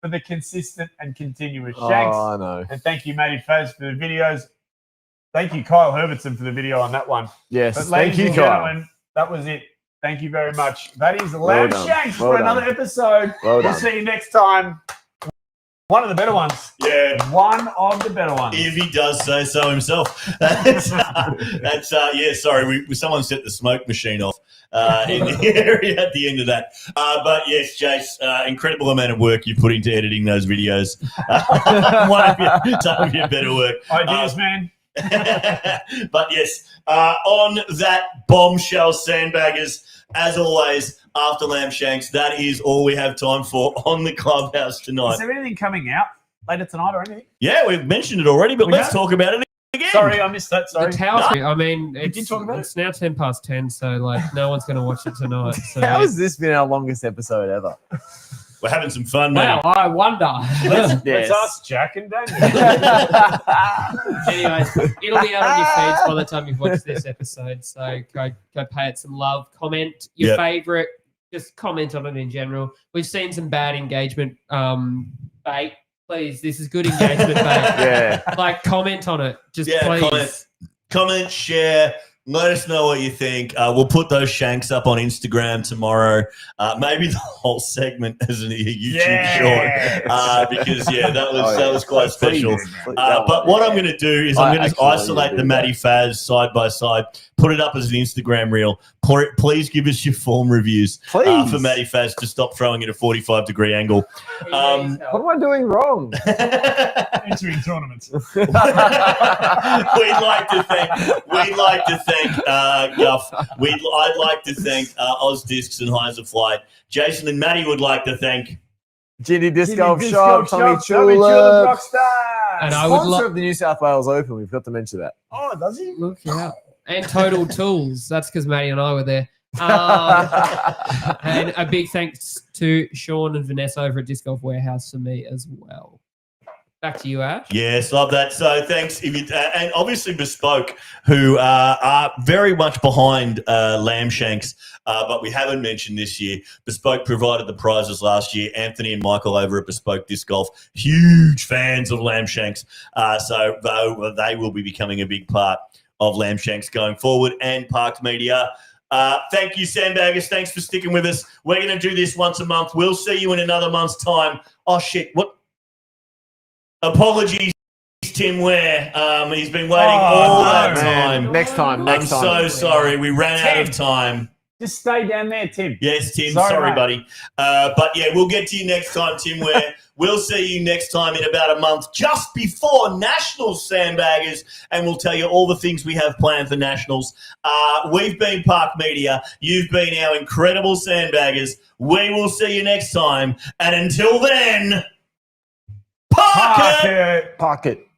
for the consistent and continuous shanks. Oh, I know. And thank you, Matty Faz, for the videos. Thank you, Kyle Herbertson, for the video on that one. Yes, But thank ladies you, and Kyle. gentlemen, that was it. Thank you very much. That is Lamb done. Shanks Well for done. another episode. Well We'll done. see you next time. One of the better ones. Yeah. One of the better ones. If he does say so himself. That's yeah, sorry. Someone set the smoke machine off in the area at the end of that. But yes, Jace, incredible amount of work you put into editing those videos. Some of your better work. Ideas, man. But yes, on that bombshell, sandbaggers, as always, after Lamb Shanks, that is all we have time for on the Clubhouse Is tonight. there anything coming out later tonight or anything? Yeah, we've mentioned it already, but We let's have? talk about it again. Sorry, I missed that. Sorry. The towel. I mean, did it's, talk about it's now 10:10, so like no one's going to watch it tonight. So How has this been our longest episode ever? We're having some fun, wow, man. I wonder. Let's Yes. ask Jack and Daniel. Anyways, it'll be out on your feeds by the time you've watched this episode. So go pay it some love. Comment your Yep. favorite. Just comment on it in general. We've seen some bad engagement bait. Please, this is good engagement bait. Yeah. Like comment on it. Just Yeah, please. comment, share, Let us know what you think. We'll put those Shanks up on Instagram tomorrow. Maybe the whole segment as a YouTube short, because that was quite special. But what I'm going to do is I'm going to isolate the Matty Faz side by side, put it up as an Instagram reel. Please give us your form reviews for Matty Faz to stop throwing it a 45-degree angle. What am I doing wrong? Entering tournaments. We'd like to thank Guff. I'd like to thank Oz Discs and Heiser Flight. Jason and Matty would like to thank Ginny Disc Golf Shop, Tommy Chula, Rockstar. And I would sponsor of the New South Wales Open. We've got to mention that. Oh, does he? look out. And Total Tools. That's because Matty and I were there. And a big thanks to Sean and Vanessa over at Disc Golf Warehouse for me as well. Back to you, Ash. Yes, love that. So thanks. And obviously Bespoke, who are very much behind Lamb Shanks, but we haven't mentioned this year. Bespoke provided the prizes last year. Anthony and Michael over at Bespoke Disc Golf, huge fans of Lamb Shanks. So they will be becoming a big part of Lamb Shanks going forward, and Parked Media. Thank you, Sandbaggers. Thanks for sticking with us. We're going to do this once a month. We'll see you in another month's time. Oh, shit. What? Apologies, Tim Ware. He's been waiting all that time. Next time. I'm so sorry. We ran out of time. Just stay down there, Tim. Yes, Tim. Sorry, buddy. But yeah, we'll get to you next time, Tim Ware. We'll see you next time in about a month, just before Nationals, Sandbaggers, and we'll tell you all the things we have planned for Nationals. We've been Park Media. You've been our incredible Sandbaggers. We will see you next time. And until then, Park it. Pocket.